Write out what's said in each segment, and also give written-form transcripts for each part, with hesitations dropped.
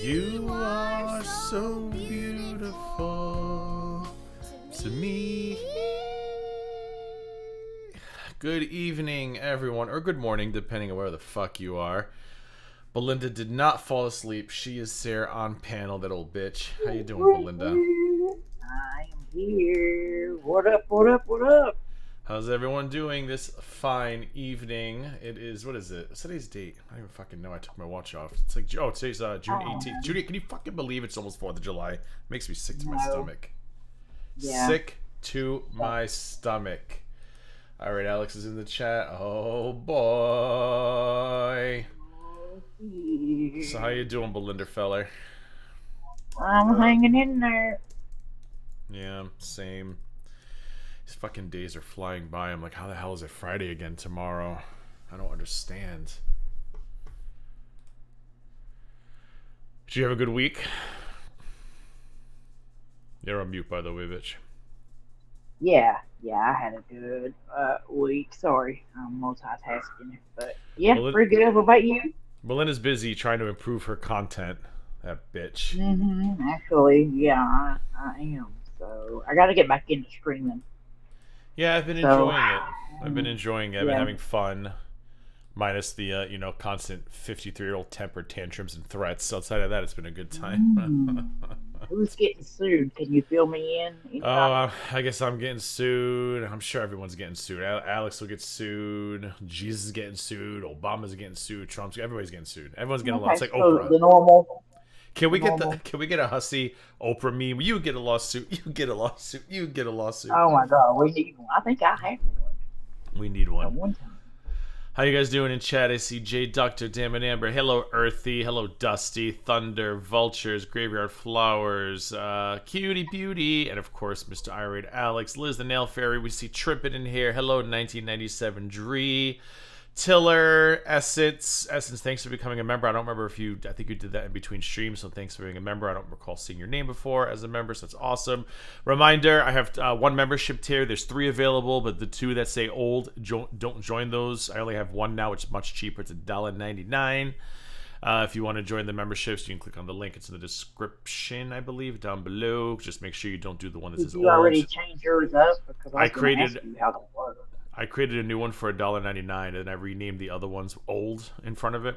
You are so beautiful to me. Good evening, everyone, or good morning, depending on where the fuck you are. Belinda did not fall asleep. She is there on panel, that old bitch. How you doing, Belinda? I am here. What up, what up, what up? How's everyone doing this fine evening? It is, what is it? What's today's date? I don't even fucking know. I took my watch off. It's like, oh, today's June 18th. Judy, can you fucking believe it's almost 4th of July? It makes me sick to my stomach. Yeah. Sick to my stomach. All right, Alex is in the chat. Oh, boy. So how you doing, Belinda feller? I'm hanging in there. Yeah, same. These fucking days are flying by. I'm like, how the hell is it Friday again tomorrow? I don't understand. Did you have a good week? You're on mute, by the way, bitch. Yeah, I had a good week. Sorry, I'm multitasking. But yeah, pretty good. What about you? Belinda's busy trying to improve her content. That bitch. Actually, yeah, I am. So I got to get back into streaming. Yeah, I've been enjoying it. I've been Yeah. having fun. Minus the, constant 53-year-old temper tantrums and threats. Outside of that, it's been a good time. Who's getting sued? Can you fill me in? Oh, I guess I'm getting sued. I'm sure everyone's getting sued. Alex will get sued. Jesus is getting sued. Obama's getting sued. Everybody's getting sued. Everyone's getting a lot. It's like Oprah. The normal. Can we get a hussy Oprah meme? You get a lawsuit. You get a lawsuit. You get a lawsuit. Oh my God, we need one. I think I have one. We need one. At one time. How you guys doing in chat? I see J Doctor, Damn and Amber. Hello, Earthy. Hello, Dusty. Thunder, Vultures, Graveyard Flowers, Cutie Beauty, and of course, Mr. Irate Alex, Liz the Nail Fairy. We see Trippin in here. Hello, 1997 Dree. Tiller, Essence, thanks for becoming a member. I don't remember I think you did that in between streams, so thanks for being a member. I don't recall seeing your name before as a member, so that's awesome. Reminder, I have one membership tier. There's 3 available, but the 2 that say old, don't join those. I only have 1 now, which is much cheaper. It's $1.99. If you want to join the memberships, you can click on the link. It's in the description, I believe, down below. Just make sure you don't do the one that says old. Did you already change yours up? Because I created how that works. I created a new one for $1.99, and I renamed the other ones old in front of it.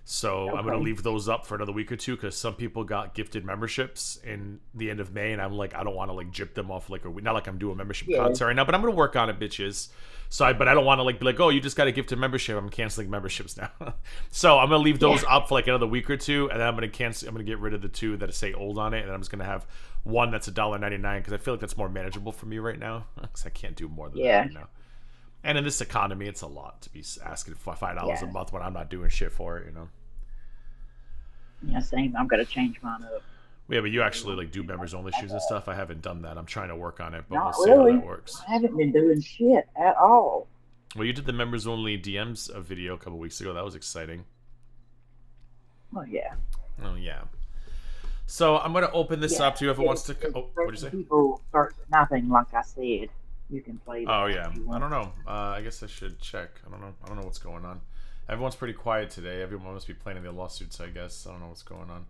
So okay. I'm going to leave those up for another week or two because some people got gifted memberships in the end of May, and I'm like, I don't want to like jip them off like a week. Not like I'm doing membership concert right now, but I'm going to work on it, bitches. But I don't want to like be like, oh, you just got a gifted membership. I'm canceling memberships now. So I'm going to leave those up for like another week or two, and then I'm going to cancel. I'm going to get rid of the 2 that say old on it, and then I'm just going to have one that's $1.99 because I feel like that's more manageable for me right now because I can't do more than that right now. And in this economy, it's a lot to be asking for $5 a month when I'm not doing shit for it, Yeah, same. I'm gonna change mine up. Yeah, but you actually like do members only shoes and stuff. I haven't done that. I'm trying to work on it, but we'll see how that works. I haven't been doing shit at all. Well, you did the members only DMs video a couple weeks ago. That was exciting. Oh yeah. Oh yeah. So I'm gonna open this up to whoever wants to. Oh, what did you say? People start nothing, like I said. You can play that. Oh yeah, I don't know. I guess I should check. I don't know what's going on. Everyone's pretty quiet today. Everyone must be planning their lawsuits, I guess. I don't know what's going on.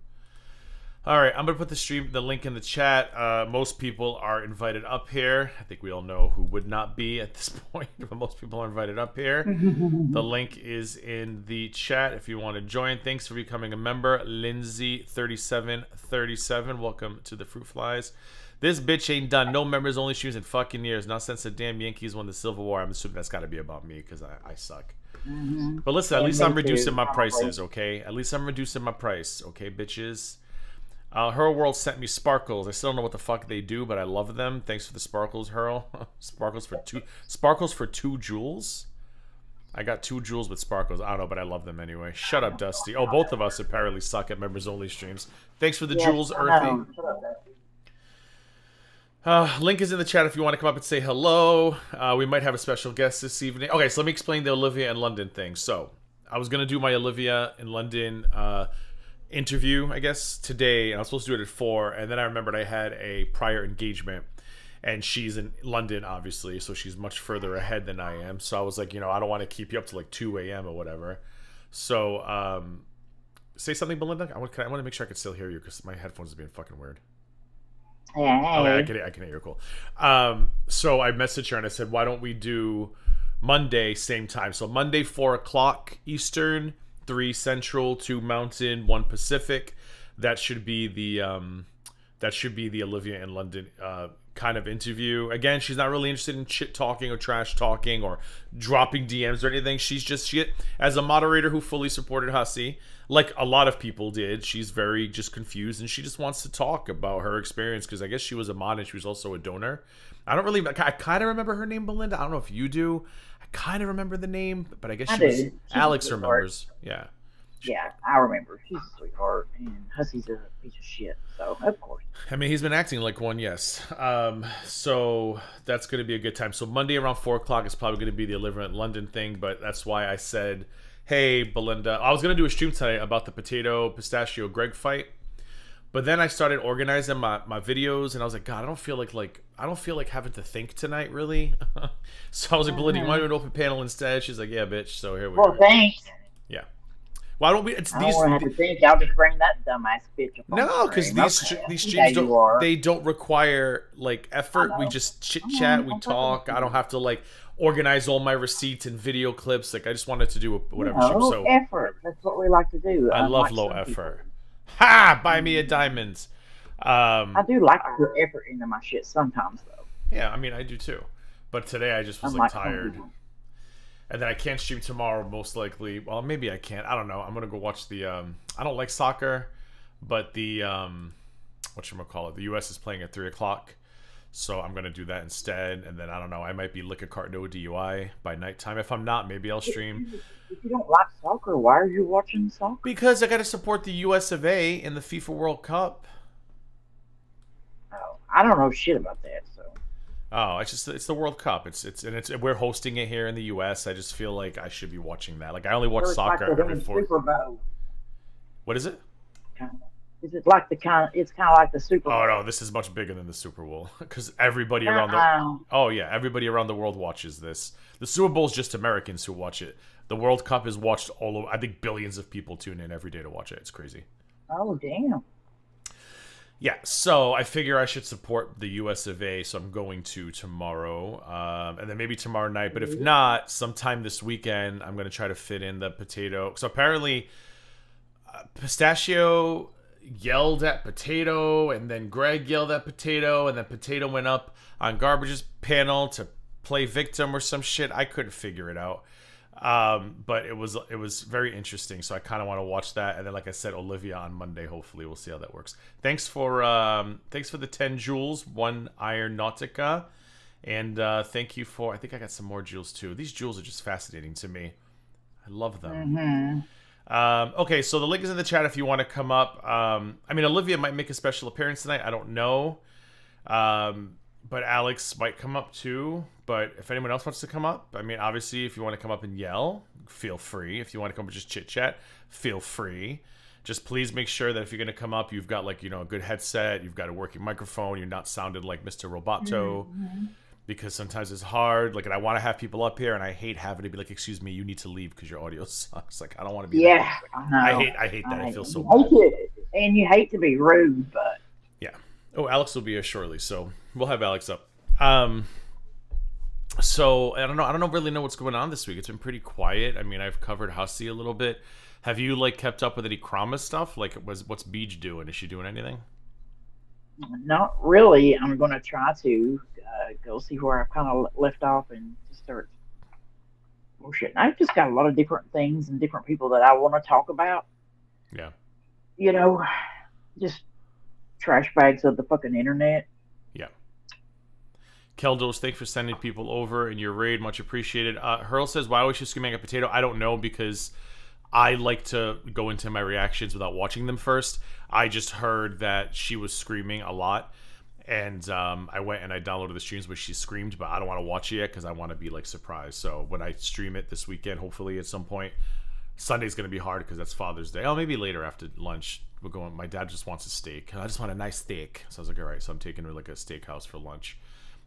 All right, I'm gonna put the link in the chat. Most people are invited up here. I think we all know who would not be at this point, but most people are invited up here. The link is in the chat if you want to join. Thanks for becoming a member, Lindsay3737. Welcome to the Fruit Flies. This bitch ain't done no members only shoes in fucking years. Not since the damn Yankees won the Civil War. I'm assuming that's got to be about me because I suck. But listen, at least I'm reducing my prices, okay? At least I'm reducing my price, okay, bitches? Hurl World sent me sparkles. I still don't know what the fuck they do, but I love them. Thanks for the sparkles, Hurl. Sparkles for 2 jewels? I got 2 jewels with sparkles. I don't know, but I love them anyway. Shut up, Dusty. Oh, both of us apparently suck at members only streams. Thanks for the jewels, Earthy. Link is in the chat if you want to come up and say hello. We might have a special guest this evening. Okay, so let me explain the Olivia in London thing. So, I was going to do my Olivia in London interview, I guess, today. And I was supposed to do it at 4. And then I remembered I had a prior engagement. And she's in London, obviously. So, she's much further ahead than I am. So, I was like, I don't want to keep you up to like 2 a.m. or whatever. So, say something, Belinda? I want to make sure I can still hear you because my headphones are being fucking weird. Okay, Hey. I can hear you. Cool. So I messaged her and I said, why don't we do Monday same time? So Monday 4 o'clock Eastern, 3 Central, 2 Mountain, 1 Pacific. That should be the Olivia in London kind of interview. Again, she's not really interested in shit talking or trash talking or dropping DMs or anything. She's just shit as a moderator who fully supported Hasi, like a lot of people did. She's very just confused and she just wants to talk about her experience because I guess she was a mod and she was also a donor. I kind of remember her name, Belinda. I don't know if you do. I kind of remember the name, but I guess Alex remembers. Yeah. Yeah, I remember. She's a sweetheart, and Hussey's a piece of shit. So of course. I mean, he's been acting like one, yes. So that's going to be a good time. So Monday around 4 o'clock is probably going to be the Olivia in London thing, but that's why I said, hey, Belinda. I was going to do a stream tonight about the Pistachio Greg fight, but then I started organizing my videos, and I was like, God, I don't feel like having to think tonight, really. So I was like, Belinda, you want to do an open panel instead? She's like, yeah, bitch. So here we go. Well, thanks. Yeah. Why don't we? I don't have to think. I'll just bring that dumbass bitch up. No, because these streams don't require like effort. We just chit chat, we talk. I don't have to like organize all my receipts and video clips. Like I just wanted to do whatever. So effort. That's what we like to do. I love low effort. Ha! Buy me a diamonds. I do like to put effort into my shit sometimes, though. Yeah, I mean I do too. But today I just was like tired. And then I can't stream tomorrow, most likely. Well, maybe I can't. I don't know. I'm gonna go watch the. I don't like soccer, but the whatchamacallit, the U.S. is playing at 3 o'clock, so I'm gonna do that instead. And then I don't know. I might be liquor cart no DUI by nighttime. If I'm not, maybe I'll stream. If you don't like soccer, why are you watching soccer? Because I gotta support the U.S. of A. in the FIFA World Cup. Oh, I don't know shit about that. So. Oh, it's the World Cup. We're hosting it here in the U.S. I just feel like I should be watching that. Like I only watch soccer every Super Bowl. What is it? Is it like it's kind of like the Super Bowl? Oh no, this is much bigger than the Super Bowl because everybody around everybody around the world watches this. The Super Bowl is just Americans who watch it. The World Cup is watched all over. I think billions of people tune in every day to watch it. It's crazy. Oh damn. Yeah, so I figure I should support the US of A, so I'm going to tomorrow, and then maybe tomorrow night. But if not, sometime this weekend, I'm going to try to fit in the potato. So apparently, Pistachio yelled at Potato, and then Greg yelled at Potato, and then Potato went up on Garbage's panel to play victim or some shit. I couldn't figure it out. But it was very interesting, so I kind of want to watch that. And then, like I said, Olivia on Monday. Hopefully, we'll see how that works. Thanks for the 10 jewels, 1 Iron Nautica, and thank you for. I think I got some more jewels too. These jewels are just fascinating to me. I love them. Mm-hmm. Okay, so the link is in the chat if you want to come up. I mean, Olivia might make a special appearance tonight. I don't know. But Alex might come up too. But if anyone else wants to come up, I mean, obviously, if you want to come up and yell, feel free. If you want to come up and just chit chat, feel free. Just please make sure that if you're going to come up, you've got like, a good headset, you've got a working microphone, you're not sounded like Mr. Roboto. Mm-hmm. Because sometimes it's hard. Like, and I want to have people up here, and I hate having to be like, "Excuse me, you need to leave because your audio sucks." Like, I don't want to be. Yeah, I hate that. I feel so bad. And you hate to be rude, but yeah. Oh, Alex will be here shortly, so we'll have Alex up. So I don't know. Really know what's going on this week. It's been pretty quiet. I mean, I've covered Hussey a little bit. Have you like kept up with any Krama stuff? Like, what's Beej doing? Is she doing anything? Not really. I'm going to try to go see where I've kind of left off and just start bullshit. I've just got a lot of different things and different people that I want to talk about. Yeah. Just trash bags of the fucking internet. Yeah. Keldos, thanks for sending people over in your raid. Much appreciated. Hurl says, why was she screaming at Potato? I don't know, because I like to go into my reactions without watching them first. I just heard that she was screaming a lot, and I went and I downloaded the streams where she screamed, but I don't want to watch it yet because I want to be like surprised. So when I stream it this weekend, hopefully at some point, Sunday's going to be hard because that's Father's Day. Oh, maybe later after lunch. We're going. My dad just wants a steak. I just want a nice steak. So I was like, all right. So I'm taking her like a steakhouse for lunch.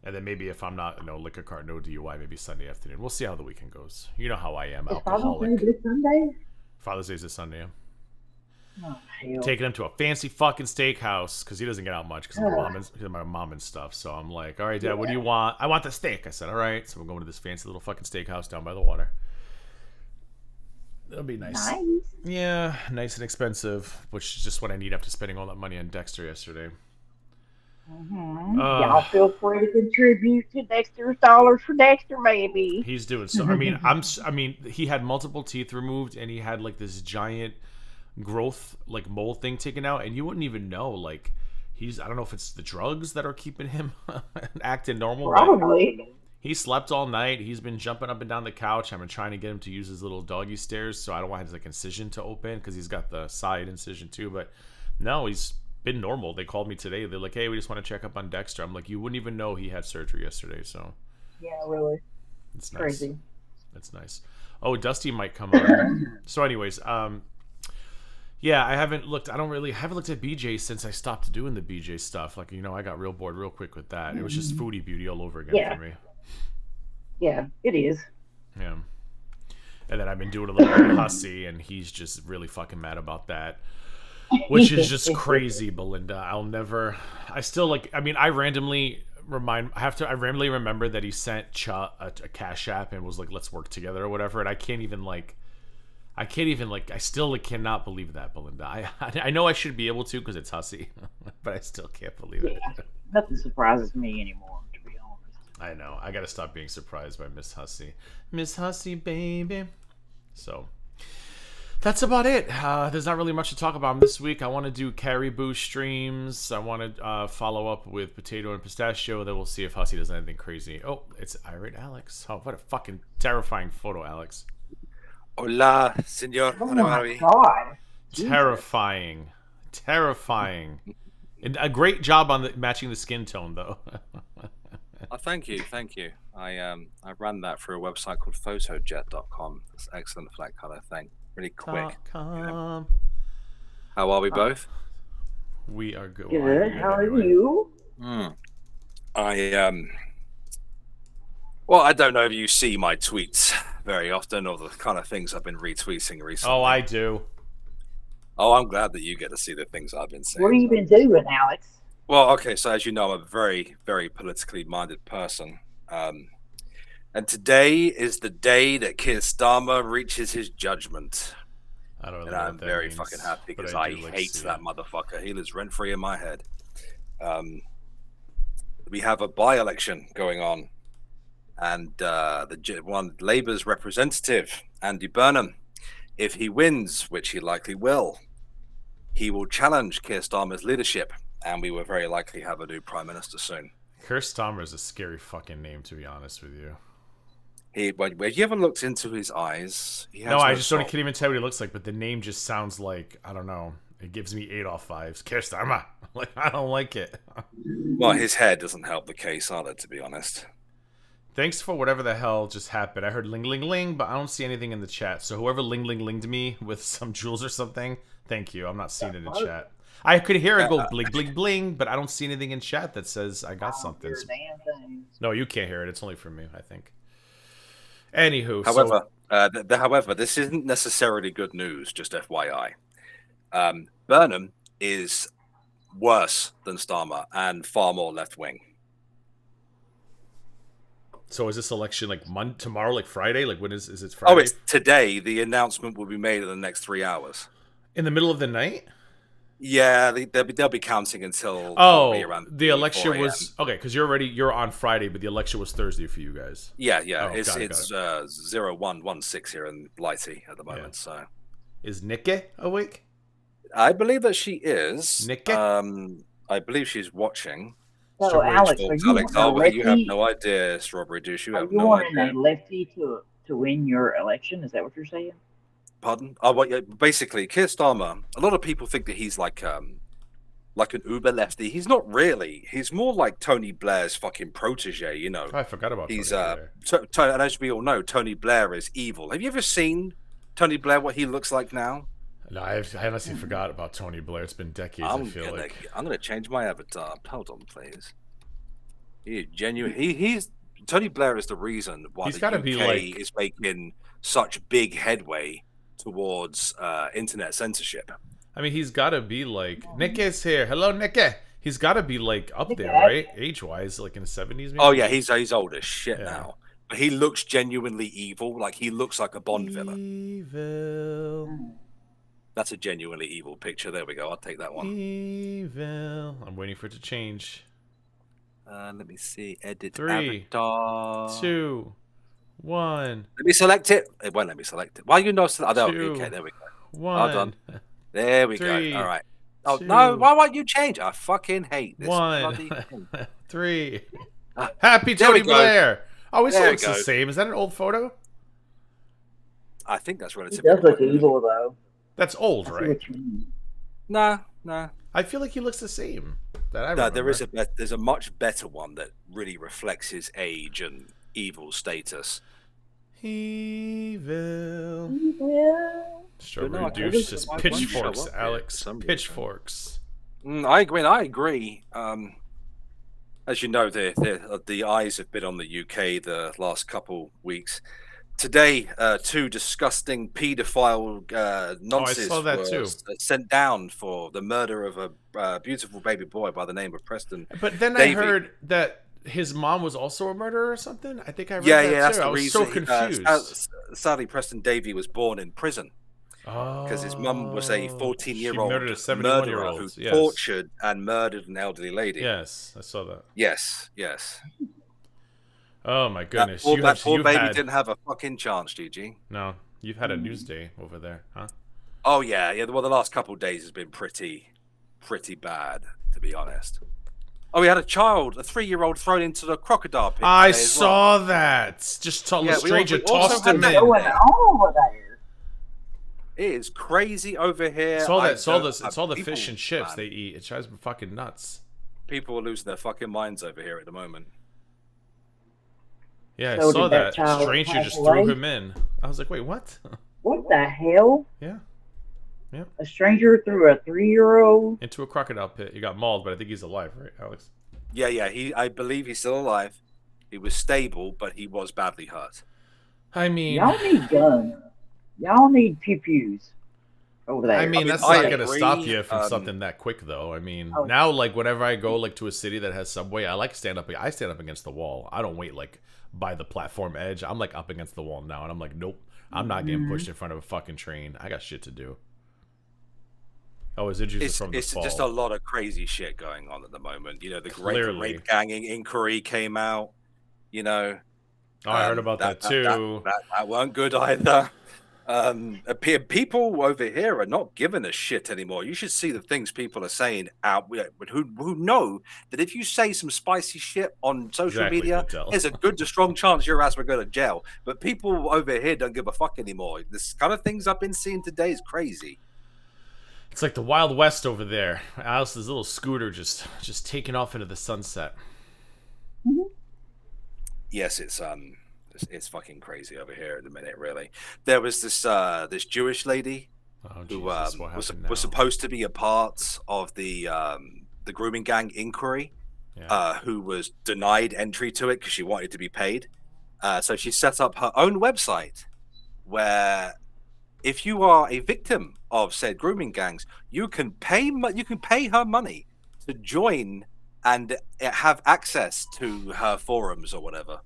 And then maybe if I'm not, liquor cart, no DUI, maybe Sunday afternoon. We'll see how the weekend goes. You know how I am, alcoholic. Father's Day this Sunday? Father's Day is this Sunday. Yeah. Oh, hell. Taking him to a fancy fucking steakhouse because he doesn't get out much because of my mom and stuff. So I'm like, all right, Dad, what do you want? I want the steak. I said, all right. So we're going to this fancy little fucking steakhouse down by the water. It'll be nice. Yeah, nice and expensive, which is just what I need after spending all that money on Dexter yesterday. Y'all feel free to contribute to Dexter's Dollars for Dexter, baby. He's doing so. I mean, he had multiple teeth removed, and he had like this giant growth, like mole thing taken out, and you wouldn't even know. Like, I don't know if it's the drugs that are keeping him acting normal. Probably. He slept all night. He's been jumping up and down the couch. I've been trying to get him to use his little doggy stairs, so I don't want his like incision to open because he's got the side incision too. But no, he's been normal. They called me today. They're like, "Hey, we just want to check up on Dexter." I'm like, "You wouldn't even know he had surgery yesterday." So yeah, really, it's nice. Crazy. That's nice. Oh, Dusty might come on. So, anyways, yeah, I haven't looked at BJ since I stopped doing the BJ stuff. Like, I got real bored real quick with that. It was just foodie beauty all over again for me. Yeah, it is. Yeah. And then I've been doing a little bit of Hussy, and he's just really fucking mad about that. Which is just crazy, Belinda. I randomly remember that he sent Cha a Cash App and was like, let's work together or whatever. And I still cannot believe that, Belinda. I know I should be able to because it's Hussy, but I still can't believe it. Nothing surprises me anymore, to be honest. I know. I got to stop being surprised by Miss Hussy. Miss Hussy, baby. So that's about it. There's not really much to talk about this week. I want to do Caribou streams. I want to follow up with Potato and Pistachio. Then we'll see if Hussy does anything crazy. Oh, it's Irate Alex. Oh, what a fucking terrifying photo, Alex. Hola, señor. Oh my God. Terrifying. And a great job on matching the skin tone, though. Oh, thank you. I ran that through a website called photojet.com. It's an excellent flat color thing. Really quick. How are we both? We are good. Good. How are you? Well, I don't know if you see my tweets very often or the kind of things I've been retweeting recently. Oh, I do. Oh, I'm glad that you get to see the things I've been saying. What have you been doing, Alex? Well, okay, so as you know, I'm a very, very politically minded person. And today is the day that Keir Starmer reaches his judgment. I don't know. And I'm very fucking happy because I hate that motherfucker. He lives rent-free in my head. We have a by-election going on. And Labour's representative, Andy Burnham, if he wins, which he likely will, he will challenge Keir Starmer's leadership. And we will very likely have a new prime minister soon. Keir Starmer is a scary fucking name, to be honest with you. Have you ever looked into his eyes? No, I just can't even tell what he looks like, but the name just sounds like, I don't know, it gives me 8 off 5s. Keir Starmer. Like, I don't like it. Well, his hair doesn't help the case either, to be honest. Thanks for whatever the hell just happened. I heard ling ling ling, but I don't see anything in the chat. So whoever ling ling linged me with some jewels or something, thank you. I'm not seeing it in chat. I could hear it go bling bling bling, but I don't see anything in chat that says I got something. No, you can't hear it. It's only from me, I think. Anywho, however, this isn't necessarily good news. Just FYI, Burnham is worse than Starmer and far more left wing. So is this election like tomorrow, like Friday? Like when is it Friday? Oh, it's today. The announcement will be made in the next 3 hours. In the middle of the night? Yeah, they'll be counting until around the election was okay because you're on Friday, but the election was Thursday for you guys. Yeah. It's 0116 here in Blighty at the moment. Yeah. So is Nikki awake? I believe that she is. Nikki? I believe she's watching. So Alex, you have no idea, Strawberry Douche. You have no idea. You want a lefty to win your election? Is that what you're saying? Pardon? Basically, Keir Starmer. A lot of people think that he's like an uber lefty. He's not really. He's more like Tony Blair's fucking protege. You know. Oh, I forgot about. He's and as we all know, Tony Blair is evil. Have you ever seen Tony Blair? What he looks like now? No, I honestly forgot about Tony Blair. It's been decades. I'm gonna change my avatar. Hold on, please. He's genuine. He's Tony Blair is the reason why the UK is making such big headway towards internet censorship. I mean, he's got to be like Nikke's here. Hello, Nikke. He's got to be like up there, right? Age-wise, like in the 70s, maybe. Oh yeah, he's old as shit Yeah. now. But he looks genuinely evil. Like he looks like a Bond villain. Evil. That's a genuinely evil picture. There we go. I'll take that one. Evil. I'm waiting for it to change. Let me see. Edit 3, avatar. 2, 1. Let me select it. It won't let me select it. Why you not select? Oh, Two, okay, there we go. 1. Hold on. There we 3, go. All right. Oh 2, no! Why won't you change? I fucking hate this 1. bloody thing. 3. Happy there we Tony go. Blair. Oh, he still There we looks the go. same. Is that an old photo? I think that's He relatively. does look modern. evil though. That's old, I see right? what you mean. No, no. I feel like he looks the same. That I No, remember. there is there's a much better one that really reflects his age and evil status. Evil. Yeah. Strawberry No, I douche can't- says why won't pitchforks, show up here Alex. for some reason? Pitchforks. I agree. As you know, the eyes have been on the UK the last couple weeks. Today, 2 disgusting paedophile nonsense saw that too. sent down for the murder of a beautiful baby boy by the name of Preston. But then Davey. I heard that his mom was also a murderer or something. I think I read Yeah, that that's too. the I was reason. so confused. Sadly, Preston Davey was born in prison because his mum was a 14-year-old She murdered a murderer 71-year-old. who Yes. tortured and murdered an elderly lady. Yes, I saw that. Yes. Oh my goodness. That poor you've baby had, didn't have a fucking chance, GG. No, you've had a news day over there, huh? Oh yeah. Well, the last couple of days has been pretty bad, to be honest. Oh, we had a 3-year-old, thrown into the crocodile pit. I today as well. saw that. Just Yeah, the stranger we also tossed had him that in. Going on over there. It is crazy over here. It's all I that. It's all don't the. have It's all the people, fish and chips man. they eat. It drives me fucking nuts. People are losing their fucking minds over here at the moment. Yeah, So I saw did that that. child Stranger pass just away? threw him in. I was like, wait, what? What the hell? Yeah. A stranger threw a 3-year-old? Into a crocodile pit. He got mauled, but I think he's alive, right, Alex? Yeah. I believe he's still alive. He was stable, but he was badly hurt. I mean, Y'all need guns. Y'all need pew-pews over there. I mean, that's I not gonna agree, stop you from something that quick, though. I mean, now, like, whenever I go like to a city that has subway, I like stand up. I stand up against the wall. I don't wait like by the platform edge. I'm like up against the wall now, and I'm like, nope, I'm not getting pushed in front of a fucking train. I got shit to do. Oh, is it just from the It's fall? just a lot of crazy shit going on at the moment. You know, the great Clearly. rape ganging inquiry came out. You know, Oh, I heard about that too. That weren't good either. People over here are not giving a shit anymore. You should see the things people are saying out who know that if you say some spicy shit on social Exactly, media, Patel. there's a good to strong chance your ass will go to jail. But people over here don't give a fuck anymore. This kind of things I've been seeing today is crazy. It's like the Wild West over there. Alice's little scooter just taking off into the sunset. Yes, it's fucking crazy over here at the minute. Really, there was this Jewish lady Oh, who Jesus, what happened now? was supposed to be a part of the grooming gang inquiry, Yeah. who was denied entry to it because she wanted to be paid. So she set up her own website where, if you are a victim of said grooming gangs, you can pay her money to join and have access to her forums or whatever.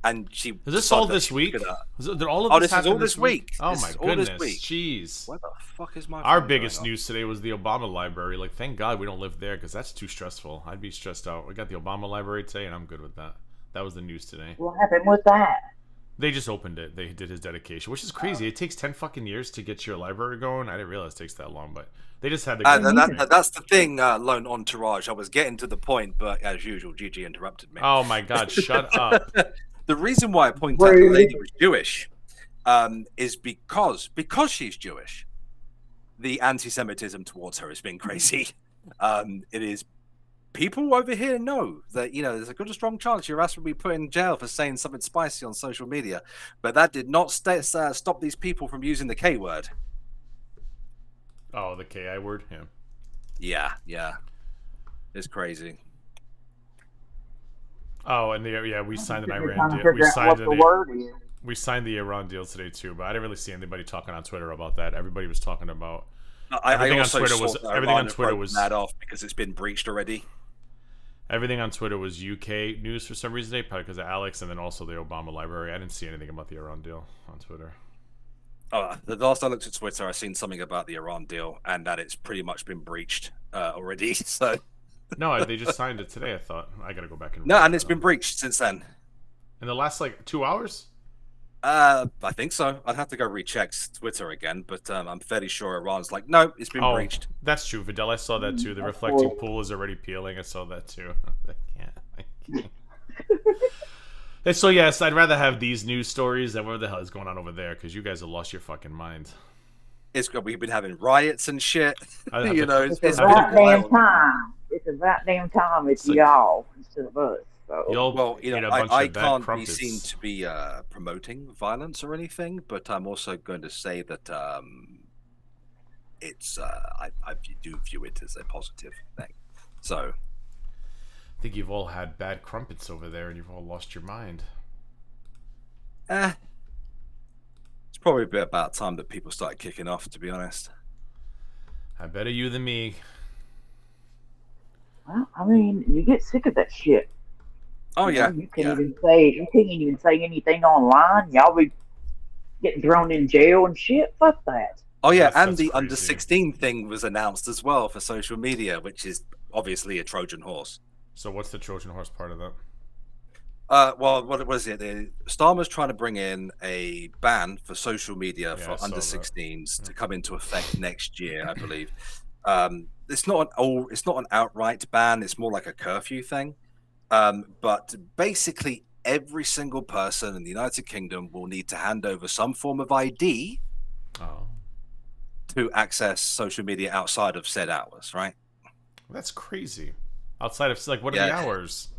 And she Is this decided all that this she was week? gonna- Did all of Oh, this this is happen all this week. Oh This my is all this goodness, week. jeez. Where the fuck is my Our phone biggest going on? news today was the Obama library. Like, thank God we don't live there because that's too stressful. I'd be stressed out. We got the Obama library today, and I'm good with that. That was the news today. What happened with that? They just opened it. They did his dedication, which is crazy. It takes 10 fucking years to get your library going. I didn't realize it takes that long, but they just had the. That's the thing, Lone Entourage. I was getting to the point, but as usual, Gigi interrupted me. Oh my God! Shut up. The reason why I point out the lady was Jewish is because she's Jewish. The anti-Semitism towards her has been crazy. It is people over here know that, you know, there's a good strong chance your ass will be put in jail for saying something spicy on social media, but that did not stop these people from using the K word. Oh, the KI word. Yeah, it's crazy. Oh, and we signed an Iran Trying to deal. figure out what the word is. We signed the Iran deal today too, but I didn't really see anybody talking on Twitter about that. Everybody was talking about Everything on also Twitter saw was that everything Iran on had Twitter broken was that off because it's been breached already. everything on Twitter was UK news for some reason today, probably because of Alex, and then also the Obama library. I didn't see anything about the Iran deal on Twitter. The last I looked at Twitter, I seen something about the Iran deal and that it's pretty much been breached already. So No, they just signed it today. I thought I gotta go back and no, read and it it's been breached since then. in the last like 2 hours. I think so. I'd have to go recheck Twitter again, but I'm fairly sure Iran's like, no, it's been Oh, breached. that's true, Vidal. I saw that too. The That's reflecting cool. pool is already peeling. I saw that too. I can't. And so yes, I'd rather have these news stories than whatever the hell is going on over there because you guys have lost your fucking mind. We've been having riots and shit. I have You to- know, It's it's about been damn wild. time. It's about damn time. It's like- y'all instead of us. So You'll Well, eat a I, bunch I of bad can't be crumpets. seen to be promoting violence or anything, but I'm also going to say that it's I do view it as a positive thing. So I think you've all had bad crumpets over there, and you've all lost your mind. it's probably a bit about time that people started kicking off, to be honest. I better you than me. well, I mean, you get sick of that shit. Oh You yeah, know, you can't even say anything online. Y'all be getting thrown in jail and shit. Fuck that. Oh yeah, That's and the crazy. under 16 thing was announced as well for social media, which is obviously a Trojan horse. So what's the Trojan horse part of that? Well, what was it? Starmer's trying to bring in a ban for social media Yeah, I for saw under that. 16s Yeah. to come into effect next year, I believe. It's not an outright ban. It's more like a curfew thing. But basically, every single person in the United Kingdom will need to hand over some form of ID Oh, to access social media outside of said hours, right? that's crazy. Outside of like, what are Yeah. the hours?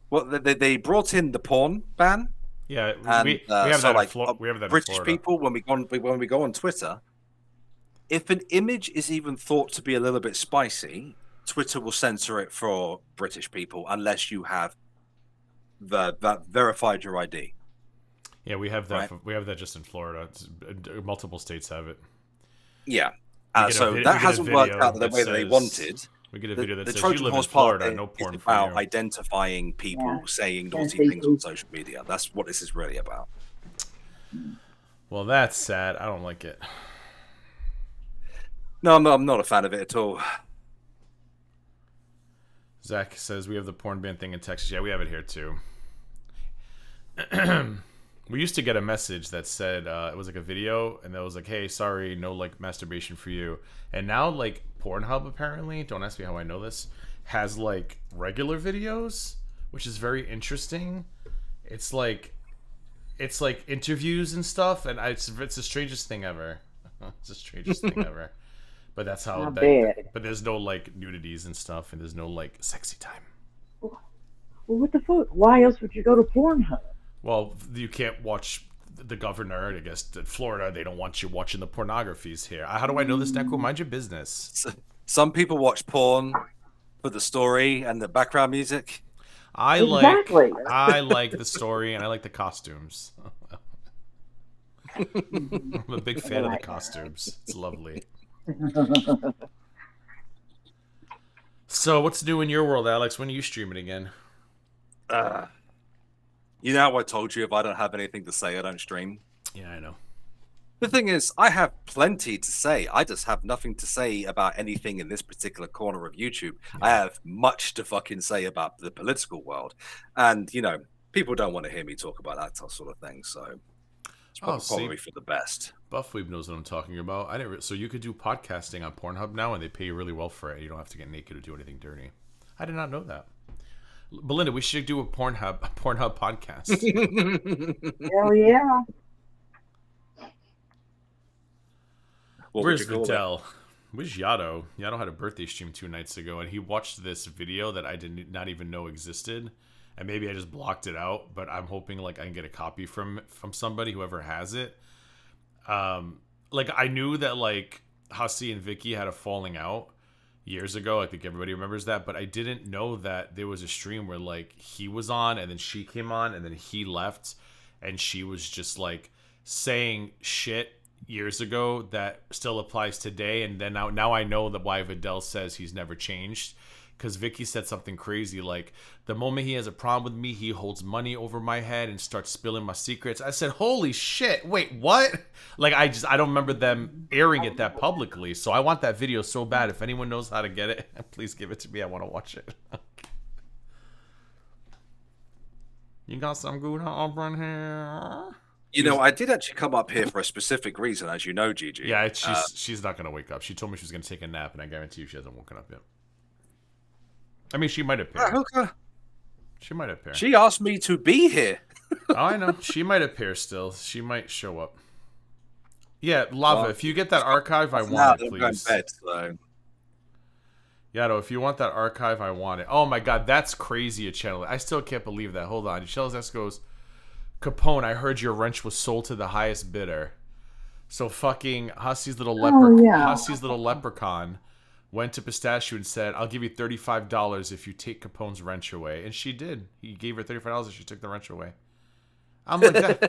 Well, they brought in the porn ban, Yeah, and we have so that. We have that British in Florida. people when we go on Twitter, if an image is even thought to be a little bit spicy, Twitter will censor it for British people unless you have that verified your ID. Yeah, we have that. Right. We have that just in Florida. Multiple states have it. Yeah. We get a So we that get a hasn't worked video out the way that they says- wanted. We get a video that The says Trojan you live in horse part Florida, no is porn for about you. identifying people Yeah. saying Yeah, naughty see, things see. on social media. That's what this is really about. Well, that's sad. I don't like it. No, I'm not a fan of it at all. Zach says we have the porn ban thing in Texas. Yeah, we have it here too. We used to get a message that said it was like a video, and that was like, "Hey, sorry, no like masturbation for you." And now like Pornhub apparently, don't ask me how I know this, has like regular videos, which is very interesting. It's like interviews and stuff, and it's the strangest thing ever. It's the strangest thing ever. But that's how. I bet. But there's no like nudities and stuff, and there's no like sexy time. Well, what the fuck? Why else would you go to Pornhub? Well, you can't watch the governor. I guess Florida, they don't want you watching the pornographies here. How do I know this, Neko? Mind your business. Some people watch porn for the story and the background music. Exactly. I like the story and I like the costumes. I'm a big fan of the costumes. It's lovely. So, what's new in your world, Alex? When are you streaming again? You know how I told you if I don't have anything to say, I don't stream. Yeah, I know. The thing is, I have plenty to say. I just have nothing to say about anything in this particular corner of YouTube. I have much to fucking say about the political world. And, you know, people don't want to hear me talk about that sort of thing. So it's probably for the best. Buffweeb knows what I'm talking about. I didn't. So you could do podcasting on Pornhub now, and they pay you really well for it. You don't have to get naked or do anything dirty. I did not know that. Belinda, we should do a Pornhub podcast. Hell yeah. Where's Vidal? Where's Yato? Yato had a birthday stream 2 nights ago, and he watched this video that I did not even know existed. And maybe I just blocked it out, but I'm hoping like I can get a copy from somebody, whoever has it. Like I knew that like Hussey and Vicky had a falling out years ago. I think everybody remembers that, but I didn't know that there was a stream where like he was on and then she came on and then he left and she was just like saying shit, years ago that still applies today. And then now I know that why Vidal says he's never changed. Because Vicky said something crazy like, the moment he has a problem with me, he holds money over my head and starts spilling my secrets. I said, holy shit, wait, what? Like, I don't remember them airing it that publicly. So I want that video so bad. If anyone knows how to get it, please give it to me. I want to watch it. You got some good up in here? You know, I did actually come up here for a specific reason, as you know, Gigi. Yeah, she's not going to wake up. She told me she was going to take a nap, and I guarantee you she hasn't woken up yet. I mean, she might appear. She might appear. She asked me to be here. Oh, I know. She might appear still. She might show up. Yeah, Lava, if you get that archive, I want it, please. I'm going to bed, so. Yato, if you want that archive, I want it. Oh my god, that's crazy, a channel. I still can't believe that. Hold on. Shells S goes, Capone, I heard your wrench was sold to the highest bidder. So fucking Hussy's little leprechaun went to Pistachio and said, I'll give you $35 if you take Capone's wrench away. And she did. He gave her $35 if she took the wrench away. I'm like,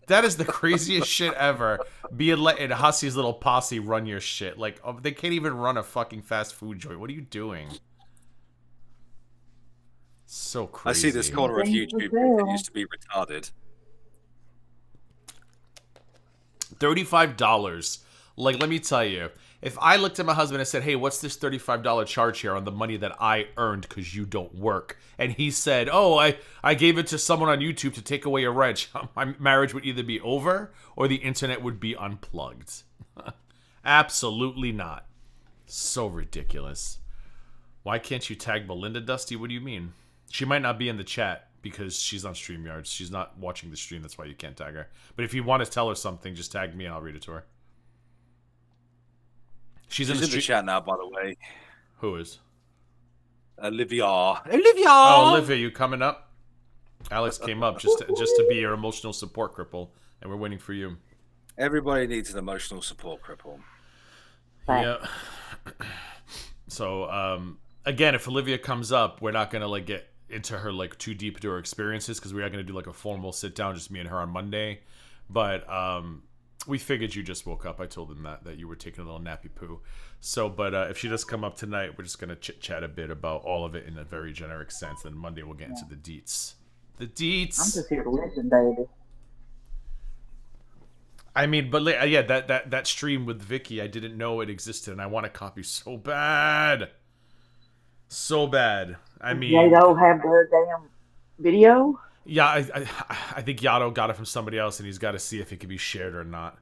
that is the craziest shit ever. Letting Hussy's little posse run your shit. Like, they can't even run a fucking fast food joint. What are you doing? So crazy. I see this corner of YouTube that used to be retarded. $35. Like, let me tell you, if I looked at my husband and said, hey, what's this $35 charge here on the money that I earned because you don't work? And he said, oh, I gave it to someone on YouTube to take away a wrench. My marriage would either be over or the internet would be unplugged. Absolutely not. So ridiculous. Why can't you tag Belinda, Dusty? What do you mean? She might not be in the chat because she's on StreamYard. She's not watching the stream. That's why you can't tag her. But if you want to tell her something, just tag me and I'll read it to her. She's in the chat now, by the way. Who is? Olivia. Oh, Olivia, you coming up? Alex came up just to be your emotional support cripple, and we're waiting for you. Everybody needs an emotional support cripple. Yeah. So, again, if Olivia comes up, we're not gonna like get into her like too deep into her experiences because we are gonna do like a formal sit down, just me and her on Monday. But we figured you just woke up. I told them that you were taking a little nappy poo. So, but if she does come up tonight, we're just going to chit-chat a bit about all of it in a very generic sense. Then Monday we'll get into the deets. The deets. I'm just here to listen, baby. I mean, but yeah, that stream with Vicky, I didn't know it existed, and I want a copy so bad. So bad. I mean... Yato have their damn video? Yeah, I think Yato got it from somebody else, and he's got to see if it can be shared or not.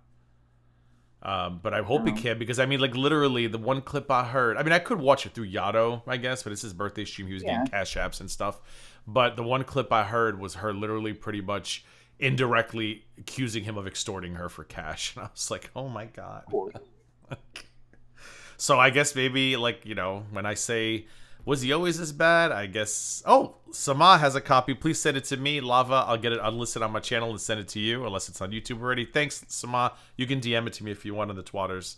But I hope he can, because I mean, like literally, the one clip I heard. I mean, I could watch it through Yato, I guess, but it's his birthday stream. He was getting cash apps and stuff. But the one clip I heard was her literally pretty much indirectly accusing him of extorting her for cash, and I was like, oh my god. So I guess maybe like when I say, was he always this bad? I guess. Oh, Sama has a copy. Please send it to me. Lava, I'll get it unlisted on my channel and send it to you, unless it's on YouTube already. Thanks, Sama. You can DM it to me if you want on the Twatters.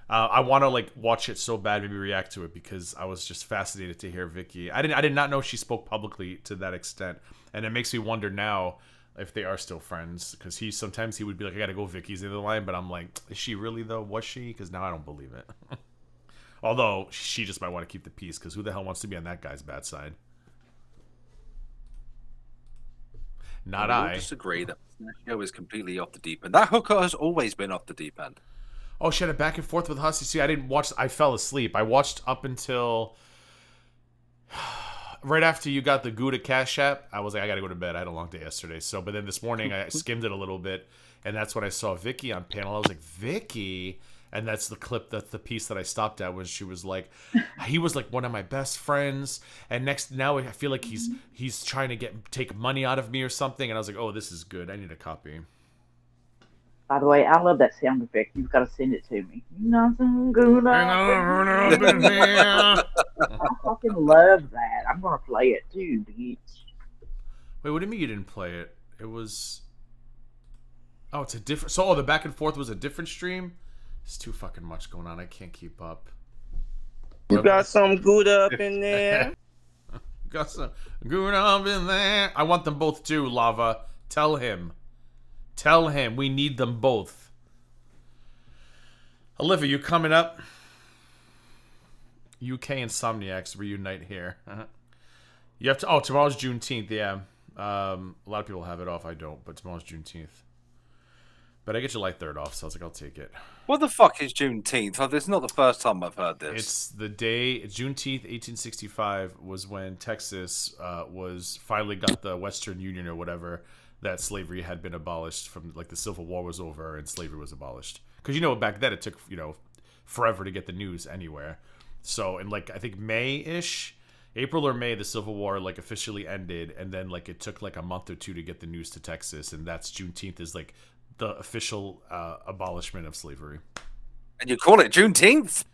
I want to like watch it so bad, maybe react to it, because I was just fascinated to hear Vicky. I did not know she spoke publicly to that extent, and it makes me wonder now if they are still friends. Because sometimes he would be like, I gotta go, Vicky's the other line, but I'm like, is she really though? Was she? Because now I don't believe it. Although, she just might want to keep the peace, because who the hell wants to be on that guy's bad side? Not I. Disagree that show is completely off the deep end. That hooker has always been off the deep end. Oh, she had a back and forth with Hussy. See, I didn't watch. I fell asleep. I watched up until right after you got the Gouda Cash App. I was like, I gotta go to bed. I had a long day yesterday. But then this morning I skimmed it a little bit, and that's when I saw Vicky on panel. I was like, Vicky. And that's the clip, that's the piece that I stopped at, when she was like, he was like one of my best friends, and now I feel like he's trying to take money out of me or something. And I was like, oh, this is good. I need a copy. By the way, I love that sound effect. You've got to send it to me. Nothing good. I fucking love that. I'm gonna play it too, bitch. Wait, what do you mean you didn't play it? It was. Oh, it's a different. So, the back and forth was a different stream. There's too fucking much going on. I can't keep up. You got some good up in there. Got some good up in there. I want them both too, Lava. Tell him. We need them both. Olivia, you coming up? UK Insomniacs reunite here. You have to. Oh, tomorrow's Juneteenth. Yeah. A lot of people have it off. I don't, but tomorrow's Juneteenth. But I get July 3rd off, so I was like, I'll take it. What the fuck is Juneteenth? Oh, this is not the first time I've heard this. It's the day, Juneteenth, 1865, was when Texas was finally got the Western Union or whatever, that slavery had been abolished from, like, the Civil War was over and slavery was abolished. Because, back then it took, forever to get the news anywhere. So, in, like, I think May-ish, April or May, the Civil War, like, officially ended, and then, like, it took, like, a month or two to get the news to Texas, and that's Juneteenth is, like, the official abolishment of slavery. And you call it Juneteenth?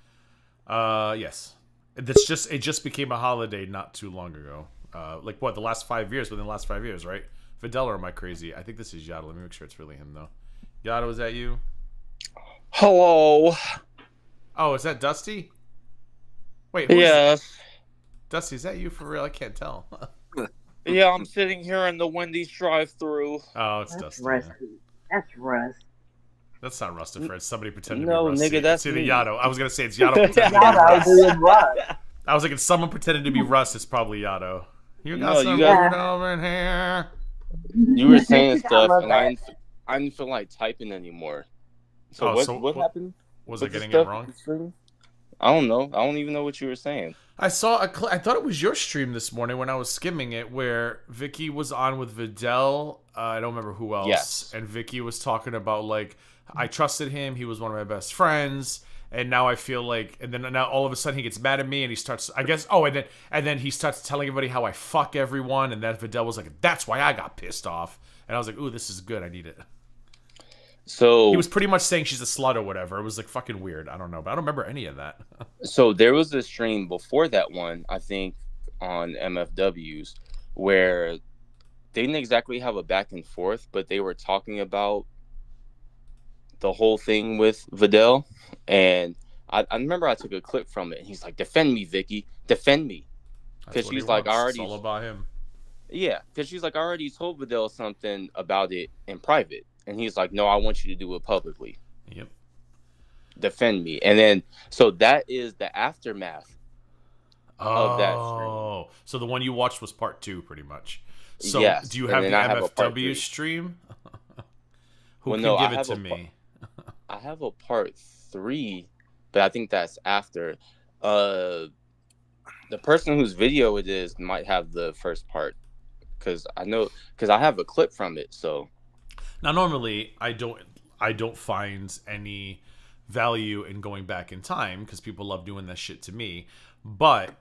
Yes. It just became a holiday not too long ago. Like what, the last 5 years, within the last 5 years, right? Vidal, or am I crazy? I think this is Yato. Let me make sure it's really him, though. Yato, is that you? Hello. Oh, is that Dusty? Wait, Yes. Dusty, is that you for real? I can't tell. Yeah, I'm sitting here in the Wendy's drive-through. Oh, it's That's Dusty. Rusty. Yeah. That's Russ. That's not Rustifer. It's somebody pretending No, to be Rusty. nigga, that's it's either me. Yato. I was going to say it's Yato pretending to be Yato Russ. being Russ. I was like, it's someone pretending to be Russ. It's probably Yato. You got No, some you weird got- over in here. You were saying I stuff, love and that. I didn't feel like typing anymore. So Oh, what so what what- happened? Was with I the getting stuff it wrong? with the stream? I don't know. I don't even know what you were saying. I saw I thought it was your stream this morning when I was skimming it, where Vicky was on with Vidal. I don't remember who else. Yes. And Vicky was talking about, like, I trusted him. He was one of my best friends. And now I feel like, and then now all of a sudden he gets mad at me and he starts, I guess, and then he starts telling everybody how I fuck everyone. And then Vidal was like, that's why I got pissed off. And I was like, ooh, this is good. I need it. So He was pretty much saying she's a slut or whatever. It was like fucking weird. I don't know, but I don't remember any of that. So there was a stream before that one, I think, on MFW's, where they didn't exactly have a back and forth, but they were talking about the whole thing with Vidal. And I remember I took a clip from it, and he's like, defend me, Vicky, defend me. That's 'Cause what she's he like, wants. I already- It's all about him. Yeah, because she's like, I already told Vidal something about it in private. And he's like, no, I want you to do it publicly. Yep. Defend me. And then, so that is the aftermath. Of that Oh, so the one you watched was part 2, pretty much. So Yes, do you and have the then I have a part MFW 3. stream? Who Well, can no, I give it have to a me? I have a part 3, but I think that's after. The person whose video it is might have the first part, because I have a clip from it. So Now, normally I don't find any value in going back in time because people love doing that shit to me, but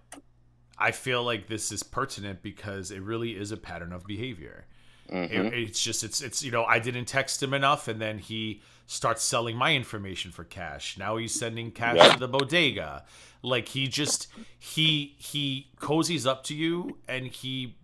I feel like this is pertinent because it really is a pattern of behavior. It's just it's I didn't text him enough, and then he starts selling my information for cash. Now he's sending cash to the bodega. Like he cozies up to you, and he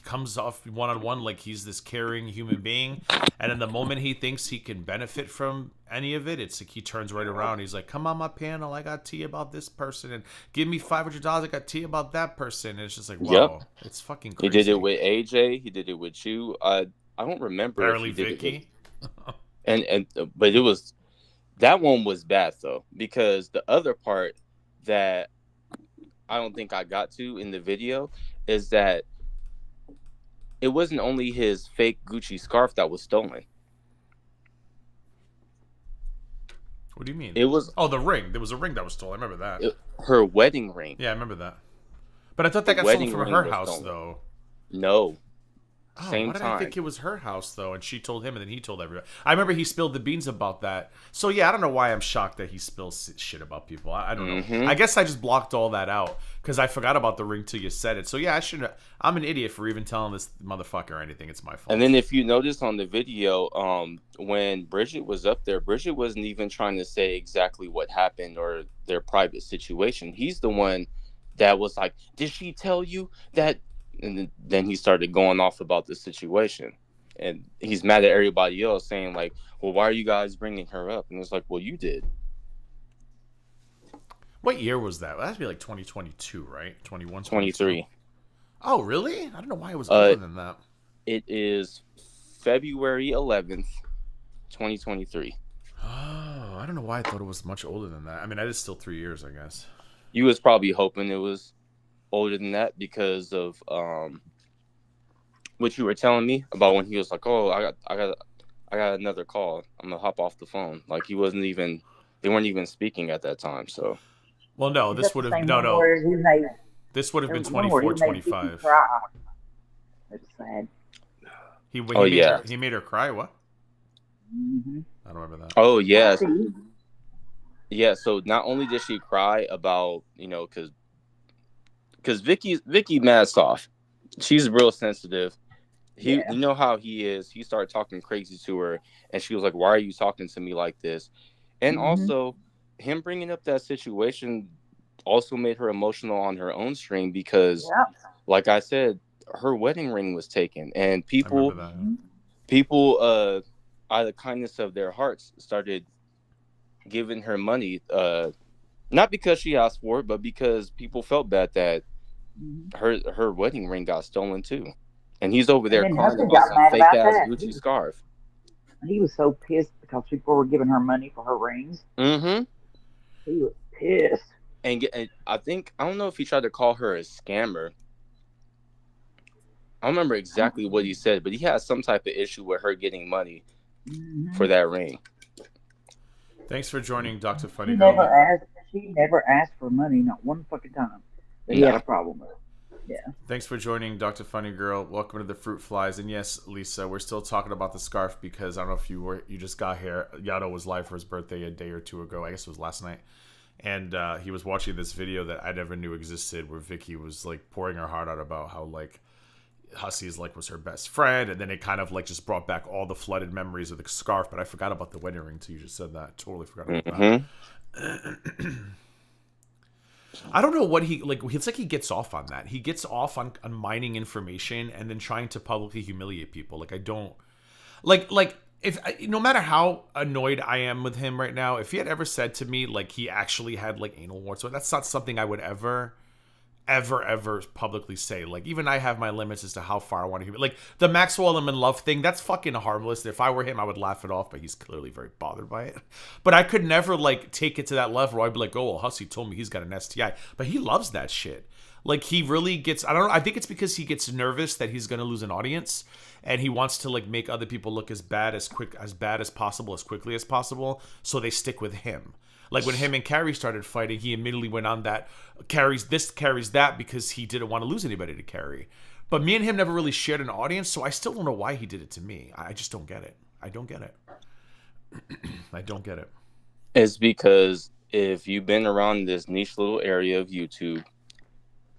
comes off one-on-one like he's this caring human being, and in the moment he thinks he can benefit from any of it, it's like he turns right around. He's like, come on my panel, I got tea about this person, and give me $500, I got tea about that person. And it's just like, wow, it's fucking crazy. he did it with AJ, he did it with you. I don't remember Barely if he did Vicky. it with, but it was, that one was bad though, because the other part that I don't think I got to in the video is that it wasn't only his fake Gucci scarf that was stolen. What do you mean? It was the ring. There was a ring that was stolen. I remember that. her wedding ring. Yeah, I remember that. But I thought that The got stolen wedding from ring her was house, stolen. though. No. Oh, Same why did I time. think it was her house, though? And she told him, and then he told everyone. I remember he spilled the beans about that. So, yeah, I don't know why I'm shocked that he spills shit about people. I don't know. I guess I just blocked all that out because I forgot about the ring till you said it. So, yeah, I shouldn't. I'm an idiot for even telling this motherfucker anything. It's my fault. And then if you notice on the video, when Bridget was up there, Bridget wasn't even trying to say exactly what happened or their private situation. He's the one that was like, did she tell you that? And then he started going off about the situation. And he's mad at everybody else saying like, well, why are you guys bringing her up? And it's like, well, you did. What year was that? That had to be like 2022, right? 21, 23. Oh, really? I don't know why it was older than that. It is February 11th, 2023. Oh, I I don't know why I thought it was much older than that. I mean, that is still 3 years, I guess. You was probably hoping it was older than that because of what you were telling me about when he was like, "Oh, I got another call. I'm gonna hop off the phone." Like they weren't even speaking at that time. So, Well, no, Is this that would the have same no, one no. where he made This would have there been was one where he 24, made Vicky 25. cry? It was sad. He oh made yeah, her. He made her cry. What? Mm-hmm. I don't remember that. oh yes, See, yeah. So not only did she cry about because Vicky mad soft, she's real sensitive. He, yeah. you know how he is. He started talking crazy to her, and she was like, "Why are you talking to me like this?" And Mm-hmm. also, him bringing up that situation also made her emotional on her own string because, Yeah. like I said, her wedding ring was taken, and I remember people, that. Mm-hmm. people, out of the kindness of their hearts, started giving her money. Not because she asked for it, but because people felt bad that Mm-hmm. her wedding ring got stolen too. And he's over And there then crying husband about got some mad fake about ass that. Gucci scarf. He was so pissed because people were giving her money for her rings. Mm-hmm. He was pissed. And I don't know if he tried to call her a scammer. I don't remember exactly what he said, but he had some type of issue with her getting money Mm-hmm. for that ring. Thanks for joining, Dr. She Funny never Girl. asked. She never asked for money, not one fucking time. That he had No. a problem with. Yeah. Thanks for joining, Dr. Funny Girl. Welcome to the Fruit Flies. And yes, Lisa, we're still talking about the scarf because I don't know if you just got here. Yato was live for his birthday a day or two ago. I guess it was last night. And he was watching this video that I never knew existed where Vicky was like pouring her heart out about how like Hussey's like was her best friend, and then it kind of like just brought back all the flooded memories of the scarf. But I forgot about the wedding ring too. You just said that. Totally forgot about Mm-hmm. that. I don't know what he like. It's like he gets off on that. He gets off on mining information and then trying to publicly humiliate people. Like I don't like if no matter how annoyed I am with him right now, if he had ever said to me like he actually had like anal warts, so that's not something I would ever publicly say. Like even I have my limits as to how far I want to like the Maxwell I'm in love thing. That's fucking harmless. If I were him, I would laugh it off, but he's clearly very bothered by it. But I could never like take it to that level where I'd be like, oh well, Hussey told me he's got an STI, but he loves that shit. Like he really gets, I don't know, I think it's because he gets nervous that he's gonna lose an audience and he wants to like make other people look as bad as possible as quickly as possible, so they stick with him. Like when him and Carrie started fighting, he immediately went on that carries this, carries that, because he didn't want to lose anybody to Carrie. But me and him never really shared an audience, so I still don't know why he did it to me. I just don't get it. I don't get it. I don't get it. It's because if you've been around this niche little area of YouTube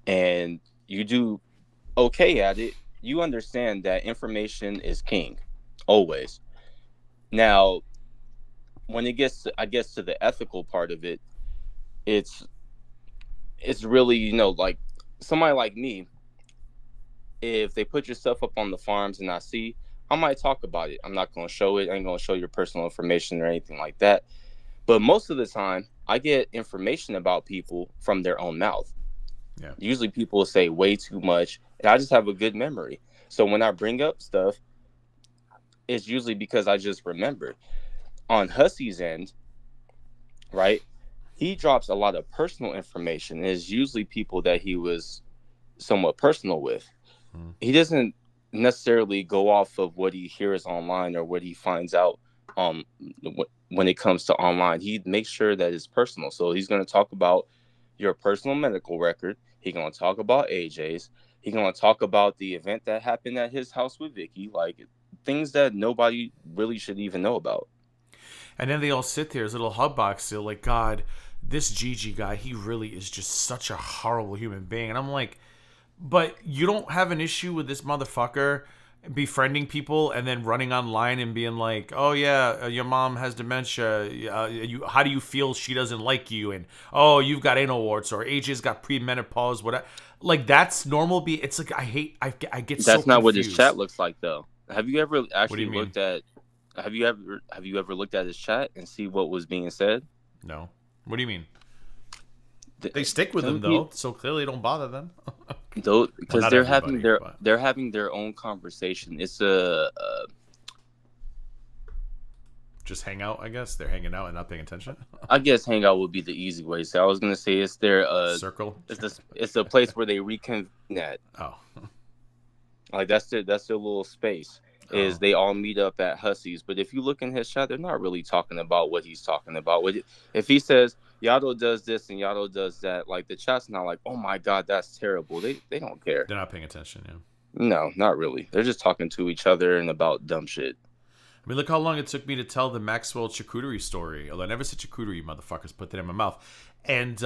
and you do okay at it, you understand that information is king, always. Now, when it gets to, I guess, to the ethical part of it, it's really, like somebody like me, if they put your stuff up on the farms and I see, I might talk about it. I'm not going to show it. I ain't going to show your personal information or anything like that. But most of the time, I get information about people from their own mouth. Yeah. Usually people say way too much, and I just have a good memory. So when I bring up stuff, it's usually because I just remember. On Hussey's end, right, he drops a lot of personal information, and it's usually people that he was somewhat personal with. He doesn't necessarily go off of what he hears online or what he finds out when it comes to online. He makes sure that it's personal. So he's going to talk about your personal medical record. He's going to talk about AJ's. He's going to talk about the event that happened at his house with Vicky, like things that nobody really should even know about. And then they all sit there as little hubbox. They're like, God, this Gigi guy, he really is just such a horrible human being. And I'm like, but you don't have an issue with this motherfucker befriending people and then running online and being like, oh yeah, your mom has dementia. How do you feel she doesn't like you? And oh, you've got anal warts, or AJ's got premenopause. Whatever. Like that's normal. It's like I get so confused. That's not what his chat looks like, though. Have you ever actually looked at? Have you ever looked at his chat and see what was being said? No. What do you mean? They stick with him though, so clearly it don't bother them. Though, because well, they're having their own conversation. It's a just hang out. I guess they're hanging out and not paying attention. I guess hangout would be the easy way to say. I was gonna say it's their Circle. it's a place where they reconvene at. Oh. Like that's their little space. Is they all meet up at Hussey's. But if you look in his chat, they're not really talking about what he's talking about. If he says Yato does this and Yato does that, like the chat's not like, oh my god, that's terrible. They don't care. They're not paying attention. Yeah. No, not really. They're just talking to each other and about dumb shit. I mean, look how long it took me to tell the Maxwell charcuterie story. Although I never said charcuterie, you motherfuckers, put that in my mouth. And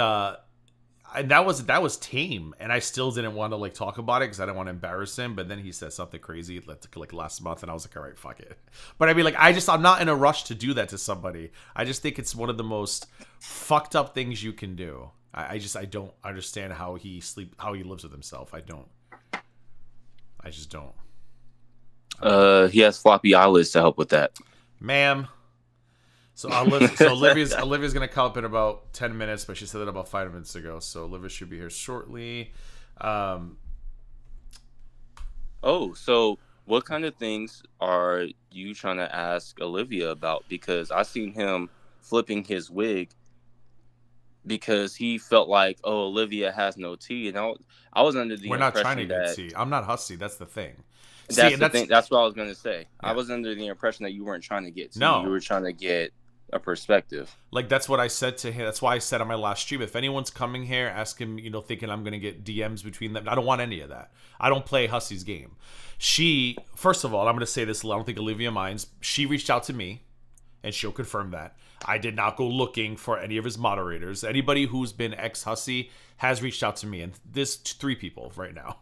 that was tame, and I still didn't want to like talk about it because I didn't want to embarrass him. But then he said something crazy like last month, and I was like, all right, fuck it. But I mean, like, I'm not in a rush to do that to somebody. I just think it's one of the most fucked up things you can do. I don't understand how he lives with himself. I just don't. He has floppy eyelids to help with that. Ma'am. So Olivia's gonna come up in about 10 minutes, but she said that about 5 minutes ago. So Olivia should be here shortly. So what kind of things are you trying to ask Olivia about? Because I seen him flipping his wig because he felt like, oh, Olivia has no tea, and I was under the We're impression not trying to that get tea. I'm not hussy. That's the thing. That's the thing. That's what I was gonna say. Yeah. I was under the impression that you weren't trying to get tea. No. You were trying to get a perspective. Like, that's what I said to him. That's why I said on my last stream, if anyone's coming here, ask him, thinking I'm going to get DMs between them. I don't want any of that. I don't play Hussy's game. First of all, I'm going to say this, I don't think Olivia minds. She reached out to me, and she'll confirm that. I did not go looking for any of his moderators. Anybody who's been ex-Hussy has reached out to me, and there's 3 people right now.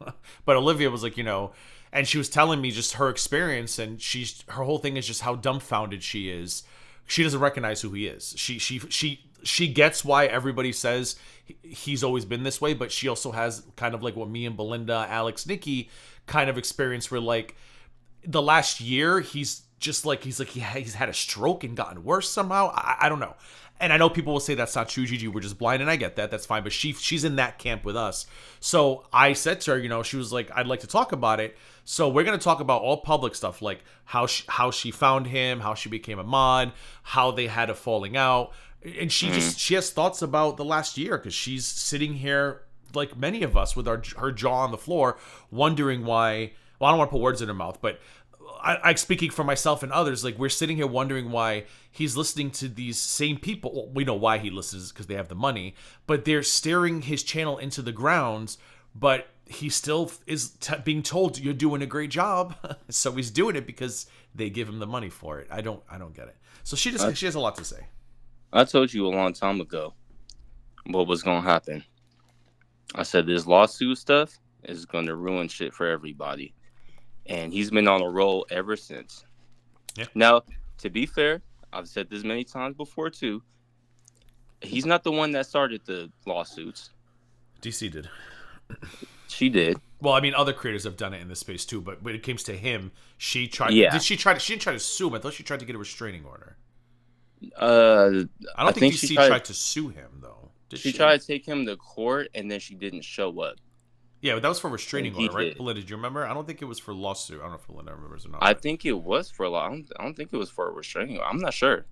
But Olivia was like, and she was telling me just her experience, and her whole thing is just how dumbfounded she is. She doesn't recognize who he is. She gets why everybody says he's always been this way, but she also has kind of like what me and Belinda, Alex, Nikki kind of experience where like the last year he's had a stroke and gotten worse somehow. I don't know. And I know people will say that's not true, Gigi. We're just blind, and I get that. That's fine. But she's in that camp with us. So I said to her, she was like, I'd like to talk about it. So we're going to talk about all public stuff, like how she found him, how she became a mod, how they had a falling out. And she has thoughts about the last year because she's sitting here, like many of us, with her jaw on the floor, wondering why. Well, I don't want to put words in her mouth, but I speaking for myself and others, like we're sitting here wondering why he's listening to these same people. Well, we know why he listens because they have the money, but they're staring his channel into the grounds. But he still is being told you're doing a great job, so he's doing it because they give him the money for it. I don't get it. So she has a lot to say. I told you a long time ago what was gonna happen. I said this lawsuit stuff is gonna ruin shit for everybody. And he's been on a roll ever since. Yeah. Now, to be fair, I've said this many times before too. He's not the one that started the lawsuits. DC did. She did. Well, I mean, other creators have done it in this space too. But when it comes to him, she tried. Yeah. She didn't try to sue him. I thought she tried to get a restraining order. I don't think DC tried to sue him though. Did she tried to take him to court, and then she didn't show up. Yeah, but that was for restraining order, right? Did. Belinda, do you remember? I don't think it was for lawsuit. I don't know if Belinda remembers or not. I think it was for I don't think it was for a restraining order. I'm not sure.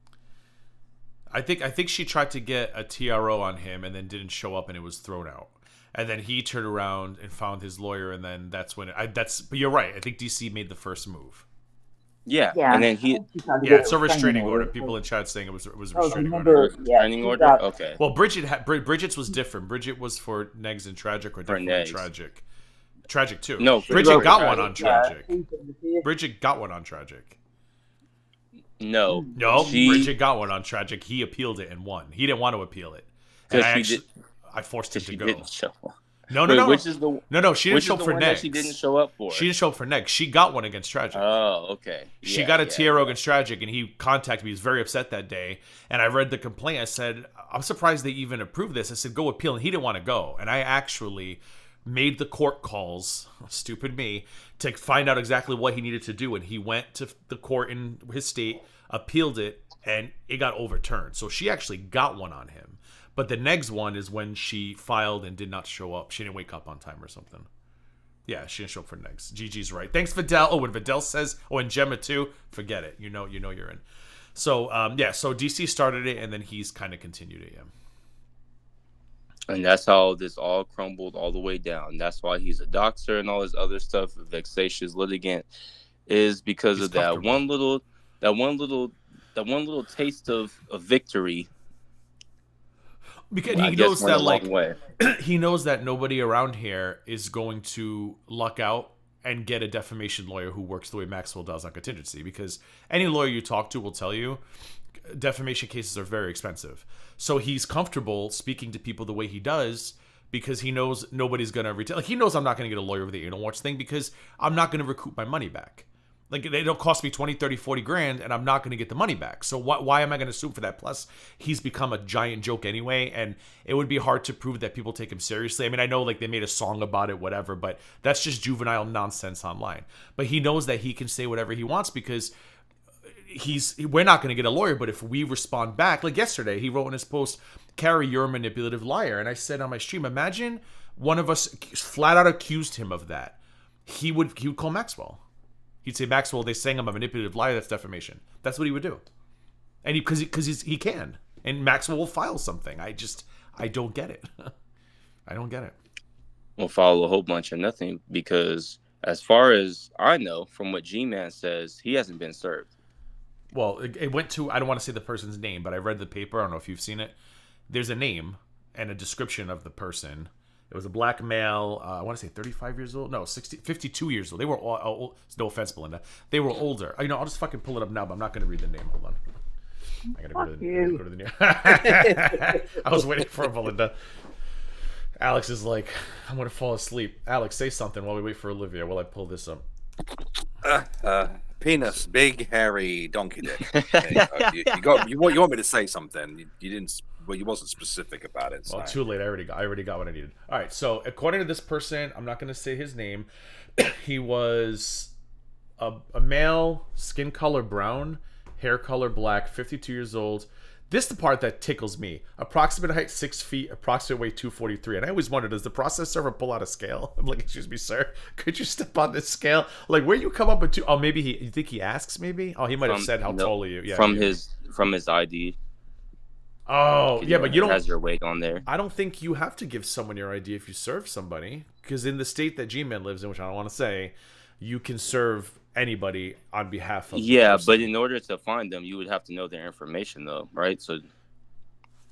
I think she tried to get a TRO on him and then didn't show up, and it was thrown out. And then he turned around and found his lawyer, and then that's when but you're right. I think DC made the first move. Yeah. And then it's a restraining order. People in chat saying it was a restraining order. Restraining order. Okay. Well, Bridget's was different. Bridget was for Negs and Tragic, or different Tragic. Tragic too. No, Bridget got one on Tragic. Bridget got one on Tragic. No, Bridget got one on Tragic. He appealed it and won. He didn't want to appeal it. I forced him to go. Didn't show up. No. She didn't show up for Negs. She didn't show up for. She didn't show up for Negs. She got one against Tragic. Oh, okay. She got a TRO against Tragic, and he contacted me. He was very upset that day. And I read the complaint. I said, I'm surprised they even approved this. I said, go appeal. And he didn't want to go. And I actually made the court calls, stupid me, to find out exactly what he needed to do. And he went to the court in his state, appealed it, and it got overturned. So she actually got one on him. But the next one is when she filed and did not show up. She didn't wake up on time or something. Yeah, she didn't show up for next. Gigi's right. Thanks, Vidal. Oh, when Vidal says, and Gemma too, forget it. You know you're in. So yeah, so DC started it, and then he's kind of continued it. Yeah. And that's how this all crumbled all the way down. That's why he's a doxer and all this other stuff, a vexatious litigant, is because He's of that comfortable. one little taste of victory. Because I he guess knows went a that, long like, way. he knows that nobody around here is going to luck out and get a defamation lawyer who works the way Maxwell does on contingency. Because any lawyer you talk to will tell you defamation cases are very expensive. So he's comfortable speaking to people the way he does because he knows nobody's going to retain. Like, he knows I'm not going to get a lawyer over the anal watch thing because I'm not going to recoup my money back. Like, it'll cost me 20, 30, 40 grand, and I'm not going to get the money back. So why am I going to sue for that? Plus, he's become a giant joke anyway, and it would be hard to prove that people take him seriously. I mean, I know, like, they made a song about it, whatever, but that's just juvenile nonsense online. But he knows that he can say whatever he wants because we're not going to get a lawyer, but if we respond back, like yesterday, he wrote in his post, "Carrie, you're a manipulative liar." And I said on my stream, imagine one of us flat out accused him of that. He would call Maxwell. He'd say, "Maxwell, they're saying I'm a manipulative liar. That's defamation." That's what he would do. And because he can. And Maxwell will file something. I don't get it. I don't get it. We'll follow a whole bunch of nothing because as far as I know, from what G-Man says, he hasn't been served. Well, it went to, I don't want to say the person's name, but I read the paper. I don't know if you've seen it. There's a name and a description of the person. It was a black male, I want to say 35 years old. No, 52 years old. They were all, no offense, Belinda. They were older. I'll just fucking pull it up now, but I'm not going to read the name. Hold on. I got to go to the new. I was waiting for Belinda. Alex is like, I'm going to fall asleep. Alex, say something while we wait for Olivia while I pull this up. Penis, big, hairy donkey dick. You want me to say something? You didn't. Well, you wasn't specific about it. So. Well, too late. I already got what I needed. All right. So according to this person, I'm not going to say his name. He was a male, skin color brown, hair color black, 52 years old. This is the part that tickles me. Approximate height 6 feet, approximate weight 243. And I always wonder, does the process server pull out a scale? I'm like, excuse me, sir, could you step on this scale? Like, where you come up with two? Oh, maybe you think he asks? Maybe. Oh, he might have said how tall are you? Yeah. From his ID. Oh, yeah, but you don't. Has your weight on there. I don't think you have to give someone your ID if you serve somebody, because in the state that G-Man lives in, which I don't want to say, you can serve anybody on behalf of. Yeah, but in order to find them, you would have to know their information, though, right? So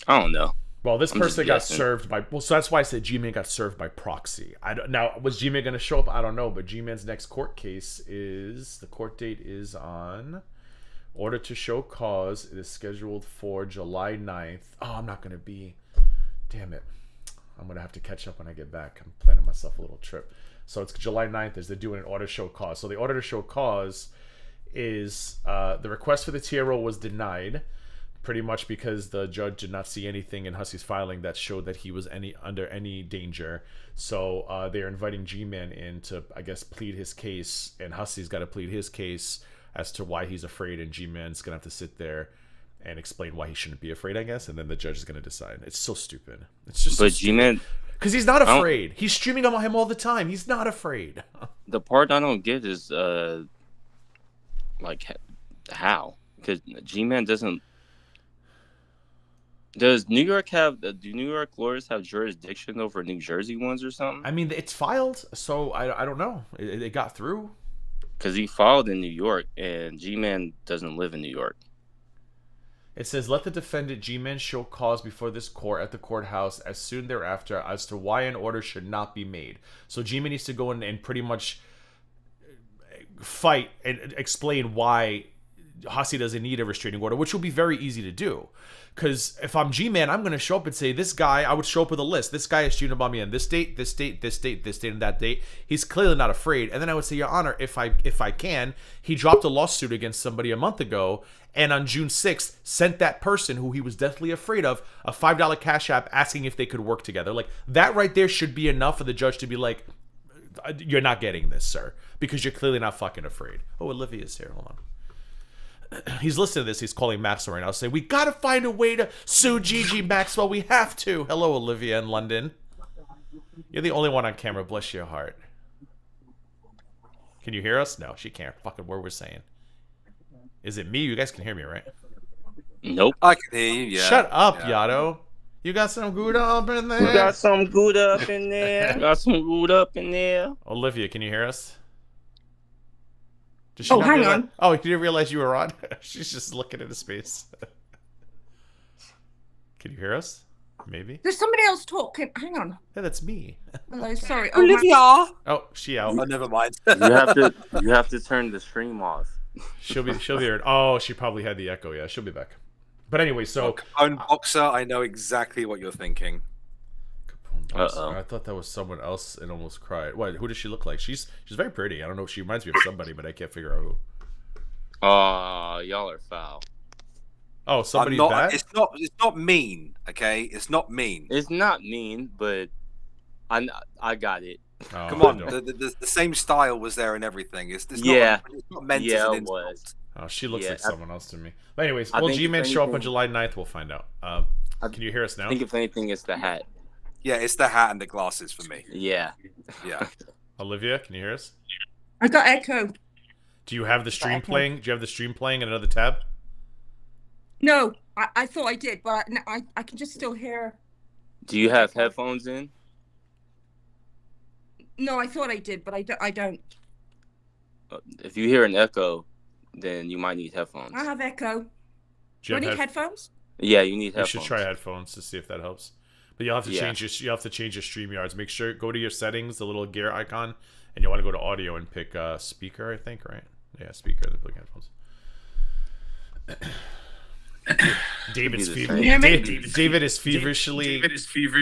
I don't know. Well, this person got served by. Well, so that's why I said G-Man got served by proxy. Now, was G-Man going to show up? I don't know, but G-Man's next court case is, the court date is on. Order to show cause. It is scheduled for July 9th. Oh, I'm not going to be. Damn it. I'm going to have to catch up when I get back. I'm planning myself a little trip. So it's July 9th as they're doing an order to show cause. So the order to show cause is the request for the TRO was denied, pretty much because the judge did not see anything in Hussey's filing that showed that he was under any danger. So they're inviting G-Man in to, I guess, plead his case, and Hussey's got to plead his case as to why he's afraid, and G-Man's gonna have to sit there and explain why he shouldn't be afraid, I guess, and then the judge is gonna decide. It's so stupid. It's just. But so G-Man, because he's not afraid. He's streaming on him all the time. He's not afraid. The part I don't get is like how, because G-Man doesn't. Does New York have? Do New York lawyers have jurisdiction over New Jersey ones or something? I mean, it's filed, so I don't know. It got through. Because he filed in New York, and G-Man doesn't live in New York. It says, let the defendant G-Man show cause before this court at the courthouse as soon thereafter as to why an order should not be made. So G-Man needs to go in and pretty much fight and explain why Hussey doesn't need a restraining order, which will be very easy to do. Because if I'm G-Man, I'm going to show up and say, this guy, I would show up with a list. This guy is shooting about me on this date, this date, this date, this date, and that date. He's clearly not afraid. And then I would say, Your Honor, if I can, he dropped a lawsuit against somebody a month ago, and on June 6th, sent that person who he was deathly afraid of a $5 cash app asking if they could work together. Like, that right there should be enough for the judge to be like, you're not getting this, sir, because you're clearly not fucking afraid. Oh, Olivia's here. Hold on. He's listening to this. He's calling Maxwell right now. Saying, we got to find a way to sue Gigi Maxwell. We have to. Hello, Olivia in London. You're the only one on camera. Bless your heart. Can you hear us? No, she can't. Fucking word we're saying. Is it me? You guys can hear me, right? Nope. I can hear you. Yeah. Shut up, yeah. Yato. You got some Gouda up in there? You got some good up in there. Got some good up in there. Olivia, can you hear us? Did Oh, not hang realize- on. Oh, you didn't realize you were on? She's just looking into space. Can you hear us? Maybe. There's somebody else talking. Hang on. Yeah, that's me. Hello, sorry. Olivia. Oh, she out. Oh, never mind. You have to turn the stream off. She'll be here. Oh, she probably had the echo. Yeah, she'll be back. But anyway, so Capone Boxer, I know exactly what you're thinking. Capone Boxer. Uh-oh. I thought that was someone else and almost cried. What? Who does she look like? She's very pretty. I don't know. She reminds me of somebody, but I can't figure out who. Y'all are foul. Oh, somebody I'm not, bad? It's not mean, okay? It's not mean. It's not mean, but I got it. Oh, Come I on, don't. the same style was there and everything. It's Yeah. not meant Yeah, as an it insult. was. Oh, she looks Yeah, like someone else to me. But anyways, I will think G-Man if show up on anything- July 9th? We'll find out. Can you hear us now? I think if anything, it's the hat. Yeah, it's the hat and the glasses for me. Yeah. Yeah. Olivia, can you hear us? I got echo. Do you have the stream Okay. playing? Do you have the stream playing in another tab? No, I thought I did, but I can just still hear. Do you have headphones in? No, I thought I did, but I don't. If you hear an echo, then you might need headphones. I have echo. Do Do you I need have headphones? Yeah, you need You headphones. should try headphones to see if that helps. But you'll have to Yeah. change your StreamYards. Make sure go to your settings, the little gear icon, and you want to go to audio and pick speaker. I think right. Yeah, speaker. Then pick headphones. David's Be the fever. same. hear me? David is feverishly.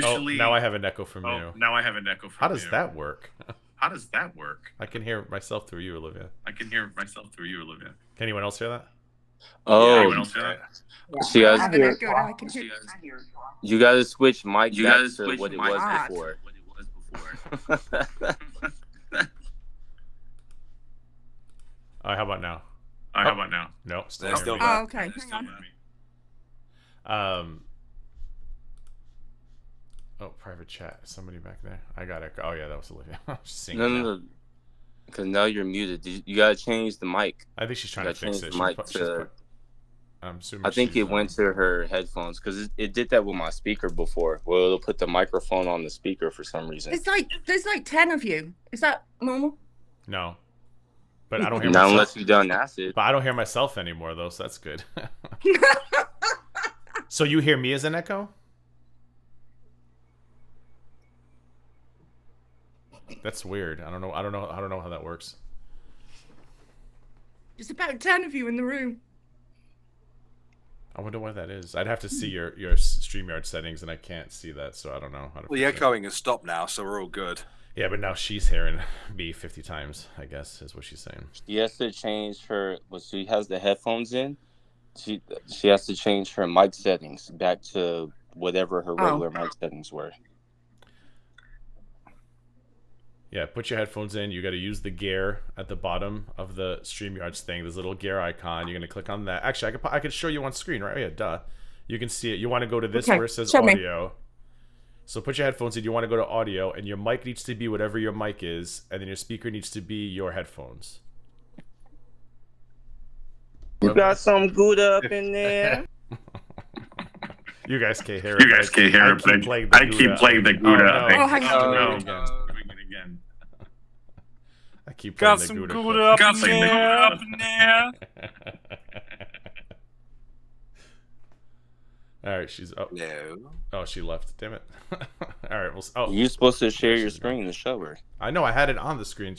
Oh, now I have an echo from you. Now I have an echo from How does you. that work? How does that work? I can hear myself through you, Olivia. I can hear myself through you, Olivia. Can anyone else hear that? Anyone Oh, else hear that? so you I guys, have an echo. I can hear. you gotta switch mic You back gotta to switch what it mic was back. before. What it was before. How about now? How about now? No, still They're hear still me. bad. Oh, okay. It's Hang still on. not me. Oh, private chat. Somebody back there. I got it. Oh yeah, that was Olivia. I'm just seeing No, it no, now. no. Because now you're muted. You gotta change the mic. I think she's trying to Gotta fix change it. the mic She's to- I'm assuming. I think she's, it went to her headphones because it did that with my speaker before. Well, it'll put the microphone on the speaker for some reason. There's like 10 of you. Is that normal? No, but I don't hear Not myself. unless you done acid. But I don't hear myself anymore though, so that's good. So you hear me as an echo? That's weird. I don't know how that works. There's about 10 of you in the room. I wonder why that is. I'd have to see your StreamYard settings, and I can't see that, so I don't know how to. Well, the fix it. echoing has stopped now, so we're all good. Yeah, but now she's hearing me 50 times. I guess is what she's saying. She has to change her. Well, she has the headphones in. She has to change her mic settings back to whatever her regular mic settings were. Yeah, put your headphones in. You got to use the gear at the bottom of the StreamYards thing. There's a little gear icon. You're gonna click on that. Actually, I could show you on screen, right? Yeah, duh. You can see it. You want to go to this Okay, where it says show me. audio. So put your headphones in. You want to go to audio, and your mic needs to be whatever your mic is, and then your speaker needs to be your headphones. You got some good up in there. You guys can't hear it. You guys can't hear it, but I keep playing the Gouda. Oh, no. Oh, hang on. No. No, doing it again. I keep playing the Gouda. clip. Got some Gouda up in there. All right, she's oh, No. oh she left. Damn it. All right, well, oh, You're supposed to share your she's gone. screen to show her. I know I had it on the screen.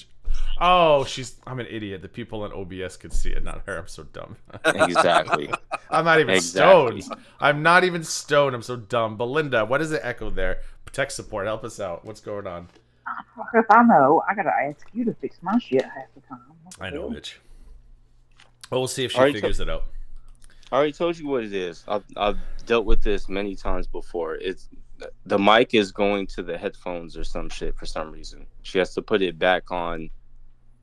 Oh, I'm an idiot. The people on OBS could see it, not her. I'm so dumb. Exactly. I'm not even Exactly. stoned. I'm not even stoned. I'm so dumb. Belinda, what is the echo there? Tech support, help us out. What's going on? If I know, I gotta ask you to fix my shit half the time. What the I know, hell? bitch. Well, we'll see if she Alright, figures it out. I already told you what it is. I've dealt with this many times before. It's the mic is going to the headphones or some shit for some reason. She has to put it back on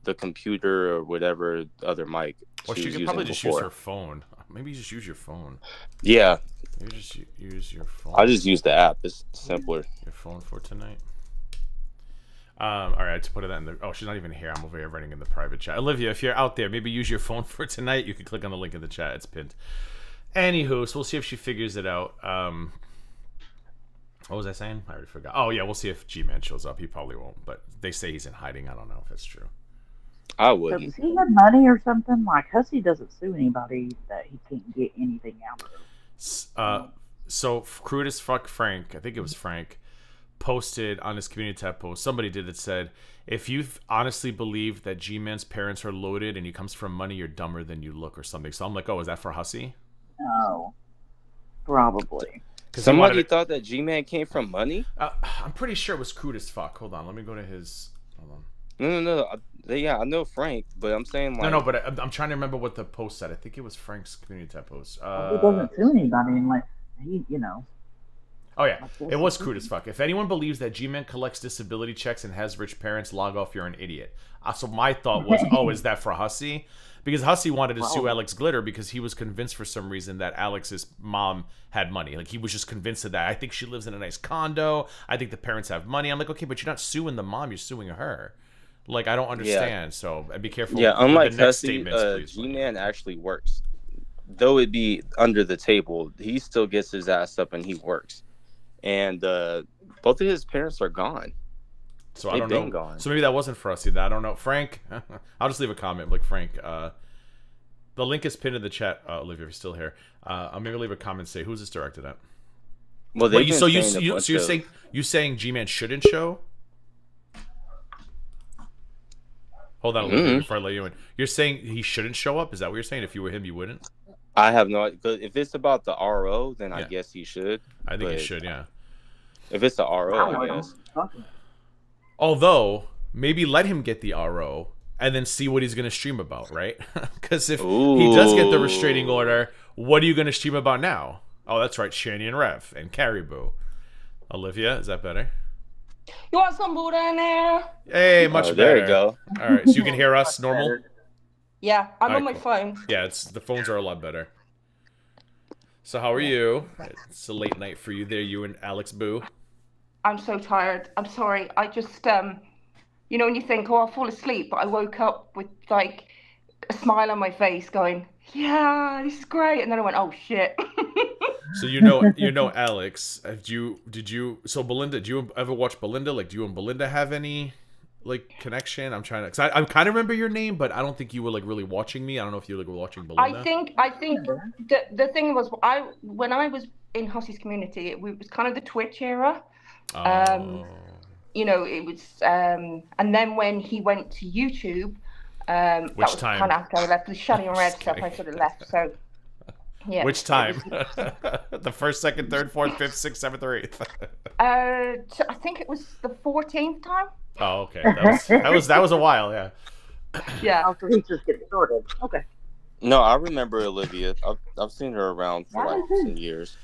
the computer or whatever other mic. Or she was could probably using just use before. her phone. Maybe just use your phone. Yeah, Maybe just use your phone. I just use the app. It's simpler. Your phone for tonight. All right, to put it in the. Oh, she's not even here. I'm over here writing in the private chat. Olivia, if you're out there, maybe use your phone for tonight. You can click on the link in the chat. It's pinned. Anywho, so we'll see if she figures it out. What was I saying? I already forgot. Oh yeah, we'll see if G-Man shows up. He probably won't, but they say he's in hiding. I don't know if that's true. I So wouldn't. does he have money or something? Like Hussey doesn't sue anybody that he can't get anything out of. So crude as fuck Frank, I think it was Frank, posted on his community tab post. Somebody did that said, if you honestly believe that G-Man's parents are loaded and he comes from money, you're dumber than you look or something. So I'm like, oh, is that for Hussey? No, probably. Somebody thought that G-Man came from money? I'm pretty sure it was crude as fuck. Hold on, let me go to his. Hold on. No. Yeah, I know Frank, but I'm saying like... No, but I'm trying to remember what the post said. I think it was Frank's community tab post. He doesn't sue anybody unless he, Oh yeah, it was crude as fuck. If anyone believes that G-Man collects disability checks and has rich parents, log off. You're an idiot. So my thought was, oh, is that for Hussey? Because Hussey wanted to sue Alex Glitter because he was convinced for some reason that Alex's mom had money. Like he was just convinced of that. I think she lives in a nice condo. I think the parents have money. I'm like, okay, but you're not suing the mom. You're suing her. Like I don't understand. Yeah. So be careful. Yeah, unlike the next Hussey, statements, G-Man actually works. Though it be under the table, he still gets his ass up and he works. And both of his parents are gone. So I don't know. Gone. So maybe that wasn't for us. I don't know. Frank, I'll just leave a comment. Like Frank, the link is pinned in the chat. Olivia, if you're still here, I'll maybe leave a comment. Say who's this directed at? Well, so you're saying G-Man shouldn't show? Hold on, Olivia, before I let you in. You're saying he shouldn't show up? Is that what you're saying? If you were him, you wouldn't? I have no idea. If it's about the RO, then I guess he should. I think he should, yeah. If it's the RO, I guess. Although, maybe let him get the RO and then see what he's going to stream about, right? Because if he does get the restraining order, what are you going to stream about now? Oh, that's right, Shani and Rev and Caribou. Olivia, is that better? You want some Buddha in there? Hey, much better. There you go. All right, so you can hear us normal? Yeah, I'm on my phone. Yeah, the phones are a lot better. So how are you? It's a late night for you there, you and Alex Boo. I'm so tired. I'm sorry. I just, when you think, oh, I'll fall asleep, but I woke up with like a smile on my face going, yeah, this is great. And then I went, oh shit. So you know Alex, so Belinda, do you ever watch Belinda? Like, do you and Belinda have any like connection? I'm trying to, cause I kind of remember your name, but I don't think you were like really watching me. I don't know if you were watching Belinda. I think the thing was, when I was in Hussey's community, it was kind of the Twitch era. It was, and then when he went to YouTube, that was kind of after I left the Shani and Red stuff. I sort of left. So, yeah. Which time? The first, second, third, fourth, fifth, sixth, seventh, or eighth? I think it was the 14th time. Oh, okay. That was a while, yeah. Yeah. After he just gets started. Okay. No, I remember Olivia. I've seen her around for like some years.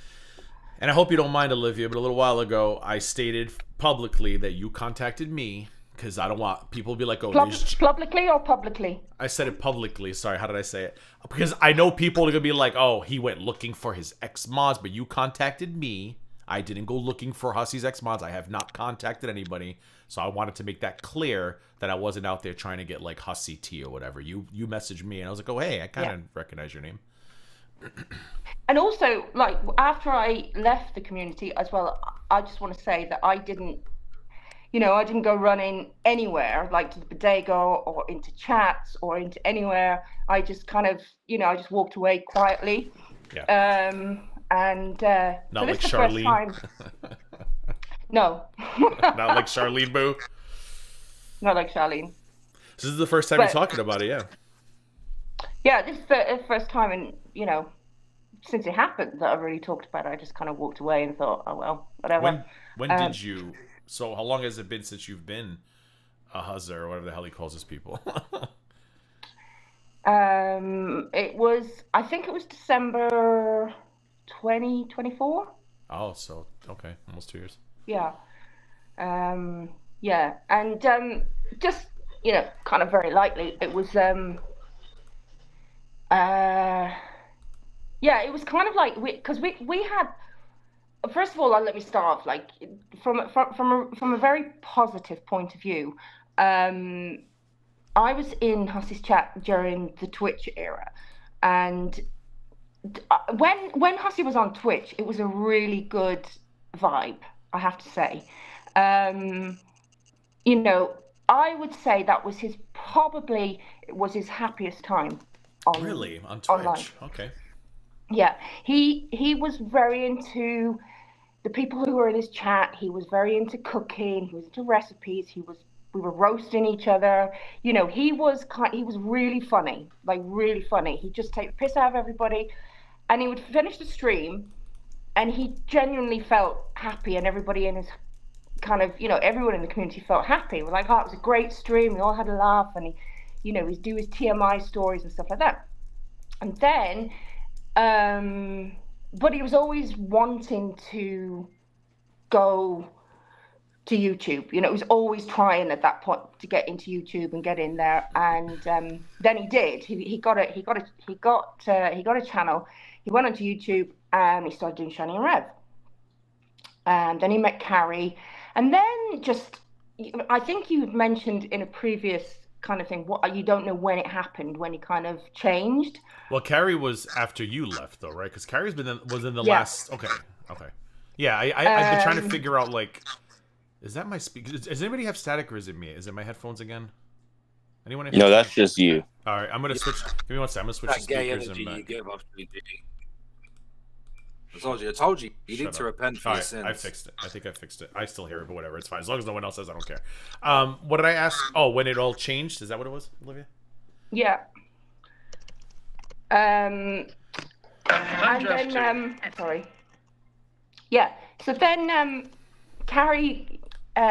And I hope you don't mind, Olivia, but a little while ago, I stated publicly that you contacted me because I don't want people to be like, oh, publicly or publicly? I said it publicly. Sorry, how did I say it? Because I know people are going to be like, oh, he went looking for his ex-mods, but you contacted me. I didn't go looking for Hussey's ex-mods. I have not contacted anybody. So I wanted to make that clear that I wasn't out there trying to get like Hussey T or whatever. You messaged me and I was like, oh, hey, I kind of recognize your name. And also, like, after I left the community as well, I just want to say that I didn't go running anywhere, like to the bodega or into chats or into anywhere. I just kind of, I just walked away quietly. Yeah. Not so like Charlene. No. Not like Charlene Boo. Not like Charlene. This is the first time you're talking about it, yeah. Yeah, this is the first time, and since it happened that I really talked about it. I just kind of walked away and thought, oh well, whatever. When did you? So how long has it been since you've been a huzzer or whatever the hell he calls his people? I think it was December 2024. Oh, so okay, almost 2 years. Yeah. Yeah, and just kind of very lightly, it was it was kind of like because we had, first of all, let me start off like from a very positive point of view. I was in Hussey's chat during the Twitch era, and when Hussey was on Twitch, it was a really good vibe, I have to say. You know, I would say that was his happiest time on Really? On Twitch? online. Okay. Yeah, he was very into the people who were in his chat. He was very into cooking. He was into recipes. We were roasting each other. You know, he was really funny, like really funny. He'd just take the piss out of everybody, and he would finish the stream, and he genuinely felt happy, and everybody in his kind of, you know, everyone in the community felt happy. We're like, oh, it was a great stream. We all had a laugh, and he'd do his TMI stories and stuff like that. And then, but he was always wanting to go to YouTube. You know, he was always trying at that point to get into YouTube and get in there. And then he did. He got a channel. He went onto YouTube and he started doing Shani and Rev. And then he met Carrie. And then I think you mentioned in a previous kind of thing, you don't know when it happened, when he kind of changed. Well, Carrie was after you left, though, right? Because Carrie's was in the last. Okay. Yeah, I've been trying to figure out, like, is that my speaker? Does anybody have static, or is it me? Is it my headphones again? Anyone? No, that's just you. All right, I'm gonna switch. Give me one second. I'm gonna switch the speakers and back. I told you. You need to repent for your sins. I fixed it. I think I fixed it. I still hear it, but whatever. It's fine. As long as no one else says, I don't care. What did I ask? Oh, when it all changed? Is that what it was, Olivia? Yeah. And then, sorry. Yeah. So then, Carrie, he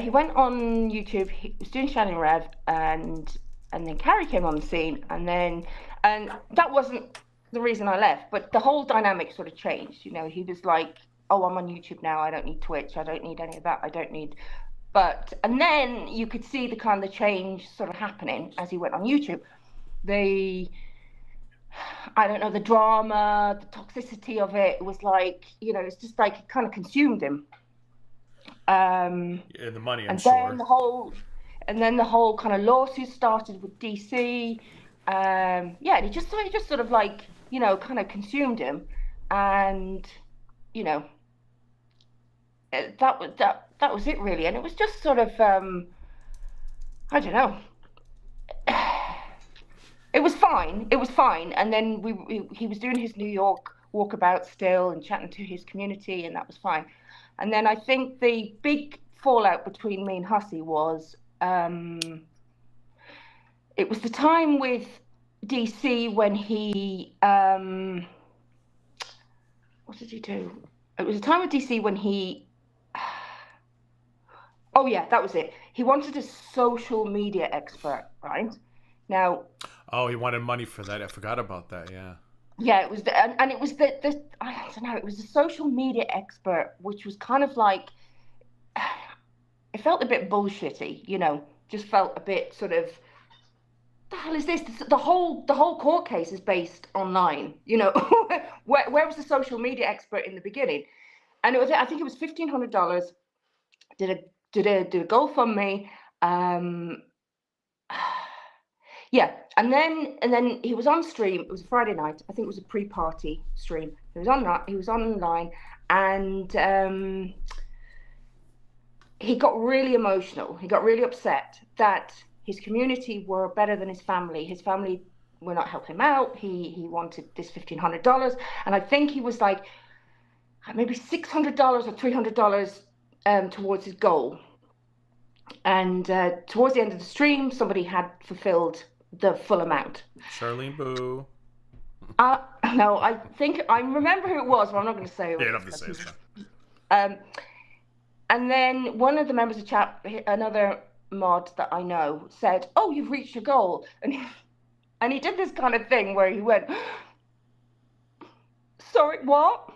went on YouTube. He was doing Shannon Rev, and then Carrie came on the scene, and that wasn't the reason I left, but the whole dynamic sort of changed. You know, he was like, oh, I'm on YouTube now. I don't need Twitch. I don't need any of that. And then you could see the kind of change sort of happening as he went on YouTube. The drama, the toxicity of it was like, you know, it's just like it kind of consumed him. Yeah, the money, I'm sure. And then the whole kind of lawsuit started with DC. It just sort of like, you know, kind of consumed him, and you know, that was it really. And it was just sort of, I don't know. It was fine. And then he was doing his New York walkabout still and chatting to his community, and that was fine. And then I think the big fallout between me and Hussey was, it was the time with DC when he, what did he do? It was a time with DC when he, oh yeah, that was it. He wanted a social media expert, right? Now. Oh, he wanted money for that. I forgot about that. Yeah. Yeah, it was, and it was the I don't know. It was a social media expert, which was kind of like, it felt a bit bullshitty, you know. Just felt a bit sort of, the hell is this? The whole court case is based online, you know. where was the social media expert in the beginning? And it was, I think it was $1,500. Did a GoFundMe. Yeah, and then he was on stream. It was a Friday night. I think it was a pre-party stream. He was online, and he got really emotional. He got really upset that his community were better than his family. His family were not helping him out. He wanted this $1,500, and I think he was like maybe $600 or $300 towards his goal. And towards the end of the stream, somebody had fulfilled the full amount. Charlene Boo. No, I remember who it was, but I'm not going to say it. Yeah, you don't have to say it's fine. And then one of the members of chat, another mod that I know, said, "Oh, you've reached your goal," and he did this kind of thing where he went, "Sorry, what?"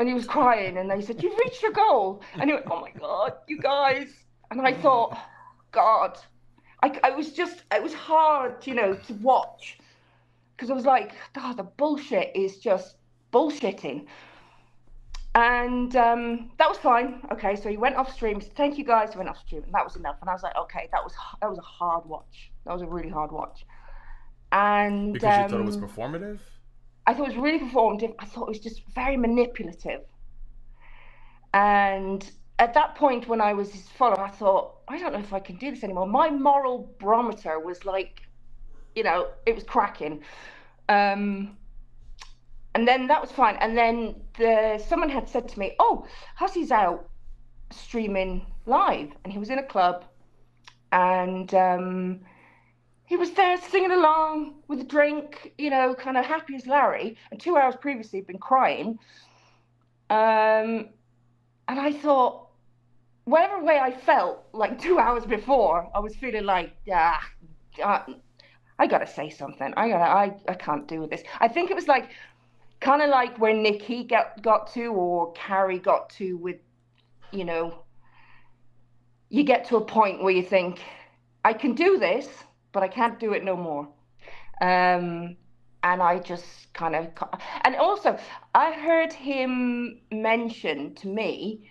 And he was crying, and they said, "You've reached your goal," and he went, "Oh my God, you guys!" And I thought, God, it was hard, you know, to watch, because I was like, God, the bullshit is just bullshitting. And that was fine. Okay, so he went off stream. He said, "Thank you guys." He went off stream, and that was enough. And I was like, okay, that was a hard watch. That was a really hard watch. And because you thought it was performative? I thought it was really performative. I thought it was just very manipulative. And at that point, when I was his follower, I thought, I don't know if I can do this anymore. My moral barometer was like, you know, it was cracking. And then that was fine. And then someone had said to me, oh, Hussey's out streaming live. And he was in a club. And he was there singing along with a drink, you know, kind of happy as Larry. And 2 hours previously, he'd been crying. And I thought, whatever way I felt like 2 hours before, I was feeling like, I gotta say something. I can't do this. I think it was like, kind of like where Nikki got to, or Carrie got to with, you know, you get to a point where you think, I can do this, but I can't do it no more. And I just kind of, and also I heard him mention to me,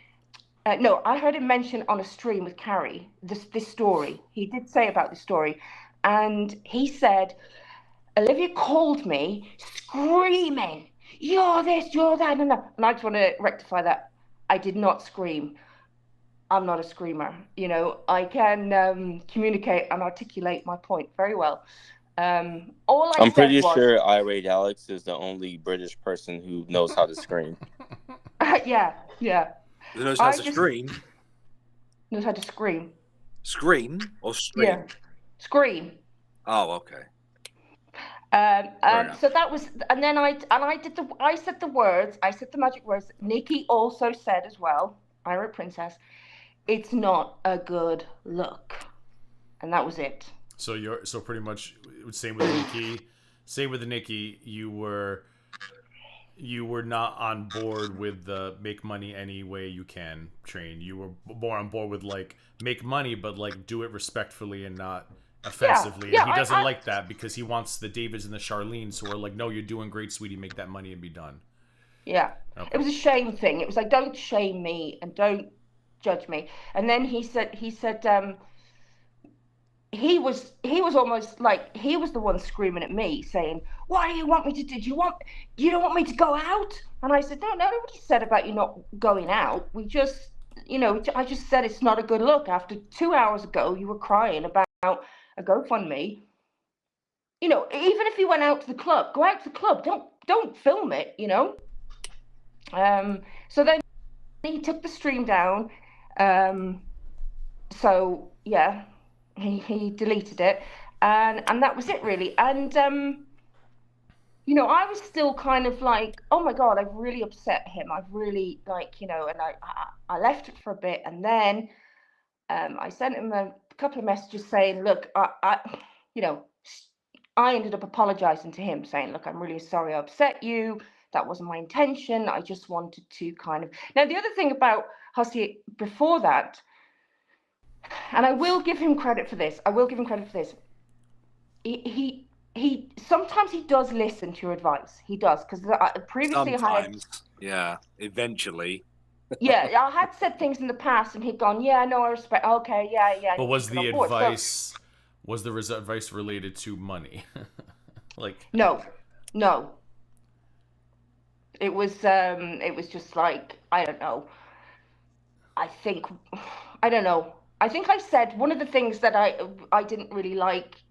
I heard him mention on a stream with Carrie, this story. He did say about this story. And he said, Olivia called me screaming, you're this, you're that, and I just want to rectify that. I did not scream. I'm not a screamer. You know, I can communicate and articulate my point very well. I'm pretty sure Irate Alex is the only British person who knows how to scream. Yeah. Who knows how to scream? Knows how to scream. Scream or stream? Yeah. Scream. Oh, okay. So that was, and then I said the magic words. Nikki also said as well, Irate Princess, it's not a good look, and that was it. So pretty much same with Nikki. You were not on board with the make money any way you can train. You were more on board with like make money, but like do it respectfully and not offensively. Yeah, and he doesn't like that because he wants the Davids and the Charlenes who are like, no, you're doing great, sweetie, make that money and be done. Yeah. Okay. It was a shame thing. It was like, don't shame me and don't judge me. And then he said he was almost like he was the one screaming at me saying, what do you want me to do? You don't want me to go out? And I said, no, nobody said about you not going out. We just, you know, I just said it's not a good look. After 2 hours ago, you were crying about a GoFundMe. You know, even if you went out to the club, go out to the club. Don't film it, you know. So then he took the stream down. So yeah, he deleted it, and that was it really. And you know, I was still kind of like, oh my God, I've really upset him. I've really like, you know, and I left it for a bit, and then I sent him a couple of messages saying, look, I you know, I ended up apologizing to him, saying, look, I'm really sorry I upset you. That wasn't my intention. I just wanted to kind of. Now, the other thing about Hussey before that, and I will give him credit for this. He sometimes he does listen to your advice. He does, because previously sometimes, eventually. Yeah, I had said things in the past, and he'd gone, yeah, no, I respect. Okay, yeah. But was the advice? Was the advice related to money? Like no. It was just like, I don't know. I don't know. I think I said one of the things that I didn't really like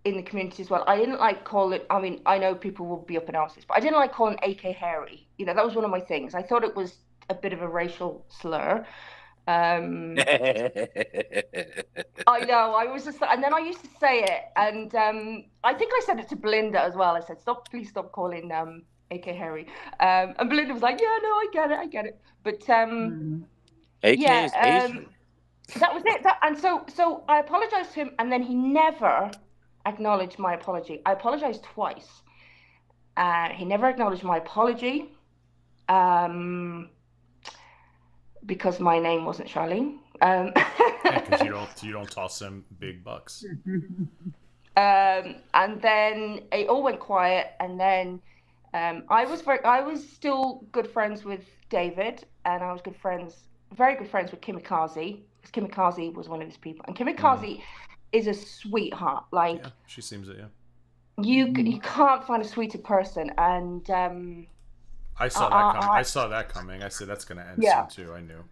in the community as well. I didn't like call it. I mean, I know people will be up in arses, but I didn't like calling AK Harry. You know, that was one of my things. I thought it was a bit of a racial slur. I know. I was just, and then I used to say it, and I think I said it to Belinda as well. I said, please stop calling AK Harry. And Belinda was like, yeah, no, I get it. But AK is Asian. That was it. And so I apologized to him, and then he never acknowledged my apology. I apologized twice. He never acknowledged my apology. Because my name wasn't Charlene. Because you don't toss him big bucks. And then it all went quiet, and then I was still good friends with David, and I was very good friends with Kimikaze, because Kimikaze was one of his people, and Kimikaze is a sweetheart. Like, yeah, she seems it, yeah. you can't find a sweeter person, and I saw that coming. I saw that coming. I said that's going to end soon too. I knew.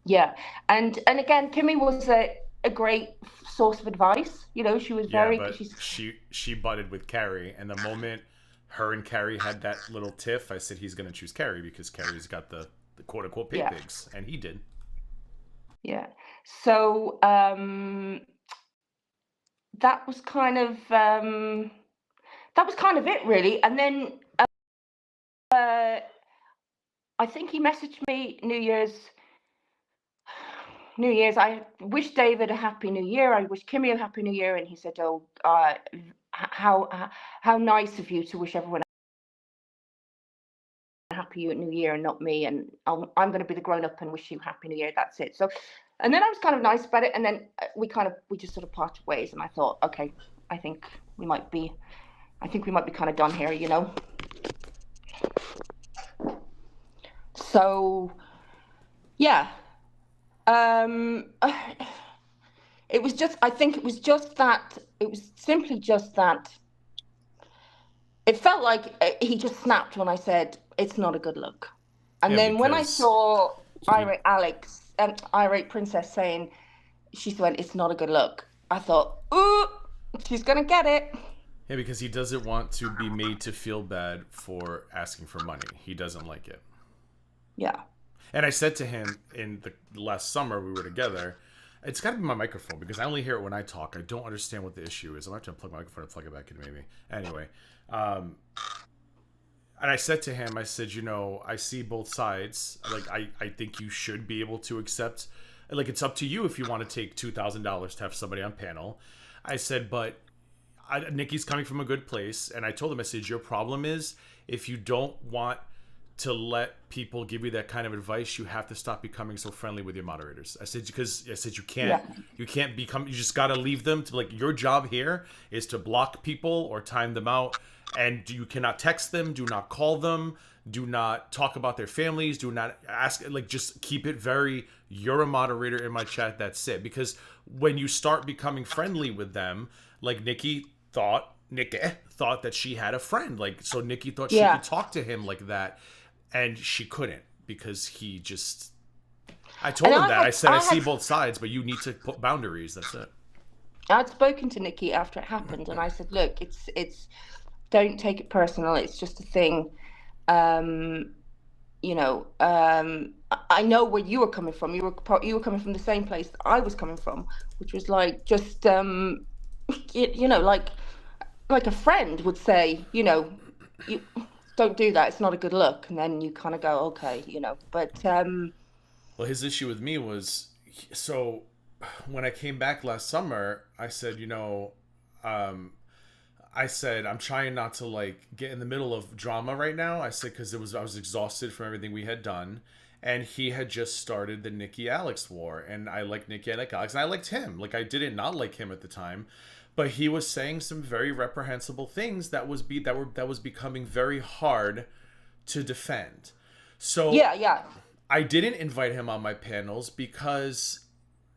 Yeah, and again, Kimmy was a great source of advice. You know, she was very. But she butted with Carrie, and the moment her and Carrie had that little tiff, I said he's going to choose Carrie because Carrie's got the quote unquote pig pigs, and he did. Yeah. So that was kind of it, really. And then I think he messaged me New Year's. I wish David a happy New Year. I wish Kimmy a happy New Year, and he said, "Oh, how nice of you to wish everyone a happy New Year and not me. And I'm going to be the grown up and wish you happy New Year. That's it." So, and then I was kind of nice about it, and then we just sort of parted ways. And I thought, okay, I think we might be kind of done here, you know. So, yeah. It was simply just that it felt like he just snapped when I said it's not a good look. And then when I saw irate princess saying, she said it's not a good look, I thought, ooh, she's gonna get it. Yeah, because he doesn't want to be made to feel bad for asking for money. He doesn't like it. Yeah. And I said to him in the last summer we were together, it's got to be my microphone because I only hear it when I talk. I don't understand what the issue is. I'm going to have to unplug my microphone and plug it back in maybe. Anyway. And I said to him, I said, you know, I see both sides. Like, I think you should be able to accept. Like, it's up to you if you want to take $2,000 to have somebody on panel. I said, but Nikki's coming from a good place. And I told him, I said, your problem is if you don't want to let people give you that kind of advice, you have to stop becoming so friendly with your moderators. I said, because you can't become, you just got to leave them to, like, your job here is to block people or time them out. And you cannot text them, do not call them, do not talk about their families, do not ask, like, just keep it very, you're a moderator in my chat, that's it. Because when you start becoming friendly with them, like Nikki thought that she had a friend. Like, so Nikki thought she could talk to him like that. And she couldn't because he just... I told him that. I said, I see both sides, but you need to put boundaries. That's it. I'd spoken to Nikki after it happened, and I said, look, it's don't take it personal. It's just a thing. You know, I know where you were coming from. You were coming from the same place that I was coming from, which was like just, you know, like a friend would say, you know, don't do that, it's not a good look. And then you kind of go, okay, you know. But well, his issue with me was, so when I came back last summer, I said, you know, I said, I'm trying not to, like, get in the middle of drama right now. I said, because I was exhausted from everything we had done. And he had just started the Nikki Alex war. And I like Nikki, I like Alex, and I liked him. Like, I didn't not like him at the time. But he was saying some very reprehensible things that was becoming very hard to defend. So yeah. I didn't invite him on my panels because,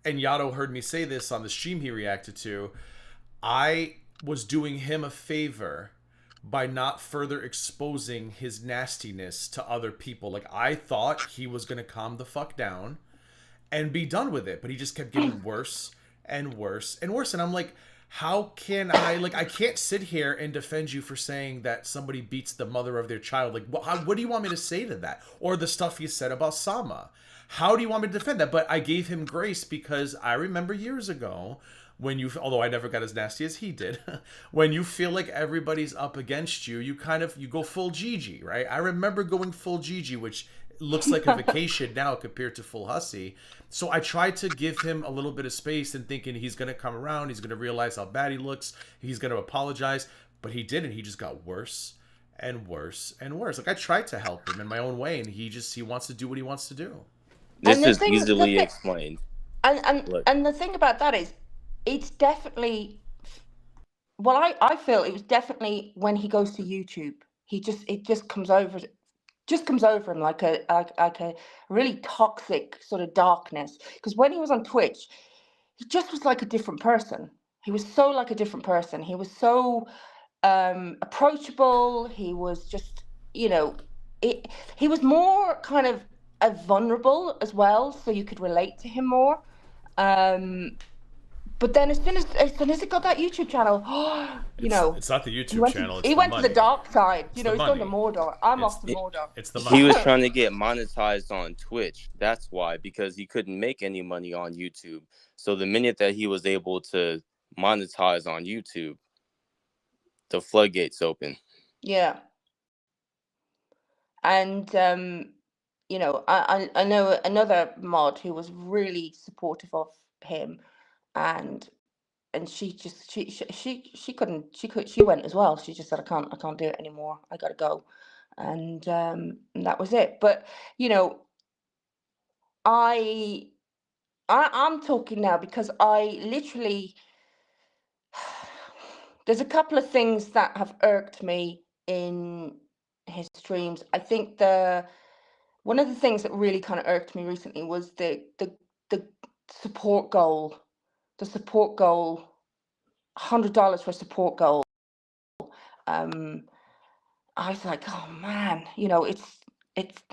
and Yato heard me say this on the stream he reacted to, I was doing him a favor by not further exposing his nastiness to other people. Like, I thought he was going to calm the fuck down and be done with it, but he just kept getting worse and worse and worse. And I'm like, how can I can't sit here and defend you for saying that somebody beats the mother of their child. Like, what do you want me to say to that? Or the stuff you said about Sama. How do you want me to defend that? But I gave him grace because I remember years ago when although I never got as nasty as he did, when you feel like everybody's up against you, you go full Gigi, right? I remember going full Gigi, which looks like a vacation now compared to full hussy. So I tried to give him a little bit of space and thinking he's going to come around, he's going to realize how bad he looks, he's going to apologize, but he didn't. He just got worse and worse and worse. Like, I tried to help him in my own way, and he wants to do what he wants to do. This is easily explained. And the thing about that is, it's definitely, well, I feel it was definitely when he goes to YouTube, it just comes over him like a really toxic sort of darkness. Because when he was on Twitch, he just was like a different person. He was so like a different person. He was so approachable. He was just, he was more kind of vulnerable as well, so you could relate to him more. But then as soon as he got that YouTube channel, it's not the YouTube channel. He went to the dark side. He's gone to Mordor. I'm off to Mordor. It's the money. He was trying to get monetized on Twitch. That's why, because he couldn't make any money on YouTube. So the minute that he was able to monetize on YouTube, the floodgates open. Yeah. And I know another mod who was really supportive of him, and she went as well. She just said, I can't do it anymore. I gotta go. And that was it. But I'm talking now because I literally there's a couple of things that have irked me in his streams. I think one of the things that really kind of irked me recently was the support goal. The support goal, $100 for a support goal. I was like, oh man, it's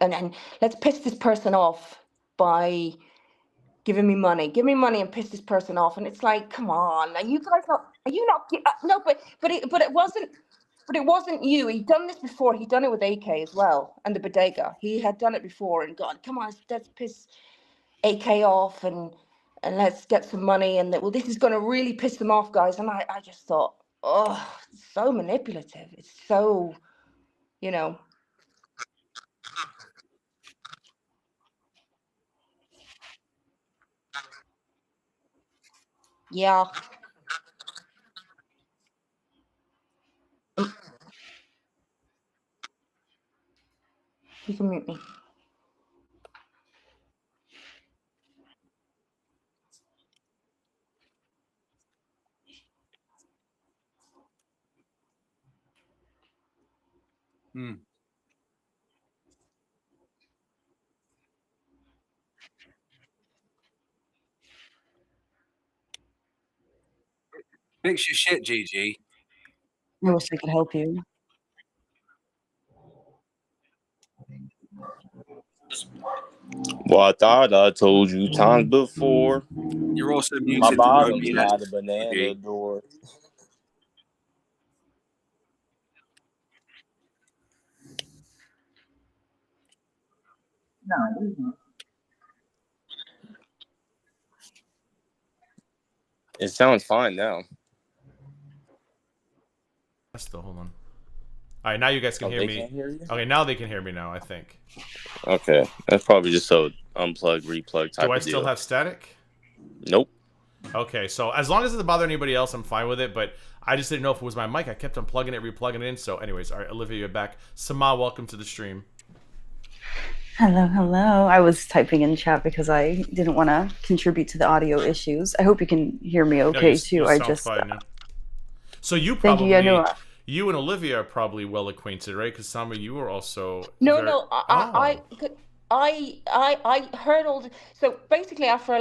and let's piss this person off by giving me money. Give me money and piss this person off. And it's like, come on, are you not? No, but it wasn't you. He'd done this before. He'd done it with AK as well, and the bodega. He had done it before and gone, come on, let's piss AK off and let's get some money. And this is going to really piss them off, guys. And I just thought, oh, it's so manipulative. It's so, Yeah. You can mute me. Fix your shit, GG. I wish I could help you. Well, I thought I told you times before. You're also muted. My from bottom's OBS, not a banana GG. door. No. It sounds fine now. Still, hold on. All right, now you guys can hear me. Can't hear you? Okay, now they can hear me now, I think. Okay, that's probably just so unplug, replug type Do I of deal. still have static? Nope. Okay, so as long as it doesn't bother anybody else, I'm fine with it, but I just didn't know if it was my mic. I kept unplugging it, replugging it in. So anyways, all right, Olivia, you're back. Sama, welcome to the stream. Hello. I was typing in chat because I didn't want to contribute to the audio issues. I hope you can hear me okay, too. You I sound just... fine now. So you probably... Thank you. You and Olivia are probably well acquainted, right? Because Sama, you were also... I heard all the... So basically after I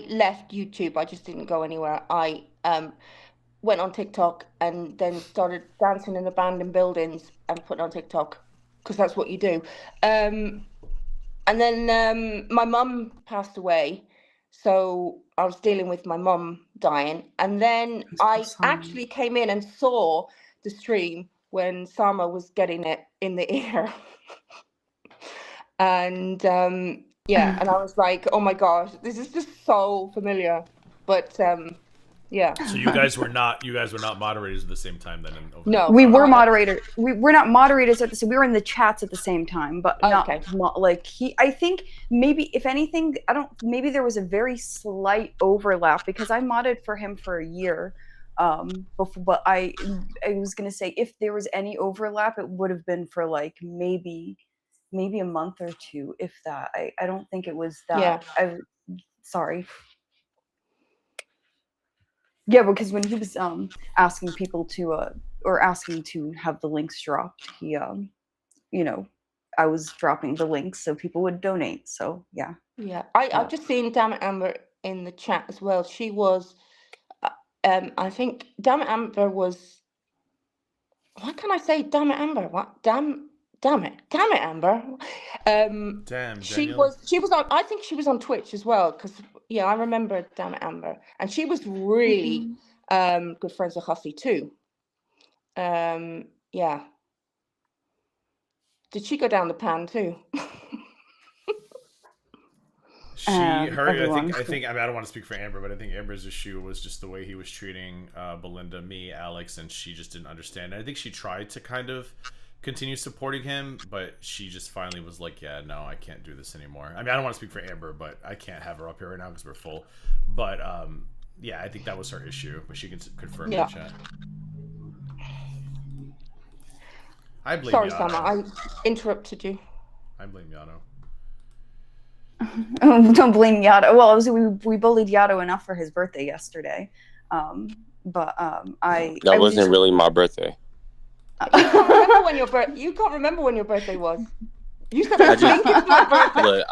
left YouTube. I just didn't go anywhere. I went on TikTok and then started dancing in abandoned buildings and putting on TikTok because that's what you do. And then my mum passed away, so I was dealing with my mum dying. And then I actually came in and saw the stream when Sama was getting it in the ear. And and I was like, oh my gosh, this is just so familiar. But yeah. So you guys were not moderators at the same time then? No, we were moderators. We're not moderators at the same. We were in the chats at the same time, but not like he. I think maybe if anything, maybe there was a very slight overlap because I modded for him for a year. Before, but I was gonna say if there was any overlap, it would have been for like maybe a month or two, if that. I don't think it was that. Yeah. Sorry. Yeah, because when he was asking people to or asking to have the links dropped, he I was dropping the links so people would donate. So yeah. Yeah, I've just seen Damn It Amber in the chat as well. She was I think Damn It Amber was Why can't I say damn it, Amber? What? Damn it, Amber. Damn, she Daniel. was on. I think she was on Twitch as well, because yeah, I remember damn it, Amber, and she was really good friends with Hussey too. Yeah. Did she go down the pan too? I think I don't want to speak for Amber, but I think Amber's issue was just the way he was treating Belinda, me, Alex, and she just didn't understand. And I think she tried to kind of continue supporting him, but she just finally was like, yeah, no, I can't do this anymore. I mean, I don't want to speak for Amber, but I can't have her up here right now because we're full. But yeah, I think that was her issue, but she can confirm in the chat. I blame Sorry, Yano. Sama, I interrupted you. I blame Yano. Don't blame Yato. Well, we bullied Yato enough for his birthday yesterday, but that wasn't really my birthday. You can't remember when your birthday was. You said I think it's my birthday. Look,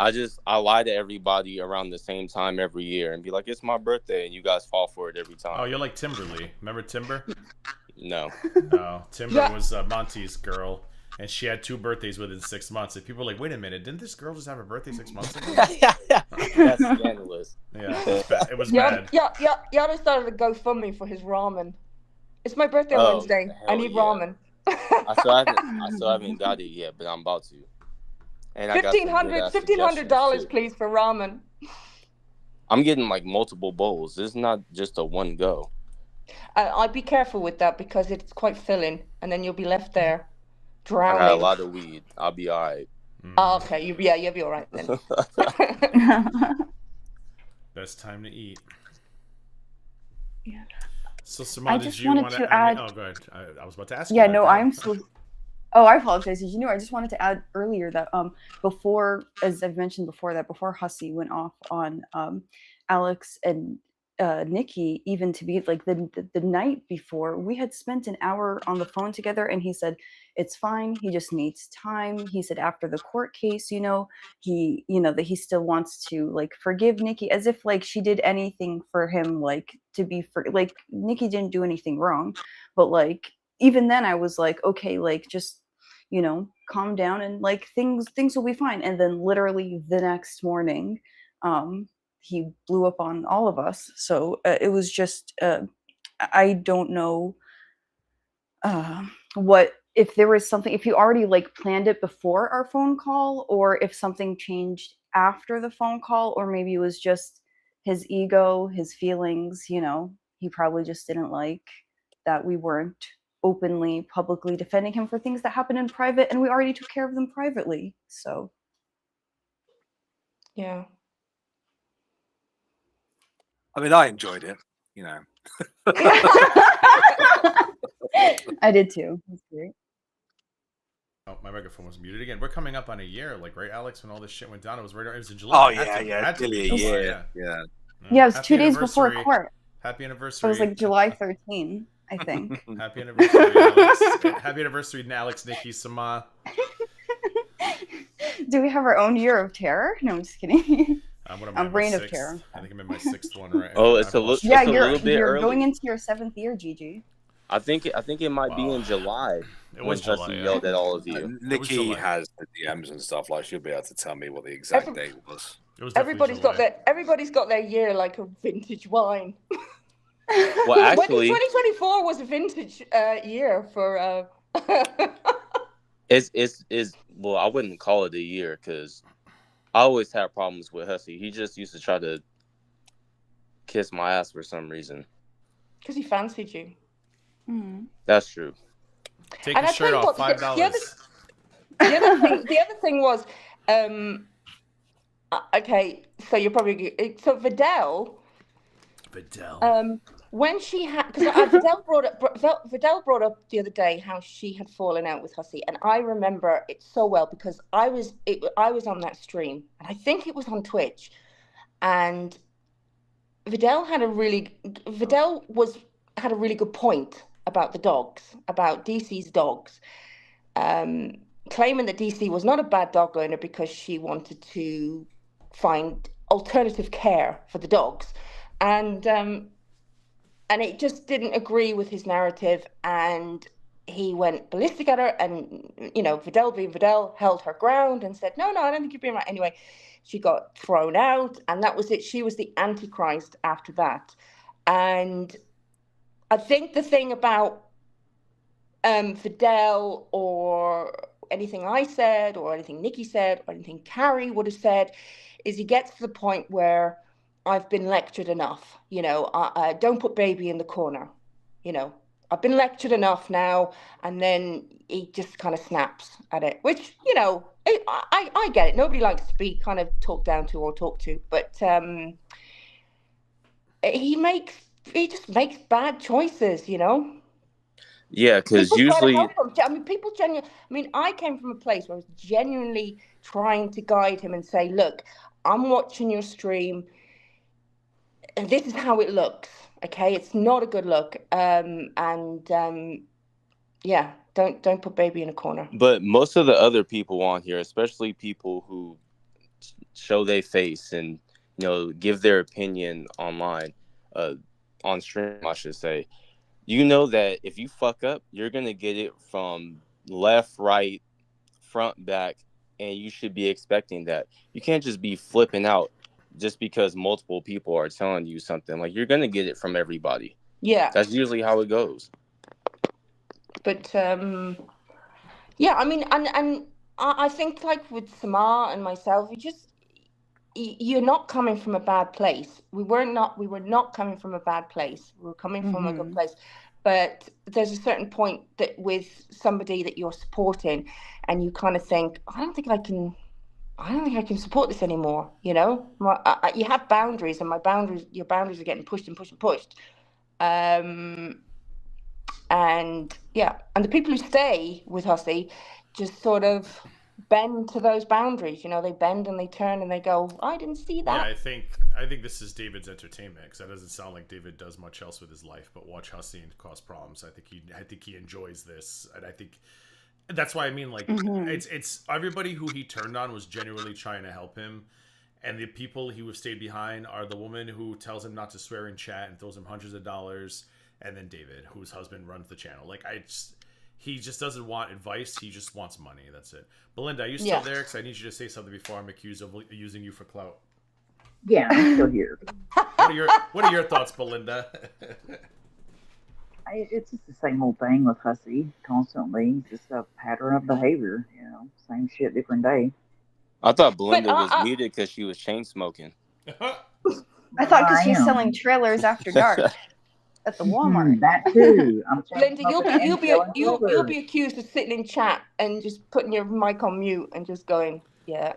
I lie to everybody around the same time every year and be like, it's my birthday, and you guys fall for it every time. Oh, you're like Timberly. Remember Timber? No. Oh, Timber was Monty's girl. And she had 2 birthdays within 6 months. And people were like, wait a minute, didn't this girl just have a birthday 6 months ago? That's scandalous. Yeah, it was bad. Yada started a GoFundMe for his ramen. It's my birthday Wednesday. I need ramen. I still haven't got it yet, but I'm about to. And $1,500 please for ramen. I'm getting like multiple bowls. It's not just a one go. I'd be careful with that because it's quite filling, and then you'll be left there drowning. I got a lot of weed. I'll be all right. Oh, okay, you'll be all right then. Best time to eat. Yeah. So, Samad, did you want to add? Oh, go ahead. I was about to ask you. Yeah, no, I'm so. Oh, I apologize. As you know, I just wanted to add earlier that before, as I've mentioned before, that before Hussey went off on Alex and Nikki, even to be like the night before, we had spent an hour on the phone together, and he said it's fine, he just needs time. He said after the court case, he that he still wants to like forgive Nikki, as if like she did anything for him, like to be like Nikki didn't do anything wrong. But like even then I was like, okay, like just calm down, and like things will be fine. And then literally the next morning he blew up on all of us. So it was just, I don't know what, if there was something, if he already like planned it before our phone call, or if something changed after the phone call, or maybe it was just his ego, his feelings, he probably just didn't like that we weren't openly, publicly defending him for things that happened in private, and we already took care of them privately. So. Yeah. I mean, I enjoyed it, I did too. That's great. Oh, my microphone was muted again. We're coming up on a year, like, right, Alex, when all this shit went down. It was in July. Oh, yeah. Nearly a year. Yeah. Yeah, it was 2 days before court. Happy anniversary. So it was like July 13, I think. Happy anniversary, Alex. Happy anniversary, Alex, Nikki, Sama. Do we have our own year of terror? No, I'm just kidding. I'm Reign of Terror. I think I'm in my 6th one, right? Oh, it's a little bit you're early. going into your 7th year, Gigi. I think it might be in July. It was when July. Yelled at all of you. Nikki has the DMs and stuff. Like, she'll be able to tell me what the exact date was. It was everybody's got their year like a vintage wine. Well, actually, 2024 was a vintage year for. It's well, I wouldn't call it a year because I always had problems with Hussey. He just used to try to kiss my ass for some reason. Because he fancied you. Mm-hmm. That's true. Take your shirt off, $5. The other thing was, okay, so you're probably Vidal. When she had, because Vidal brought up the other day how she had fallen out with Hussey, and I remember it so well because I was on that stream, and I think it was on Twitch, and Vidal had a really good point about the dogs, about DC's dogs, claiming that DC was not a bad dog owner because she wanted to find alternative care for the dogs, and it just didn't agree with his narrative, and he went ballistic at her, and Vidal being Vidal held her ground and said, no, I don't think you're being right. Anyway, she got thrown out, and that was it. She was the Antichrist after that. And I think the thing about Vidal or anything I said or anything Nikki said or anything Carrie would have said is he gets to the point where I've been lectured enough. Don't put baby in the corner. I've been lectured enough now, and then he just kind of snaps at it, which, I get it. Nobody likes to be kind of talked down to or talked to, but he just makes bad choices, Yeah, because People try to usually, help him. I mean, people genuinely. I mean, I came from a place where I was genuinely trying to guide him and say, "Look, I'm watching your stream, and this is how it looks. Okay, it's not a good look. Yeah, don't put baby in a corner." but most of the other people on here, especially people who show their face and give their opinion online, on stream, I should say. That if you fuck up, you're gonna get it from left, right, front, back, and you should be expecting that. You can't just be flipping out just because multiple people are telling you something. Like, you're gonna get it from everybody. Yeah, that's usually how it goes. But yeah, I mean, and I think, like with Samar and myself, you're not coming from a bad place. We were not coming from a bad place. We were coming from a good place. But there's a certain point that with somebody that you're supporting, and you kind of think, I don't think I can support this anymore. You have boundaries, and your boundaries are getting pushed and pushed and pushed. And yeah, and the people who stay with Hussey just sort of bend to those boundaries. They bend and they turn and they go, I didn't see that. Yeah, I think this is David's entertainment, because that doesn't sound like David does much else with his life but watch Hussey and cause problems. I think he enjoys this, and I think that's why I mean, like, it's everybody who he turned on was genuinely trying to help him, and the people who stayed behind are the woman who tells him not to swear in chat and throws him hundreds of dollars, and then David, whose husband runs the channel. Like, he just doesn't want advice. He just wants money. That's it. Belinda, are you still there? Because I need you to say something before I'm accused of using you for clout. Yeah, I'm still here. What are your thoughts, Belinda? It's just the same old thing with Hussey constantly. Just a pattern of behavior. Same shit, different day. I thought Belinda was muted because she was chain smoking. I thought because she's selling trailers after dark at the Walmart. That too. Belinda, you'll be accused of sitting in chat and just putting your mic on mute and just going, yeah.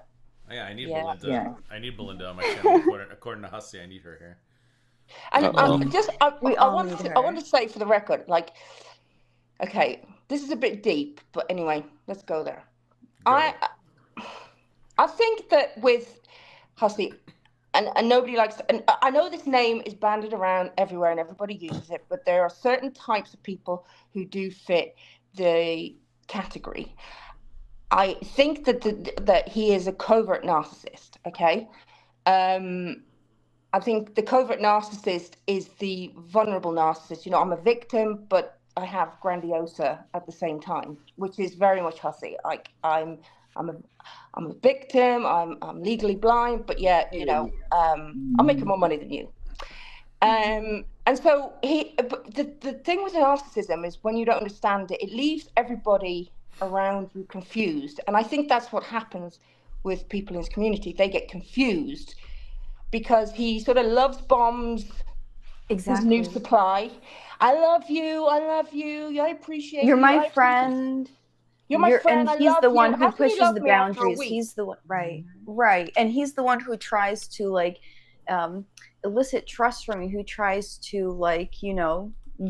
Yeah, I need Belinda. Yeah. I need Belinda on my channel. According to Hussey, I need her here. And I want to say for the record, like, okay, this is a bit deep, but anyway, let's go there. I think that with Hussey, and nobody likes, and I know this name is banded around everywhere and everybody uses it, but there are certain types of people who do fit the category. I think that he is a covert narcissist, okay? I think the covert narcissist is the vulnerable narcissist. I'm a victim, but I have grandiosa at the same time, which is very much Hussey. Like, I'm a victim. I'm legally blind, but yeah, I'm making more money than you. And so the thing with narcissism is when you don't understand it, it leaves everybody around you confused. And I think that's what happens with people in his community. They get confused because he sort of loves bombs. Exactly. His new supply. I love you. I appreciate you. You're my friend. You're my friend. And he's the one who pushes the boundaries. He's the one, right. And he's the one who tries to, like, elicit trust from you, who tries to, like,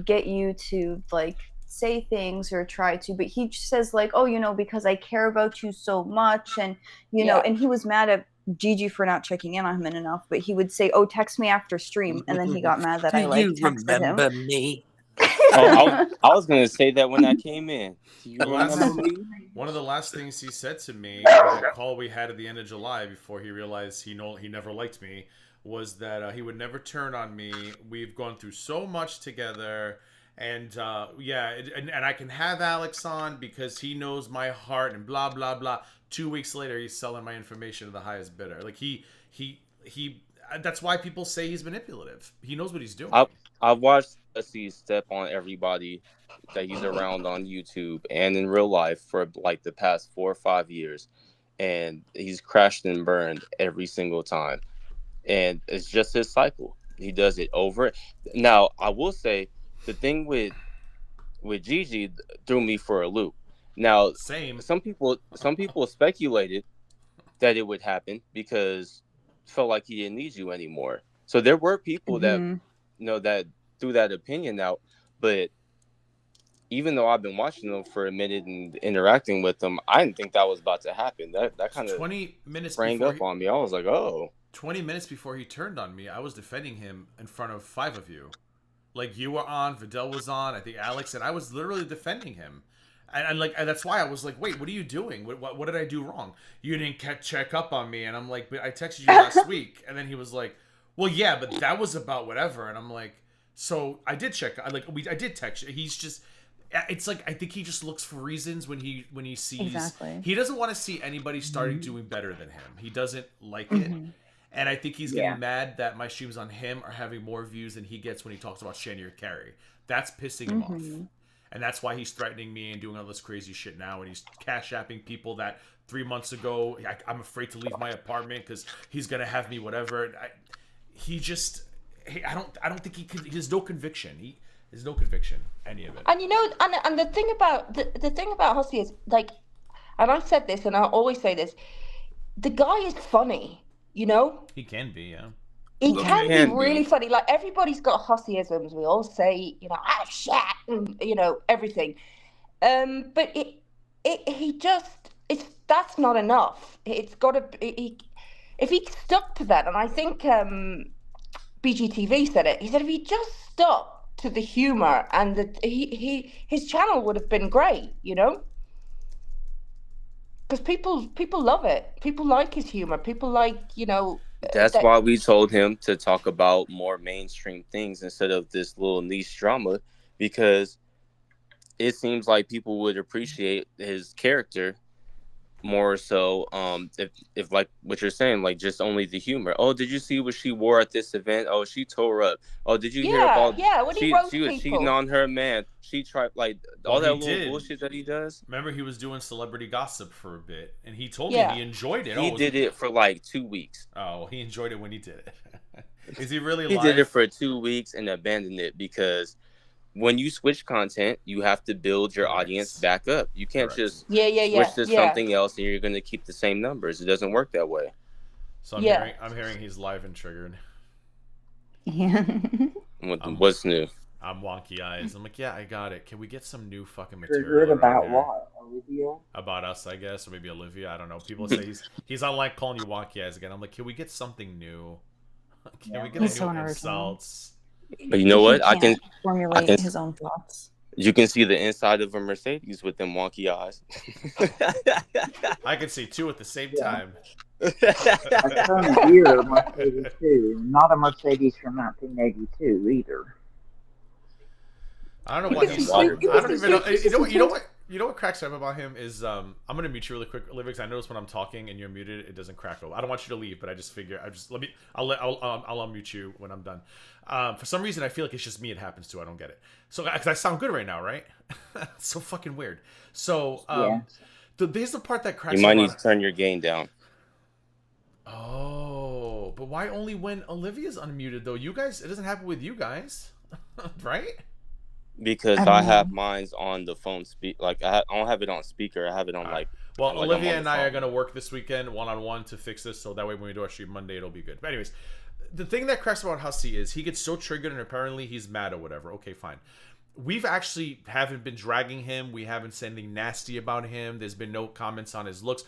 get you to, like, say things or try to, but he says, like, oh, because I care about you so much, and and he was mad at Gigi for not checking in on him enough, but he would say, oh, text me after stream, and then he got mad that I, like, texted him. Remember me? I was gonna say that when I came in. One of the last things he said to me, the call we had at the end of July before he realized he never liked me, was that he would never turn on me. We've gone through so much together, And and I can have Alex on because he knows my heart and blah blah blah. 2 weeks later, he's selling my information to the highest bidder. Like he that's why people say he's manipulative. He knows what he's doing. I've watched Dusty step on everybody that he's around on YouTube and in real life for like the past 4 or 5 years, and he's crashed and burned every single time. And it's just his cycle. He does it over. Now, I will say the thing with Gigi threw me for a loop. Now, some people speculated that it would happen because it felt like he didn't need you anymore. So there were people that that threw that opinion out, but even though I've been watching them for a minute and interacting with them, I didn't think that was about to happen. That kind of 20 minutes sprang up on me. I was like, oh. 20 minutes before he turned on me, I was defending him in front of 5 of you. Like, you were on, Vidal was on, I think Alex, and I was literally defending him. And that's why I was like, wait, what are you doing? What did I do wrong? You didn't check up on me. And I'm like, but I texted you last week. And then he was like, well, yeah, but that was about whatever. And I'm like, so I did check. I did text you. He's just, it's like, I think he just looks for reasons when he sees. Exactly. He doesn't want to see anybody starting doing better than him. He doesn't like it. And I think he's getting mad that my streams on him are having more views than he gets when he talks about Shania Carey. That's pissing him off. And that's why he's threatening me and doing all this crazy shit now. And he's cash apping people that 3 months ago, I'm afraid to leave my apartment because he's going to have me whatever. I don't think he could. He has no conviction. There's no conviction, any of it. And and the thing about the thing about Hussey is, like, and I've said this and I always say this, the guy is funny, He can be, yeah. He can be really funny. Like, everybody's got Husseyisms. We all say, shit, and, everything. But that's not enough. It's got to be, if he stuck to that, and I think BGTV said it, he said if he just stuck to the humor and his channel would have been great, because people love it. People like his humor. People like, That's why we told him to talk about more mainstream things instead of this little niche drama, because it seems like people would appreciate his character more so if like what you're saying, like just only the humor. Oh, did you see what she wore at this event? Oh, she tore up. Oh, did you hear about when she was cheating on her man? She tried all that little bullshit that he does. Remember, he was doing celebrity gossip for a bit, and he told me he enjoyed it. He did it for like 2 weeks. Oh, well, he enjoyed it when he did it. Is he really He did it for 2 weeks and abandoned it because when you switch content, you have to build your audience back up. You can't just switch to something else and you're going to keep the same numbers. It doesn't work that way. So I'm hearing he's live and triggered. Yeah. What's new? I'm wonky eyes. I'm like, yeah, I got it. Can we get some new fucking material? Triggered about what? Olivia? About us, I guess, or maybe Olivia. I don't know. People say he's on like calling you wonky eyes again. I'm like, can we get something new? Can we get new insults? But you know what? I can formulate his own thoughts. You can see the inside of a Mercedes with them wonky eyes. I can see two at the same time. I found a deer Mercedes too, not a Mercedes from 1982 either. I don't know why he's. I don't even know. You know what cracks up about him is I'm gonna mute you really quick, Olivia, because I notice when I'm talking and you're muted, it doesn't crack over. I don't want you to leave, but I just figure I'll unmute you when I'm done. For some reason, I feel like it's just me. It happens to. I don't get it. So because I sound good right now, right? It's so fucking weird. So here's the part that cracks. You might need to turn your gain down. Oh, but why only when Olivia's unmuted though? You guys, it doesn't happen with you guys, right? Because I have mine's on the phone I don't have it on speaker. I have it on Well, Olivia and I are gonna work this weekend one-on-one to fix this, so that way when we do our stream Monday, it'll be good. But anyways, the thing that cracks about Hussey is he gets so triggered and apparently he's mad or whatever. Okay, fine. We've actually haven't been dragging him. We haven't said anything nasty about him. There's been no comments on his looks.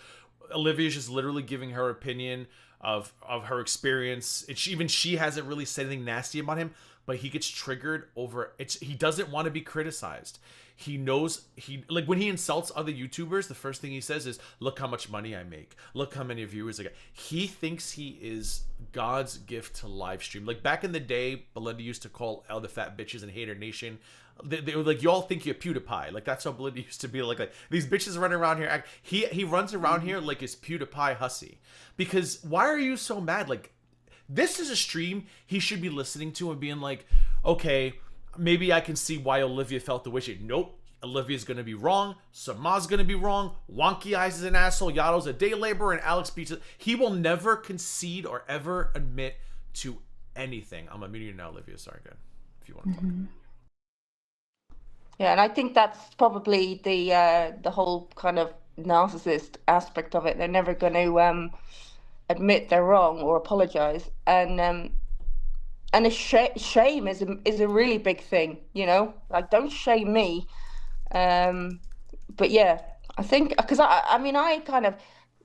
Olivia's just literally giving her opinion of her experience. Even she hasn't really said anything nasty about him. But he gets triggered over it. He doesn't want to be criticized. He knows when he insults other YouTubers, the first thing he says is, "Look how much money I make. Look how many viewers I get." He thinks he is God's gift to live stream. Like back in the day, Belinda used to call all the fat bitches in Hater Nation They were like, y'all think you're PewDiePie. Like, that's how Belinda used to be. Like these bitches running around here. He runs around here like it's PewDiePie hussy. Because why are you so mad? Like, this is a stream he should be listening to and being like, okay, maybe I can see why Olivia felt the way she. Nope. Olivia's gonna be wrong. Samah's gonna be wrong. Wonky Eyes is an asshole. Yato's a day laborer, and Alex Beach. He will never concede or ever admit to anything. I'm muting you now, Olivia. Sorry, good. If you want to talk. Yeah, and I think that's probably the whole kind of narcissist aspect of it. They're never going to admit they're wrong or apologize, and a shame is a really big thing. You know, like, don't shame me. But yeah, I think because I mean, I kind of,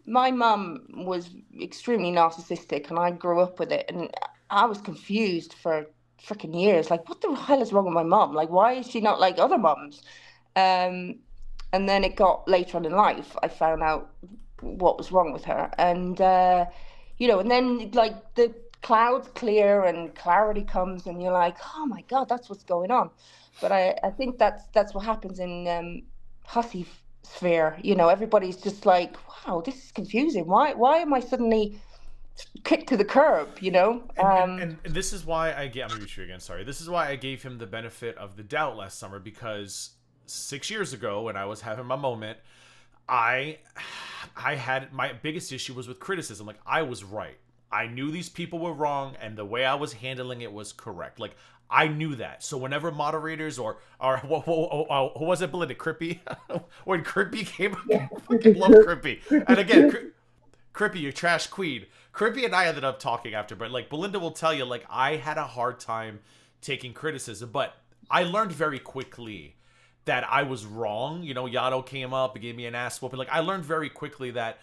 my mum was extremely narcissistic, and I grew up with it, and I was confused for freaking years. Like, what the hell is wrong with my mum? Like, why is she not like other mums? And then it got later on in life, I found out what was wrong with her, and you know, and then like the clouds clear and clarity comes, and you're like, oh my god, that's what's going on. But I think that's what happens in hussy sphere. You know, everybody's just like, wow, this is confusing. Why am I suddenly kicked to the curb? You know. And this is why I'm gonna reach you again. Sorry. This is why I gave him the benefit of the doubt last summer, because 6 years ago when I was having my moment, I had my biggest issue was with criticism. Like, I was right. I knew these people were wrong, and the way I was handling it was correct. Like, I knew that. So whenever moderators or who was it, Belinda? Crippy? When Crippy came up, I fucking love Crippy. And again, Crippy, you trash queen. Crippy and I ended up talking after, but like Belinda will tell you, like, I had a hard time taking criticism, but I learned very quickly that I was wrong. You know, Yato came up and gave me an ass whooping. Like, I learned very quickly that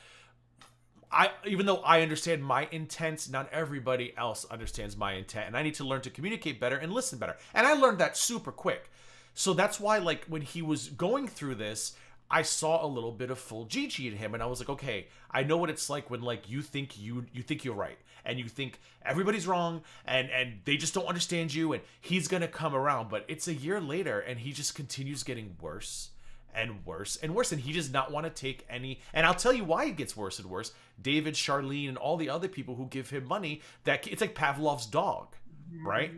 even though I understand my intent, not everybody else understands my intent, and I need to learn to communicate better and listen better. And I learned that super quick. So that's why, like, when he was going through this, I saw a little bit of full Gigi in him, and I was like, okay, I know what it's like when, like, you think you're right, and you think everybody's wrong, and they just don't understand you, and he's gonna come around. But it's a year later, and he just continues getting worse and worse and worse, and he does not want to take any. And I'll tell you why it gets worse and worse. David, Charlene, and all the other people who give him money, that it's like Pavlov's dog, right?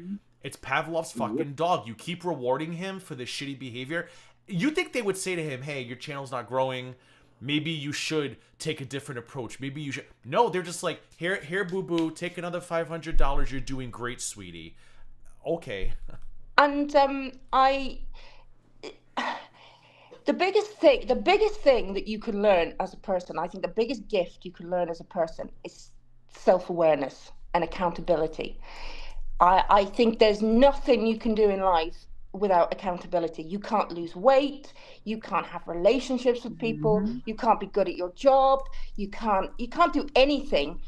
It's Pavlov's fucking dog. You keep rewarding him for this shitty behavior. You think they would say to him, hey, your channel's not growing, maybe you should take a different approach, maybe you should. No, they're just like, here, boo-boo, take another $500, you're doing great, sweetie. Okay. And the biggest thing that you can learn as a person, I think the biggest gift you can learn as a person is self-awareness and accountability. I think there's nothing you can do in life without accountability. You can't lose weight, you can't have relationships with people, you can't be good at your job, you can't do anything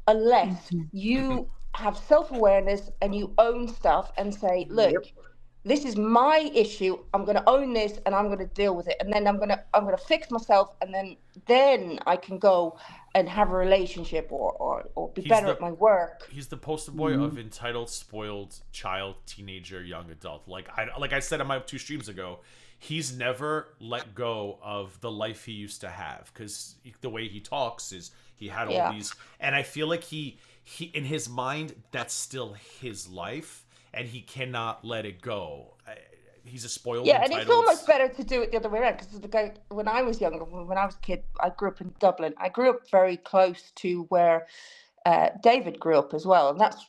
unless you have self-awareness and you own stuff and say, look, this is my issue, I'm going to own this and I'm going to deal with it, and then I'm going to fix myself, and then I can go and have a relationship or be better at my work. He's the poster boy of entitled, spoiled child, teenager, young adult. Like I said on my 2 streams ago, he's never let go of the life he used to have, because the way he talks is he had all these, and I feel like he in his mind that's still his life, and he cannot let it go. He's a spoiled. Yeah, and it's almost better to do it the other way around, because the guy, when I was younger, when I was a kid, I grew up in Dublin. I grew up very close to where David grew up as well, and that's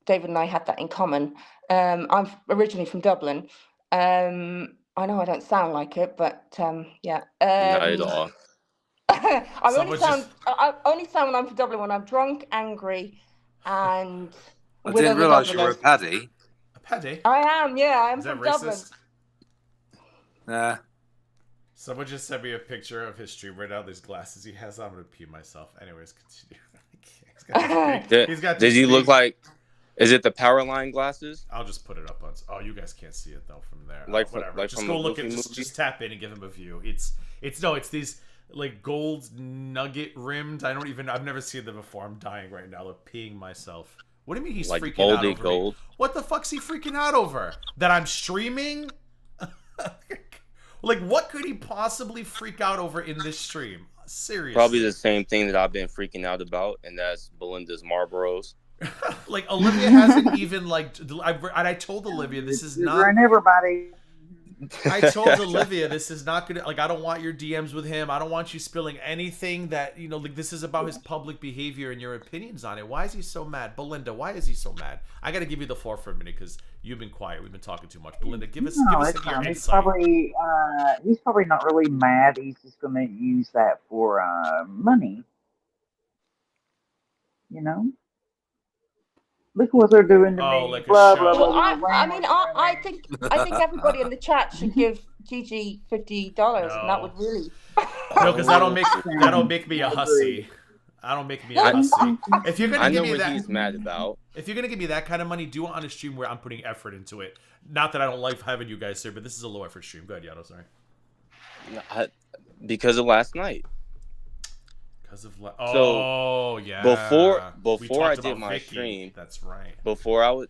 David and I had that in common. I'm originally from Dublin. I know I don't sound like it, but yeah. Not at all. I only sound when I'm from Dublin when I'm drunk, angry, and. I didn't realise you were a paddy. A paddy? I am, yeah. I am from Dublin. Nah. Someone just sent me a picture of his stream right now. These glasses he has. I'm gonna pee myself. Anyways, continue. He's got. Does he look like? Is it the power line glasses? I'll just put it up on. Oh, you guys can't see it though from there. Like whatever. Like just go look at. Just tap in and give him a view. It's these like gold nugget rimmed. I've never seen them before. I'm dying right now. I'm peeing myself. What do you mean he's like freaking out over gold? Me? What the fuck's he freaking out over? That I'm streaming? Like, what could he possibly freak out over in this stream? Seriously. Probably the same thing that I've been freaking out about, and that's Belinda's Marlboros. Like, Olivia hasn't even, like, I told Olivia this is not... And everybody... I told Olivia this is not gonna, like, I don't want your DMs with him. I don't want you spilling anything that, you know, like, this is about his public behavior and your opinions on it. Why is he so mad? Belinda, why is he so mad? I gotta give you the floor for a minute because you've been quiet. We've been talking too much. Belinda, give us your insight. He's probably not really mad. He's just gonna use that for money. You know? Look what they're doing to me. Like blah, a show. blah, blah, Well, blah, I think everybody in the chat should give Gigi $50, and that would really. No, because that'll make me a hussy. I don't make me a hussy. If you're gonna give me that, he's mad about. If you're gonna give me that kind of money, do it on a stream where I'm putting effort into it. Not that I don't like having you guys here, but this is a low effort stream. Go ahead, Yato. Sorry. Because of last night. Yeah. Before I did my stream, that's right. Before I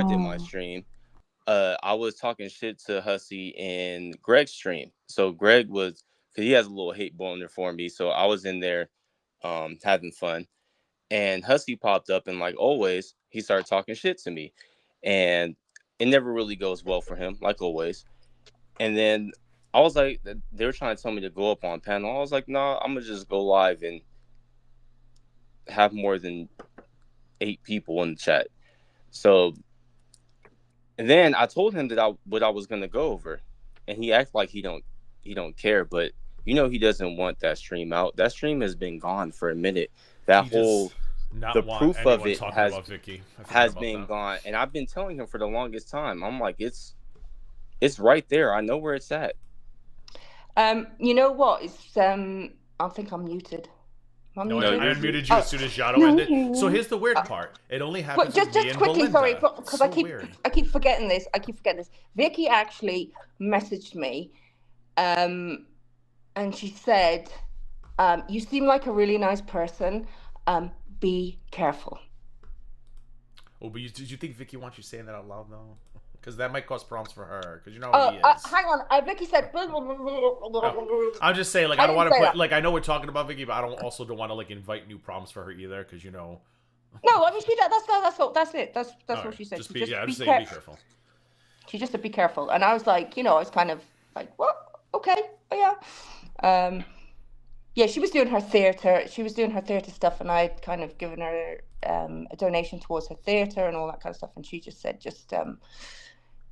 did my stream, I was talking shit to Hussy in Greg's stream. So Greg was, because he has a little hate boner for me, so I was in there, having fun, and Hussy popped up, and like always, he started talking shit to me, and it never really goes well for him, like always. And then I was like, they were trying to tell me to go up on panel. I was like, nah, I'm gonna just go live and have more than 8 people in the chat. So, and then I told him that what I was gonna go over, and he acted like he don't care. But you know, he doesn't want that stream out. That stream has been gone for a minute. The proof of it has been gone, and I've been telling him for the longest time. I'm like, it's right there. I know where it's at. You know what? I think I'm muted. I unmuted you as soon as Yato ended. So here's the weird part. It only happens with me and quickly, Belinda. sorry, because I keep forgetting this. Vicky actually messaged me, and she said, "You seem like a really nice person. Be careful." Oh, but did you think Vicky wants you saying that out loud though? Because that might cause problems for her. Because you know how he is. Hang on. Vicky said. I'm just saying, like, I don't want to put, like, I know we're talking about Vicky, but I don't want to like invite new problems for her either. Because you know. No, I mean that's it. That's what she said. Be careful. She just said be careful, and I was like, you know, I was kind of like, what? Okay, yeah. Yeah, she was doing her theater. She was doing her theater stuff, and I'd kind of given her a donation towards her theater and all that kind of stuff, and she just said,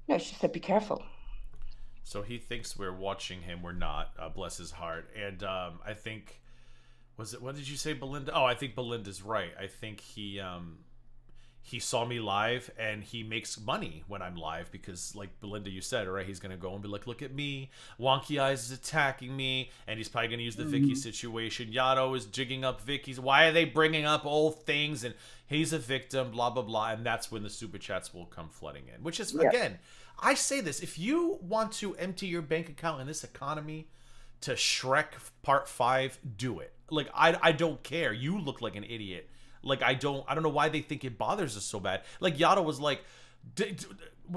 no, she said, be careful. So he thinks we're watching him. We're not. Bless his heart. And I think, what did you say, Belinda? Oh, I think Belinda's right. I think he saw me live, and he makes money when I'm live because, like Belinda, you said, right? He's gonna go and be like, look at me. Wonky Eyes is attacking me, and he's probably gonna use the Vicky situation. Yato is jigging up Vicky's. Why are they bringing up old things? And he's a victim, blah, blah, blah. And that's when the super chats will come flooding in, which is, again, I say this. If you want to empty your bank account in this economy to Shrek Part 5, do it. Like, I don't care. You look like an idiot. Like, I don't know why they think it bothers us so bad. Like, Yato was like,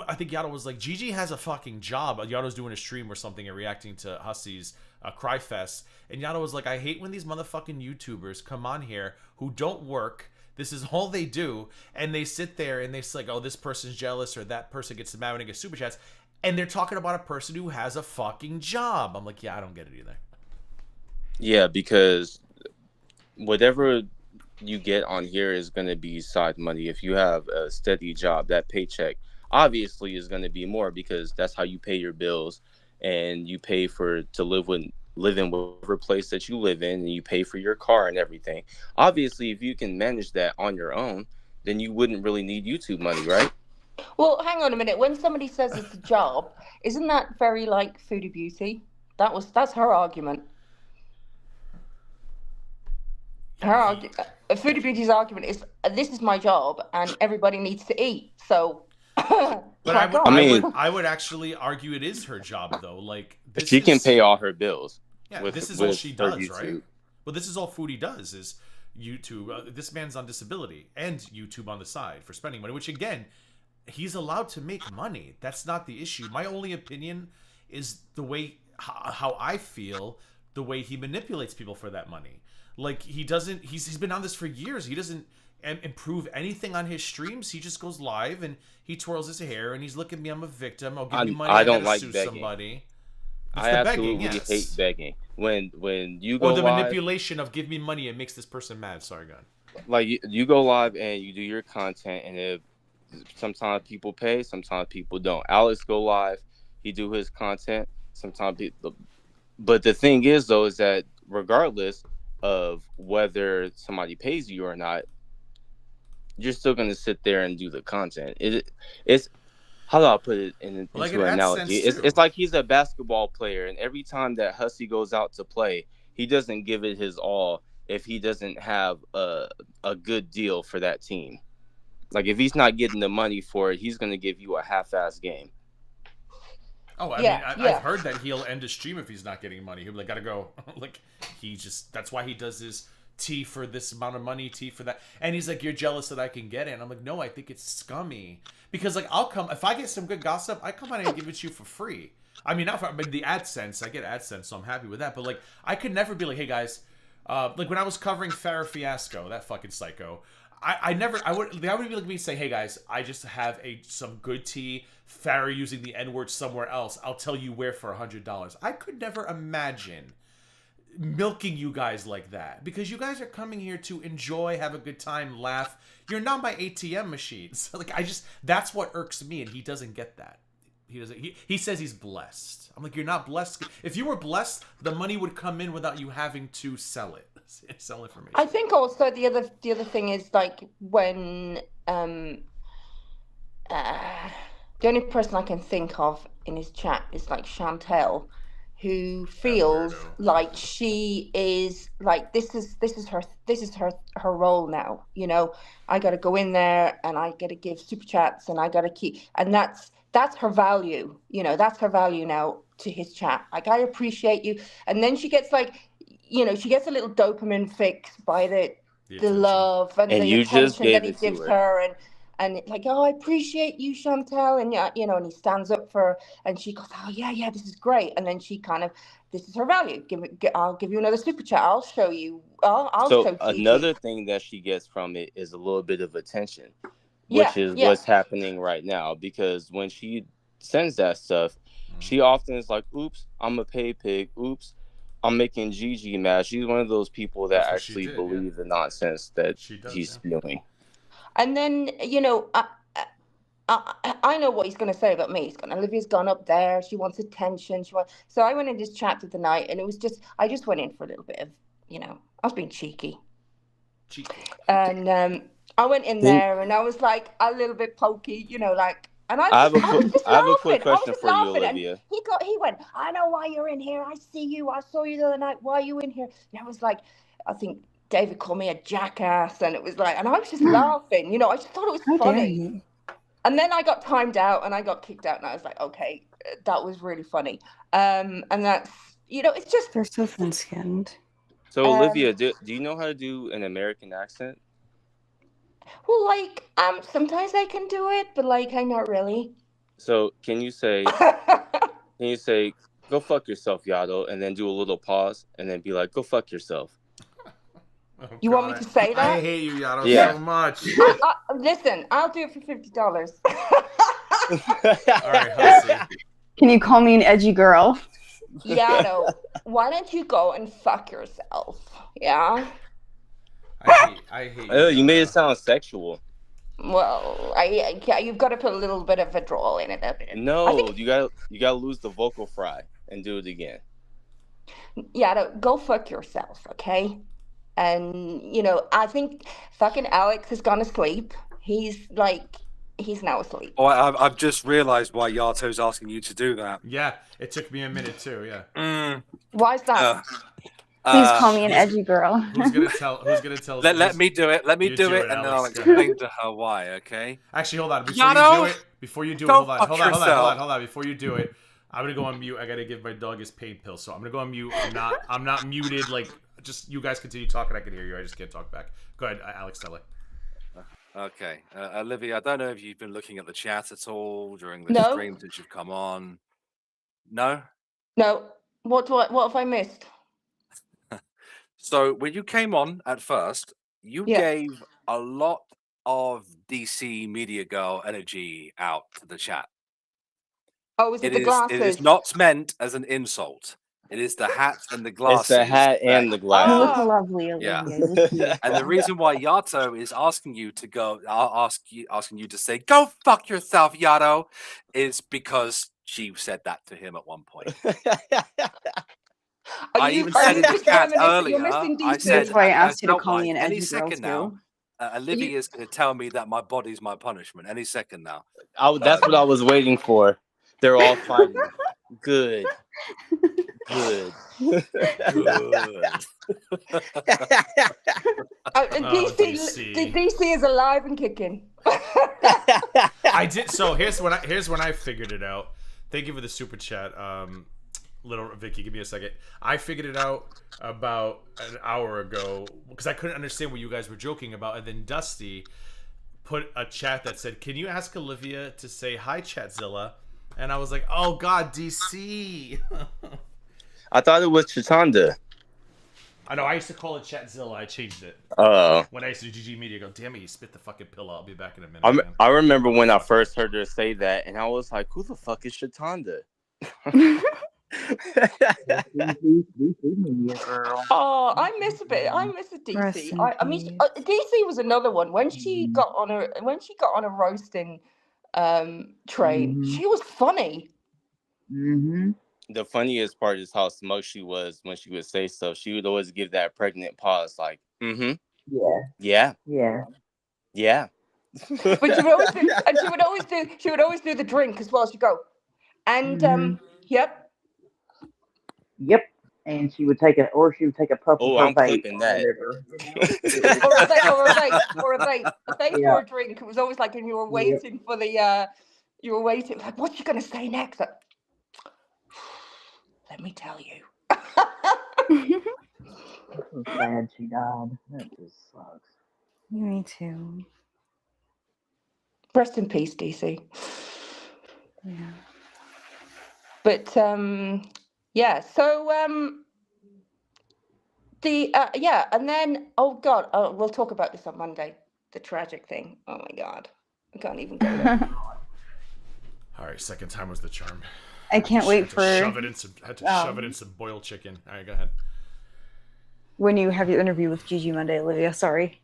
I think Yato was like, Gigi has a fucking job. Yato's doing a stream or something and reacting to Hussy's Cry Fest. And Yato was like, I hate when these motherfucking YouTubers come on here who don't work. This is all they do. And they sit there and they say, like, oh, this person's jealous or that person gets mad when they get super chats. And they're talking about a person who has a fucking job. I'm like, yeah, I don't get it either. Yeah, because whatever you get on here is going to be side money. If you have a steady job, that paycheck obviously is going to be more because that's how you pay your bills, and you pay to live in whatever place that you live in, and you pay for your car and everything. Obviously, if you can manage that on your own, then you wouldn't really need YouTube money, right? Well, hang on a minute. When somebody says it's a job, isn't that very like Foodie Beauty? That's her argument. Foodie Beauty's argument is, this is my job and everybody needs to eat. So, but I would actually argue it is her job though. Like, she can pay all her bills. Yeah, this is all she does, right? Well, this is all Foodie does is YouTube. This man's on disability and YouTube on the side for spending money, which again, he's allowed to make money. That's not the issue. My only opinion is the way how I feel, the way he manipulates people for that money. Like he doesn't. He's been on this for years. He doesn't improve anything on his streams. He just goes live and he twirls his hair and he's look at me. I'm a victim. Oh, give me money. I don't gotta like sue begging. Somebody. It's I absolutely hate begging. When you go or the live, manipulation of give me money and makes this person mad. Sorry, God. Like you go live and you do your content, and sometimes people pay, sometimes people don't. Alex go live, he do his content. Sometimes people, but the thing is though, is that regardless of whether somebody pays you or not, you're still going to sit there and do the content. It's how do I put it into an analogy? It's like he's a basketball player, and every time that Hussey goes out to play, he doesn't give it his all if he doesn't have a good deal for that team. Like if he's not getting the money for it, he's going to give you a half-ass game. Oh, I mean, I've heard that he'll end a stream if he's not getting money. He'll be like, gotta go. Like, that's why he does his T for this amount of money, T for that. And he's like, you're jealous that I can get it. And I'm like, no, I think it's scummy. Because, like, I'll come, if I get some good gossip, I come on and give it to you for free. I mean, not for the AdSense. I get AdSense, so I'm happy with that. But, like, I could never be like, hey, guys, like when I was covering Farrah Fiasco, that fucking psycho, I would be like me say, hey guys, I just have some good tea. Farrah using the N-word somewhere else. I'll tell you where for $100. I could never imagine milking you guys like that because you guys are coming here to enjoy, have a good time, laugh. You're not my ATM machines. Like that's what irks me, and he doesn't get that. He doesn't. He says he's blessed. I'm like, you're not blessed. If you were blessed, the money would come in without you having to sell it. Sell information. I think also the other thing is like when the only person I can think of in his chat is like Chantel, who feels like she is like this is her role now. You know, I got to go in there and I got to give super chats and I got to keep, and that's her value. You know, that's her value now to his chat. Like, I appreciate you, and then she gets like, you know, she gets a little dopamine fix by the love and the attention that he gives her, and like, oh, I appreciate you, Chantel, and yeah, you know, and he stands up for her, and she goes, oh yeah, this is great, and then she kind of, this is her value. I'll give you another super chat. I'll show you. I'll show you. Another thing that she gets from it is a little bit of attention, which is what's happening right now. Because when she sends that stuff, she often is like, "Oops, I'm a pay pig. Oops, I'm making Gigi mad." She's one of those people that actually believe the nonsense that he's spewing. And then, you know, I know what he's going to say about me. He's going, Olivia's gone up there. She wants attention. So I went in this chat the night, and it was I just went in for a little bit of, you know, I was being cheeky. And I went in there, and I was like a little bit pokey, you know, like. And I have a quick question for you, Olivia. He went, I know why you're in here. I see you. I saw you the other night. Why are you in here? And I was like, I think David called me a jackass, and it was like, and I was just laughing, you know, I just thought it was funny. And then I got timed out and I got kicked out, and I was like, okay, that was really funny. And that's, you know, it's just, they're so thin-skinned. So Olivia, do you know how to do an American accent? Well, like, sometimes I can do it, but like, I'm not really. So can you say, go fuck yourself, Yado, and then do a little pause, and then be like, go fuck yourself. Oh, you want me to say that? I hate you, Yado, so much. Listen, I'll do it for $50. All right, Hussey. Can you call me an edgy girl? Yado, why don't you go and fuck yourself? Yeah? I hate you. You made it sound sexual. Well, you've got to put a little bit of a drawl in it. No, you gotta lose the vocal fry and do it again. Yado, go fuck yourself, okay? And, you know, I think fucking Alex has gone to sleep. He's now asleep. Oh, I've just realized why Yato's asking you to do that. Yeah, it took me a minute too, yeah. Why is that? Please call me an edgy girl. Who's gonna tell? Let me do it. Let me do it, and then I'll explain to her why. Okay. Actually, hold on. Before you do it, hold on. Before you do it, I'm gonna go on mute. I gotta give my dog his pain pill, so I'm gonna go on mute. I'm not muted. Like, just you guys continue talking. I can hear you. I just can't talk back. Go ahead, Alex. Tell it. Okay, Olivia. I don't know if you've been looking at the chat at all during the stream since you've come on. No. No. What have I missed? So when you came on at first, you gave a lot of DC Media Girl energy out to the chat. Oh, is it the glasses? It is not meant as an insult. It is the hat and the glasses. It's the hat and the glasses. You look lovely, Olivia. Yeah. And the reason why Yato is asking you to go, asking you to say, "Go fuck yourself, Yato," is because she said that to him at one point. I even said in the chat earlier. I said, that's why I asked you to felt call me like an any edgy girl second now, too. Olivia is going to tell me that my body's my punishment. Any second now. That's what I was waiting for. They're all fighting. Good. Good. DC is alive and kicking. I did. So here's when I figured it out. Thank you for the super chat, little Vicky. Give me a second. I figured it out about an hour ago because I couldn't understand what you guys were joking about, and then Dusty put a chat that said, "Can you ask Olivia to say hi, Chatzilla?" And I was like, "Oh God, DC." I thought it was Chitanda. I know. I used to call it Chatzilla. I changed it. When I used to do GG Media, go, "Damn it, you spit the fucking pill. I'll be back in a minute." I remember when I first heard her say that, and I was like, "Who the fuck is Chitanda?" Oh, I miss a bit. I miss a DC. I mean, DC was another one when she got on a roasting train. She was funny. The funniest part is how smug she was when she would say stuff. She would always give that pregnant pause, like, "Mm-hmm, yeah." But she would always do the drink as well. She'd go, and yep. And she would take a puff of her I'm vape. clipping that. or a vape or a drink. It was always like when you were waiting for the like, what's she gonna say next? Like, let me tell you. I'm so sad she died. That just sucks. Me too. Rest in peace, DC. Yeah. But yeah. So and then we'll talk about this on Monday. The tragic thing. Oh my God, I can't even go there. All right, second time was the charm. I can't wait for shove it in some boiled chicken. All right, go ahead. When you have your interview with Gigi Monday, Olivia. Sorry.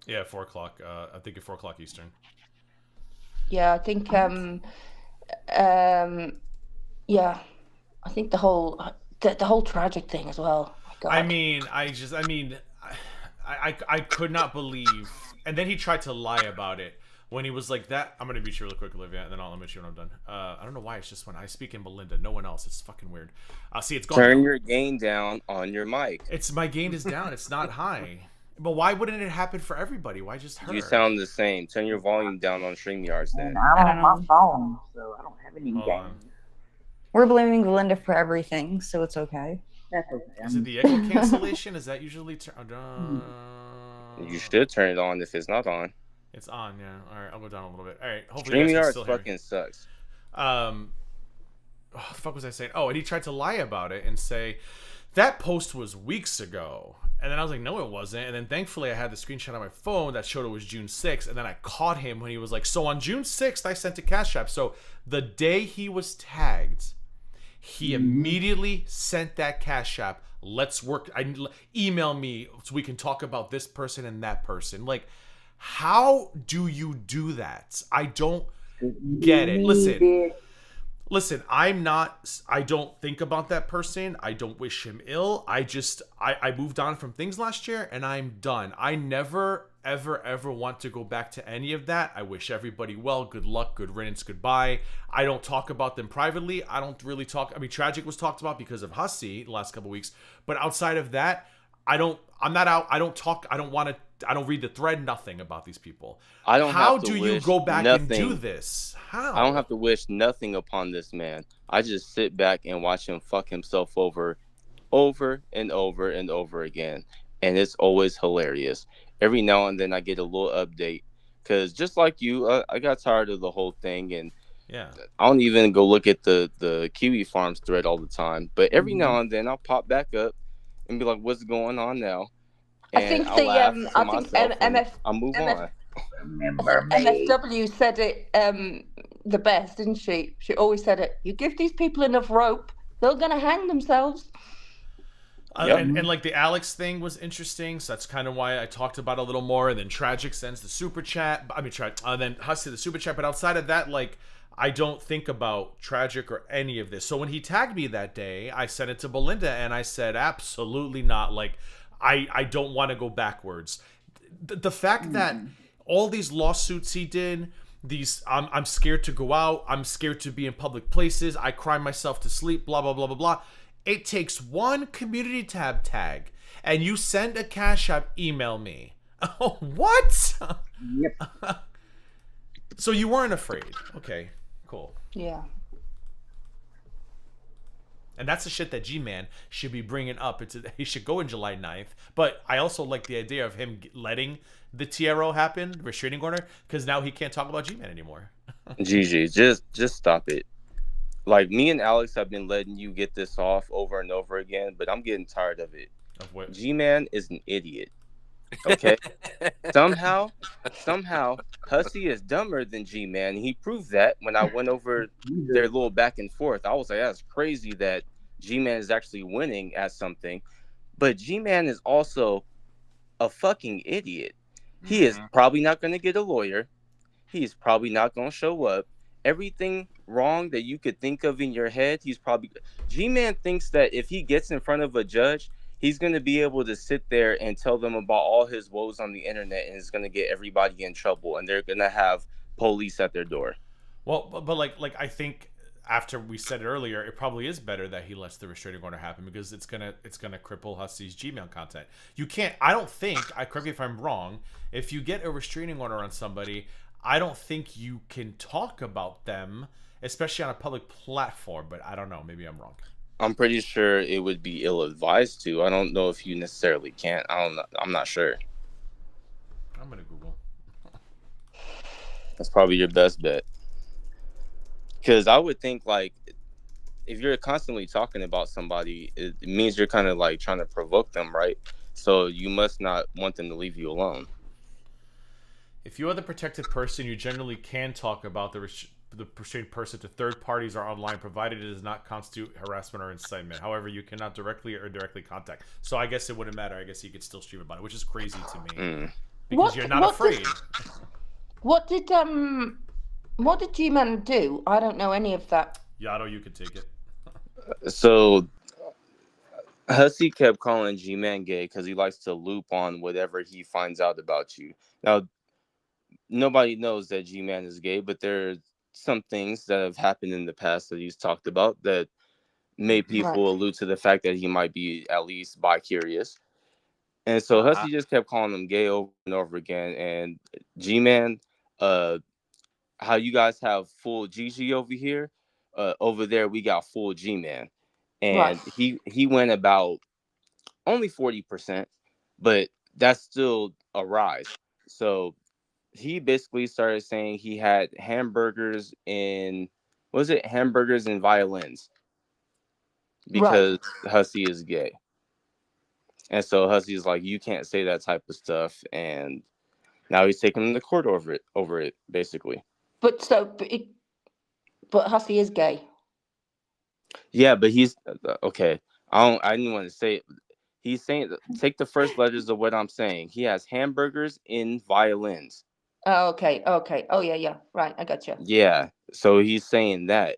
Yeah, 4:00. I think at 4:00 Eastern. Yeah, I think. Yeah, I think the whole tragic thing as well. God. I could not believe. And then he tried to lie about it. When he was like that, I'm going to mute you really quick, Olivia, and then I'll mute you when I'm done. I don't know why. It's just when I speak in Belinda, no one else. It's fucking weird. See, it's gone. Turn your gain down on your mic. My gain is down. It's not high. But why wouldn't it happen for everybody? Why just her? You sound the same. Turn your volume down on StreamYards then. I don't have my phone, so I don't have any gain. We're blaming Belinda for everything, so it's okay. That's okay. Is it the echo cancellation? Is that usually You should turn it on if it's not on. It's on, yeah. All right, I'll go down a little bit. All right, hopefully StreamYards fucking sucks. What the fuck was I saying? Oh, and he tried to lie about it and say that post was weeks ago. And then I was like, no, it wasn't. And then thankfully I had the screenshot on my phone that showed it was June 6th. And then I caught him when he was like, so on June 6th, I sent a CashApp. So the day he was tagged, he immediately sent that CashApp. Let's work. Email me so we can talk about this person and that person. Like, how do you do that? I don't get it. Listen, I don't think about that person. I don't wish him ill. I moved on from things last year and I'm done. I never, ever want to go back to any of that. I wish everybody well, good luck, good riddance, goodbye. I don't talk about them privately. I don't really talk. I mean, Tragic was talked about because of Hussey the last couple of weeks. But outside of that, I'm not out. I don't talk. I don't read the thread. Nothing about these people. How do you go back and do this? How? I don't have to wish nothing upon this man. I just sit back and watch him fuck himself over and over and over again. And it's always hilarious. Every now and then I get a little update. Because just like you, I got tired of the whole thing. And Yeah. I don't even go look at the Kiwi Farms thread all the time, but every now and then I'll pop back up and be like, "What's going on now?" I And think I'll laugh to I think myself and I'll move on. Remember me. MFW said it the best, didn't she? She always said it. You give these people enough rope, they're gonna hang themselves. Yep. And like the Alex thing was interesting, so that's kind of why I talked about it a little more. And then Tragic sends the super chat. I mean, then Hussey the super chat. But outside of that, like, I don't think about Tragic or any of this. So when he tagged me that day, I sent it to Belinda and I said, absolutely not. Like, I don't want to go backwards. The fact that all these lawsuits he did, I'm scared to go out, I'm scared to be in public places, I cry myself to sleep, blah blah blah blah blah. It takes one community tab tag and you send a Cash App, email me. Oh, what? Yep. So you weren't afraid. Okay, cool. Yeah. And that's the shit that G-Man should be bringing up. He should go in July 9th. But I also like the idea of him letting the TRO happen, restraining order, because now he can't talk about G-Man anymore. GG, just stop it. Like, me and Alex have been letting you get this off over and over again, but I'm getting tired of it. Of what? G-Man is an idiot. Okay? somehow, Hussey is dumber than G-Man. He proved that when I went over their little back and forth. I was like, that's crazy that G-Man is actually winning at something. But G-Man is also a fucking idiot. He is probably not going to get a lawyer. He's probably not going to show up. Everything wrong that you could think of in your head, G-Man thinks that if he gets in front of a judge, he's going to be able to sit there and tell them about all his woes on the internet, and it's going to get everybody in trouble, and they're going to have police at their door. Well, but like I think after we said it earlier, it probably is better that he lets the restraining order happen, because it's gonna cripple Hussey's Gmail content. You can't. I don't think. Correct me if I'm wrong. If you get a restraining order on somebody, I don't think you can talk about them, especially on a public platform. But I don't know. Maybe I'm wrong. I'm pretty sure it would be ill-advised to. I don't know if you necessarily can't. I don't know. I'm not sure. I'm gonna Google. That's probably your best bet. Because I would think, like, if you're constantly talking about somebody, it means you're kind of like trying to provoke them, right? So you must not want them to leave you alone. If you are the protected person, you generally can talk about the restrained person to third parties or online, provided it does not constitute harassment or incitement. However, you cannot directly or indirectly contact. So I guess it wouldn't matter. I guess you could still stream about it, which is crazy to me because you're not afraid. What did G-Man do? I don't know any of that. Yato, you could take it. So Hussey kept calling G-Man gay because he likes to loop on whatever he finds out about you. Now, nobody knows that G-Man is gay, but there are some things that have happened in the past that he's talked about that made people allude to the fact that he might be at least bi-curious. And so Hussey just kept calling him gay over and over again. And G-Man, how you guys have full GG over here, over there we got full G-Man. And he went about only 40%, but that's still a rise. So he basically started saying he had hamburgers and violins because Hussey is gay. And so Hussey's like, you can't say that type of stuff, and now he's taking him to court over it basically. But Hussey is gay. Yeah, but he's okay. I didn't want to say it. He's saying, take the first letters of what I'm saying. He has hamburgers in violins. Oh, okay. Oh, yeah. Right, I got you. Yeah, so he's saying that,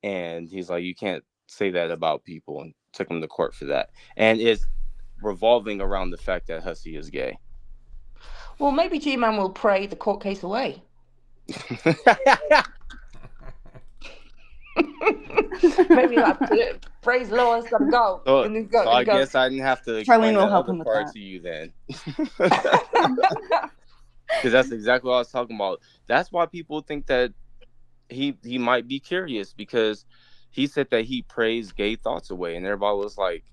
and he's like, you can't say that about people, and took him to court for that. And it's revolving around the fact that Hussey is gay. Well, maybe G-Man will pray the court case away. Maybe praise the Lord, it's gotta go. So I guess I didn't have to explain the other part to you then. Because that's exactly what I was talking about. That's why people think that he might be curious, because he said that he prays gay thoughts away, and everybody was like,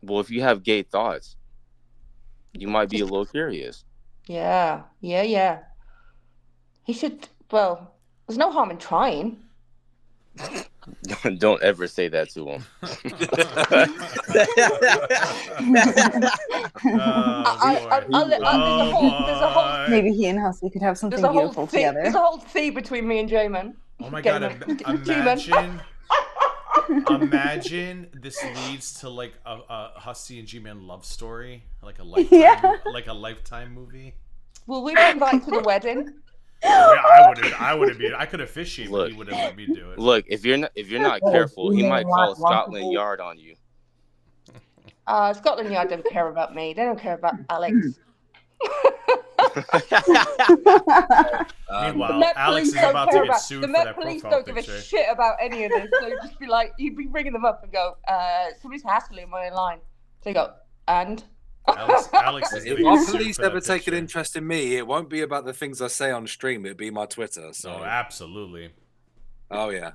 well, if you have gay thoughts, you might be a little curious. Yeah. He should, well, There's no harm in trying. Don't ever say that to him. There's a whole. Maybe he and Hussey could have something beautiful together. There's a whole thing between me and J-Man. Oh my god! Imagine this leads to like a Hussey and G-Man love story, like a lifetime movie. Will we be invited to the wedding? I would be. I could officiate, but he wouldn't let me do it. Look, if you're not careful, he might call Scotland Yard on you. Scotland Yard don't care about me. They don't care about Alex. Meanwhile, Alex is about to get sued for that profile picture. The Met Police don't give a shit about any of this. So just be like, you'd be ringing them up and go, somebody's hassling my line. So you go, and. Alex is if our police ever take an interest in me, it won't be about the things I say on stream. It'd be my Twitter. So absolutely. Oh yeah.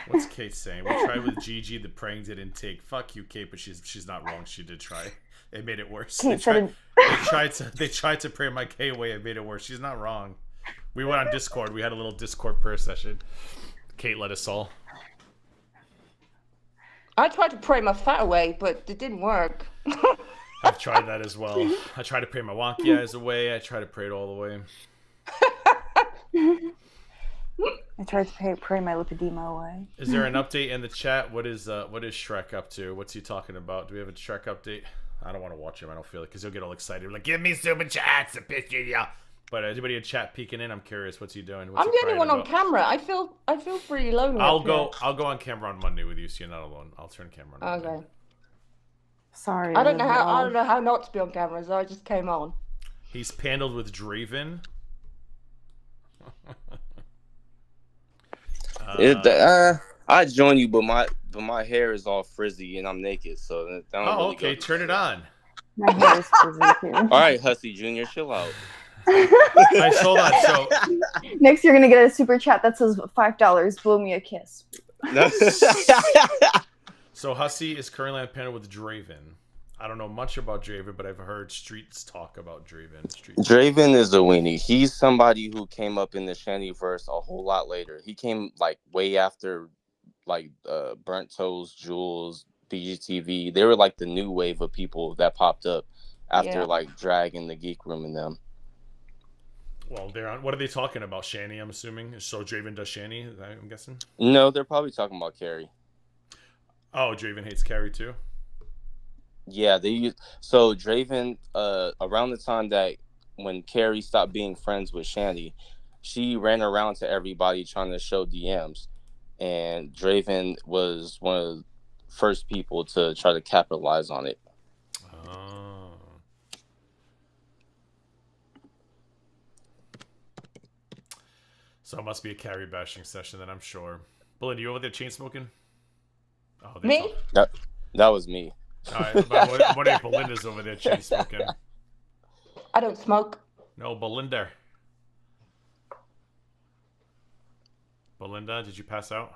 What's Kate saying? We tried with Gigi. The praying didn't take. Fuck you, Kate, but she's not wrong. She did try. It made it worse. They tried to pray my K away. It made it worse. She's not wrong. We went on Discord. We had a little Discord prayer session. Kate led us all. I tried to pray my fat away, but it didn't work. I've tried that as well. I tried to pray my wonky eyes away. I tried to pray it all the way. I tried to pray my lipedema away. Is there an update in the chat? What is Shrek up to? What's he talking about? Do we have a Shrek update? I don't want to watch him. I don't feel it because he'll get all excited. Like, give me super chats to piss you. But anybody in chat peeking in? I'm curious. What's he doing? I'm the only one on camera. I feel pretty lonely. I'll go on camera on Monday with you, so you're not alone. I'll turn camera on. Okay. Sorry. I don't know how not to be on camera, so I just came on. He's paneled with Draven. I join you, but my hair is all frizzy and I'm naked, so that don't really okay. Turn it on. My hair is frizzy too. All right, Hussey Jr., chill out. I saw that. So next, you're gonna get a super chat that says $5. Blow me a kiss. So Hussey is currently on panel with Draven. I don't know much about Draven, but I've heard streets talk about Draven. Draven is a weenie. He's somebody who came up in the Shantyverse a whole lot later. He came like way after, like Burnt Toast, Jules, BGTV. They were like the new wave of people that popped up after like Drag and the Geek Room and them. Well, they're on. What are they talking about? Shanny, I'm assuming. So Draven does Shanny, I'm guessing. No, they're probably talking about Carrie. Oh, Draven hates Carrie too. Yeah, so Draven, around the time that when Carrie stopped being friends with Shandy, she ran around to everybody trying to show DMs, and Draven was one of the first people to try to capitalize on it. Oh. So it must be a Carrie bashing session then, I'm sure. Belinda, you over there chain smoking? Oh, me? That was me. All right, but what if Belinda's over there chain smoking? I don't smoke. No, Belinda. Belinda, did you pass out?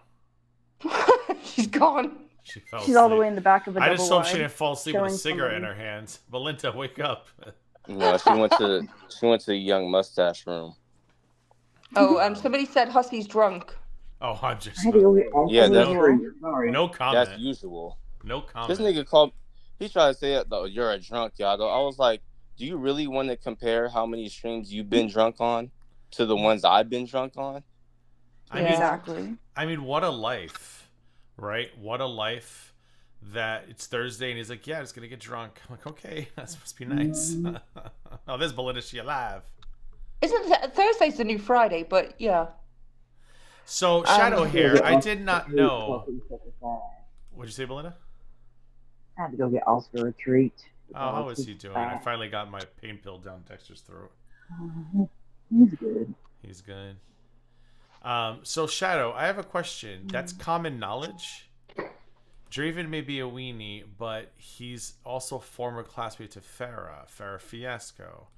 She's gone. She's all the way in the back of a double I just hope wide, she didn't fall asleep with a cigarette in her hands. Belinda, wake up. No, she went to the young mustache room. Oh, somebody said Hussey's drunk. Oh, I'm just. Yeah, no comment. That's usual. No comment. This nigga called. He tried to say it though. You're a drunk, y'all. I was like, do you really want to compare how many streams you've been drunk on to the ones I've been drunk on? Exactly. I mean, what a life, right? What a life that it's Thursday and he's like, yeah, I'm just gonna get drunk. I'm like, okay, that must be nice. Oh, there's Belinda. She alive? Isn't Thursday's the new Friday? But yeah. So Shadow here, I did not know. What'd you say, Belinda? I had to go get Oscar a treat. Oh, how is he doing? I finally got my pain pill down Dexter's throat. He's good. He's good. So Shadow, I have a question. That's common knowledge. Draven may be a weenie, but he's also former classmate to Farrah Fiasco.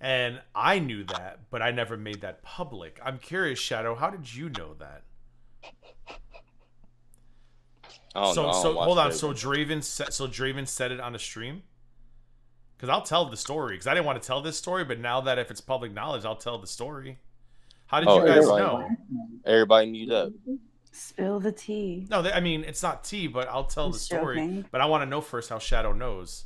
And I knew that, but I never made that public. I'm curious, Shadow, how did you know that? So hold on. So Draven said it on a stream? Because I'll tell the story. Because I didn't want to tell this story, but now that if it's public knowledge, I'll tell the story. How did you guys know? Everybody mute up. Spill the tea. No, I mean, it's not tea, but I'll tell the story. But I want to know first how Shadow knows.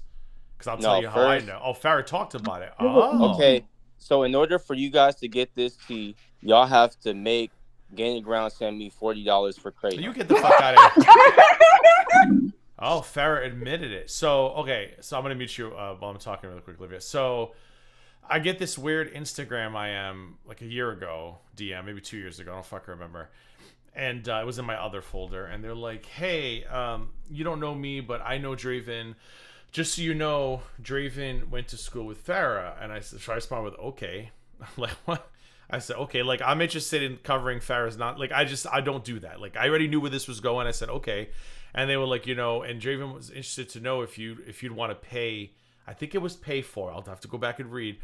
Because I'll tell you how I know. Oh, Farrah talked about it. Oh. Okay. So in order for you guys to get this tea, y'all have to make TheGGround send me $40 for credit. You get the fuck out of here. Oh, Farrah admitted it. So, okay. So I'm going to mute you while I'm talking really quick, Olivia. So I get this weird Instagram like a year ago, DM, maybe 2 years ago. I don't fucking remember. And it was in my other folder. And they're like, hey, you don't know me, but I know Draven. Just so you know, Draven went to school with Farrah. And I responded with, okay. Like, what? I said, okay, like, I'm interested in covering Farrah's not, like, I don't do that. Like, I already knew where this was going. I said, okay. And they were like, you know, and Draven was interested to know if you'd want to pay, I think it was pay for, I'll have to go back and read,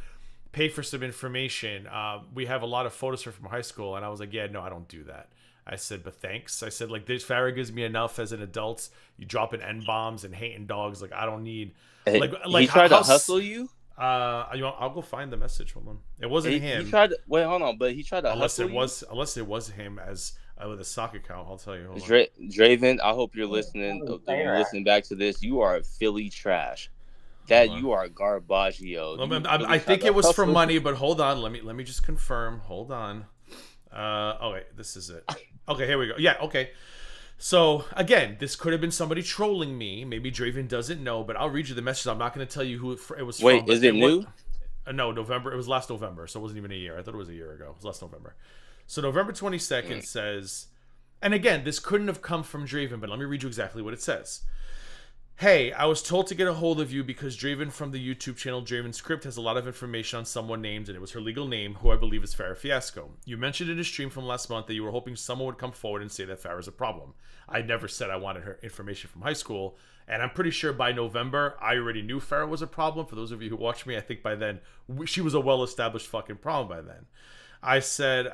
pay for some information. We have a lot of photos from high school. And I was like, yeah, no, I don't do that. I said, but thanks. I said, like, this Farrah gives me enough as an adult. You dropping N-bombs and hating dogs. Like, I don't need, like he tried to hustle you? I'll go find the message. Hold on. It wasn't him. He tried. Wait, hold on. But he tried to hustle you. Unless it was him as with a sock account. I'll tell you. Hold on. Draven, I hope you're listening. You're listening back to this. You are Philly trash. You are garbaggio. I think it was for money, but hold on. Let me just confirm. Hold on. Oh wait, this is it. Okay, here we go. Yeah. Okay. So, again, this could have been somebody trolling me. Maybe Draven doesn't know, but I'll read you the message. I'm not going to tell you who it was from. Wait, is it new? No, November. It was last November, so it wasn't even a year. I thought it was a year ago. It was last November. So, November 22nd says, and again, this couldn't have come from Draven, but let me read you exactly what it says. Hey, I was told to get a hold of you because Draven from the YouTube channel Draven Script has a lot of information on someone named, and it was her legal name, who I believe is Farrah Fiasco. You mentioned in a stream from last month that you were hoping someone would come forward and say that Farrah's a problem. I never said I wanted her information from high school, and I'm pretty sure by November, I already knew Farrah was a problem. For those of you who watched me, I think by then, she was a well-established fucking problem by then. I said,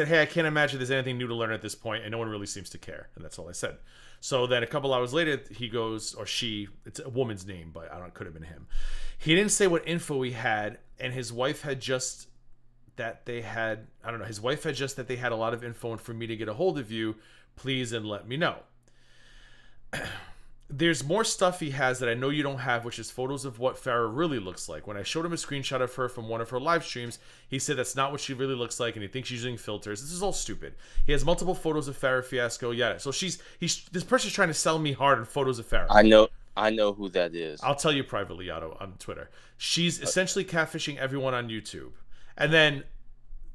hey, I can't imagine there's anything new to learn at this point, and no one really seems to care. And that's all I said. So then a couple hours later, he goes, or she, it's a woman's name, but I don't know, it could have been him. He didn't say what info he had, and his wife had just that they had, I don't know, his wife had just that they had a lot of info, and for me to get a hold of you, please and let me know. There's more stuff he has that I know you don't have, which is photos of what Farrah really looks like. When I showed him a screenshot of her from one of her live streams, he said that's not what she really looks like, and he thinks she's using filters. This is all stupid. He has multiple photos of Farrah Fiasco. Yeah, so this person's trying to sell me hard on photos of Farrah. I know who that is. I'll tell you privately, Otto, on Twitter. She's essentially catfishing everyone on YouTube. And then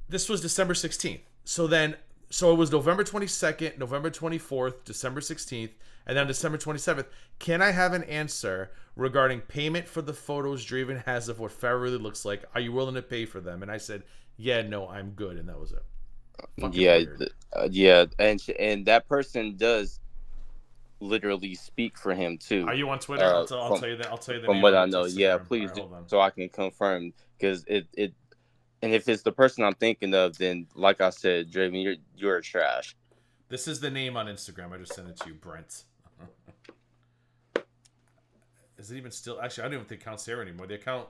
this was December 16th. So it was November 22nd, November 24th, December 16th, and then December 27th. Can I have an answer regarding payment for the photos Draven has of what Farrah really looks like? Are you willing to pay for them? And I said, yeah, no, I'm good. And that was it. Yeah, and that person does literally speak for him too. Are you on Twitter? I'll tell you that. I'll tell you that. From what I know, yeah, please, right, so I can confirm, because it. And if it's the person I'm thinking of, then like I said, Draven, you're trash. This is the name on Instagram. I just sent it to you, Brent. Is it even still? Actually, I don't even think it counts here anymore. The account,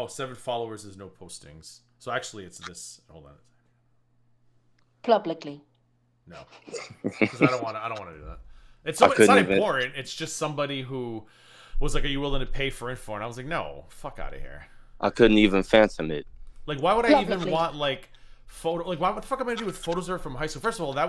7 followers is no postings. So actually, it's this. Hold on. Publicly. No, because I don't want to do that. It's not important. It's just somebody who was like, "Are you willing to pay for info?" And I was like, "No, fuck out of here." I couldn't even phantom it. Like, why would I even want, like, photo? Like, what the fuck am I going to do with photos of her from high school? First of all, that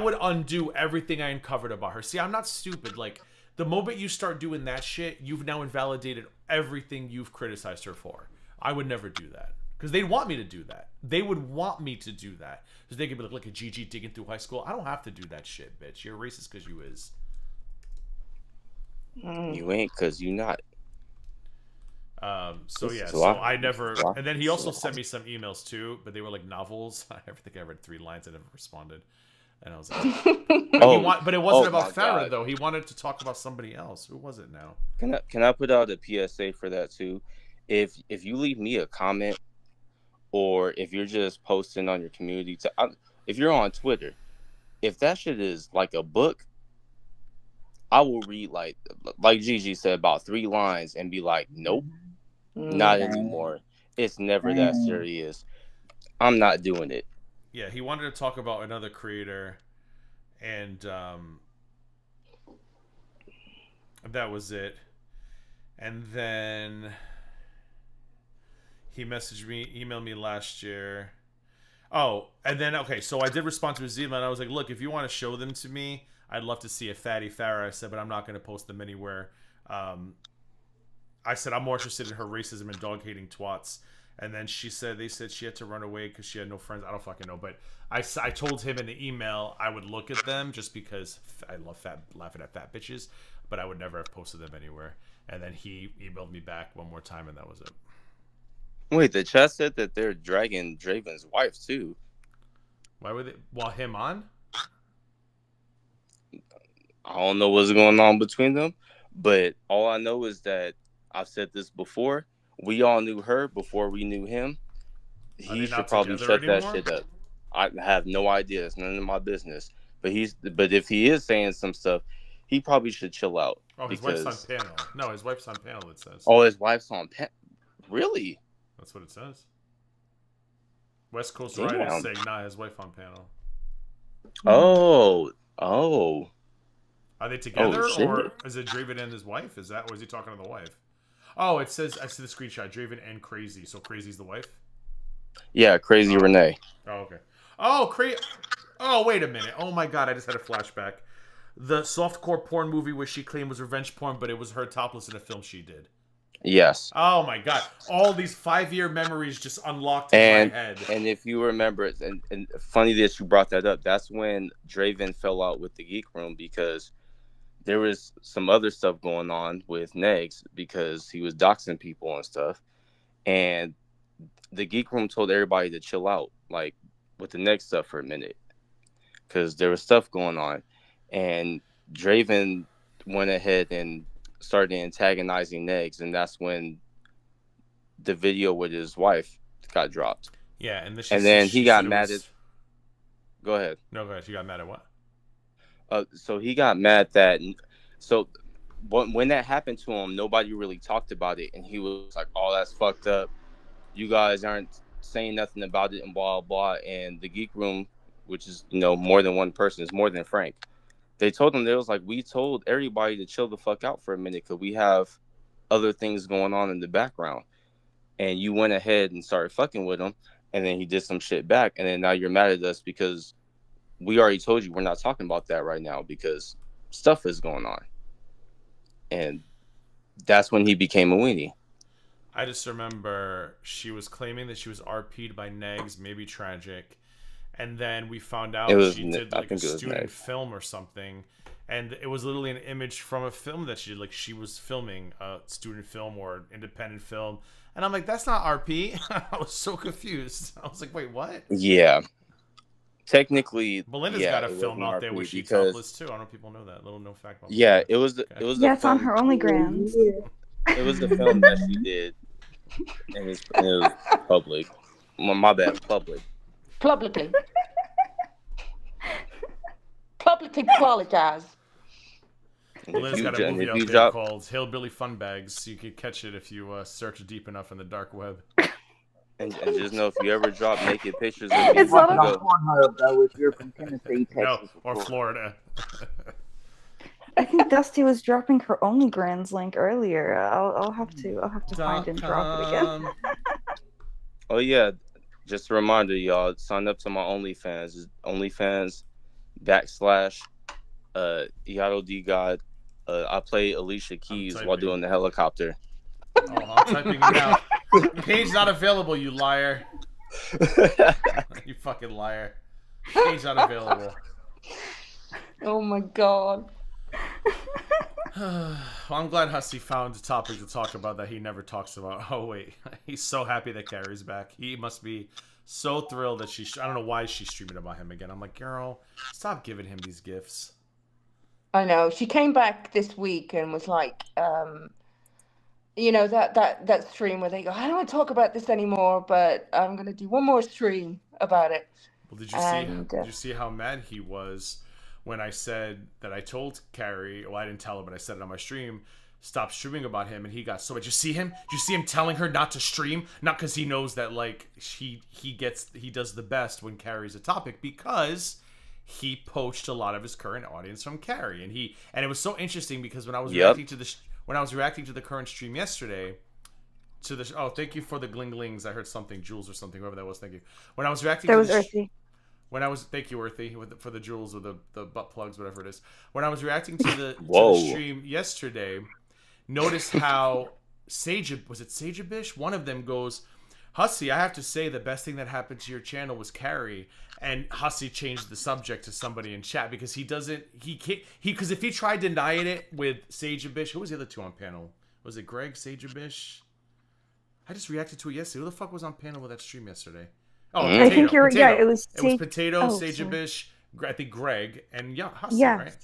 would undo everything I uncovered about her. See, I'm not stupid. Like, the moment you start doing that shit, you've now invalidated everything you've criticized her for. I would never do that. Because they'd want me to do that. They would want me to do that. Because they could be like, look at Gigi digging through high school. I don't have to do that shit, bitch. You're racist because you is. You ain't, because you not. So I never, and then he also sent me some emails too, but they were like novels. I think I read 3 lines and never responded, and I was like, but it wasn't about Farrah though. He wanted to talk about somebody else. Who was it now? Can I put out a PSA for that too? If you leave me a comment, or if you're just posting on your community, if you're on Twitter, if that shit is like a book, I will read like Gigi said, about 3 lines and be like, nope. Not anymore. It's never that serious. I'm not doing it. Yeah, he wanted to talk about another creator, and that was it. And then he emailed me last year. Oh, and then, okay, so I did respond to his email, and I was like, look, if you want to show them to me, I'd love to see a Fatty Farrah. I said, but I'm not going to post them anywhere. I said, I'm more interested in her racism and dog-hating twats. And then they said she had to run away because she had no friends. I don't fucking know. But I told him in the email I would look at them just because I love laughing at fat bitches. But I would never have posted them anywhere. And then he emailed me back one more time, and that was it. Wait, the chat said that they're dragging Draven's wife too. Why were they? While him on? I don't know what's going on between them, but all I know is that I've said this before. We all knew her before we knew him. He should probably shut that shit up. I have no idea. It's none of my business. But if he is saying some stuff, he probably should chill out. Oh, his wife's on panel. No, his wife's on panel, it says. Oh, his wife's on panel. Really? That's what it says. West Coast Riders saying, nah, his wife on panel. Oh. Are they together, or is it Draven and his wife? Or is he talking to the wife? Oh, it says, I see the screenshot, Draven and Crazy. So Crazy's the wife? Yeah, Crazy Renee. Oh, okay. Oh, wait a minute. Oh my god, I just had a flashback. The softcore porn movie where she claimed was revenge porn, but it was her topless in a film she did. Yes. Oh my god. All these 5-year memories just unlocked in my head. And if you remember, and funny that you brought that up, that's when Draven fell out with the Geek Room because there was some other stuff going on with Negs because he was doxing people and stuff. And the Geek Room told everybody to chill out, like with the Negs stuff for a minute. Because there was stuff going on. And Draven went ahead and started antagonizing Negs, and that's when the video with his wife got dropped. Yeah, and then he got mad at... Go ahead. No, go ahead. She got mad at what? So he got mad that... So when that happened to him, nobody really talked about it, and he was like, oh, that's fucked up. You guys aren't saying nothing about it, and blah, blah. And the Geek Room, which is, more than one person, is more than Frank. They told him, we told everybody to chill the fuck out for a minute because we have other things going on in the background. And you went ahead and started fucking with him, and then he did some shit back, and then now you're mad at us because we already told you we're not talking about that right now because stuff is going on. And that's when he became a weenie. I just remember she was claiming that she was RP'd by Negs, maybe tragic. And then we found out she did like a student film or something. And it was literally an image from a film that she did. Like she was filming a student film or independent film. And I'm like, that's not RP. I was so confused. I was like, wait, what? Yeah. Technically, Melinda's got a film out there where she's topless too. I don't know if people know that. Little no fact about Melinda. It was it's on her OnlyGrams. It was the film that she did. And it was public. My bad, publicly. Publicly apologize. Liz got a movie out there called Hillbilly Fun Bags. You could catch it if you search deep enough in the dark web. And just know if you ever drop naked pictures of me, it's not on Pornhub though. If you're from Tennessee, Texas, or Florida. I think Dusty was dropping her OnlyGrams link earlier. I'll have to find and drop it again. Oh yeah. Just a reminder, y'all, sign up to my OnlyFans. OnlyFans / Iato D God. I play Alicia Keys while doing the helicopter. Oh, I'm typing it out. Page not available, you liar. You fucking liar. Page not available. Oh my god. Well, I'm glad Hussey found a topic to talk about that he never talks about. Oh, wait. He's so happy that Carrie's back. He must be so thrilled that I don't know why she's streaming about him again. I'm like, girl, stop giving him these gifts. I know. She came back this week and was like, that stream where they go, I don't want to talk about this anymore, but I'm going to do one more stream about it. Well, did you see how mad he was when I said that I told Carrie, well, I didn't tell her, but I said it on my stream, stopped streaming about him, and he got so much. You see him? Did you see him telling her not to stream? Not because he knows that like he does the best when Carrie's a topic, because he poached a lot of his current audience from Carrie, and it was so interesting because when I was reacting to the current stream yesterday. Thank you for the glinglings. I heard something, Jules or something, whoever that was. Thank you. When I was reacting, that was Earthy. Thank you, Earthy, for the jewels or the butt plugs, whatever it is. When I was reacting to the stream yesterday, notice how Sageabish? One of them goes, Hussey, I have to say the best thing that happened to your channel was Carrie. And Hussey changed the subject to somebody in chat because because if he tried denying it with Sageabish, who was the other two on panel? Was it Greg, Sageabish? I just reacted to it yesterday. Who the fuck was on panel with that stream yesterday? Oh, Potato. I think it was Potato, Sageabish, I think Greg, and Hussey, right?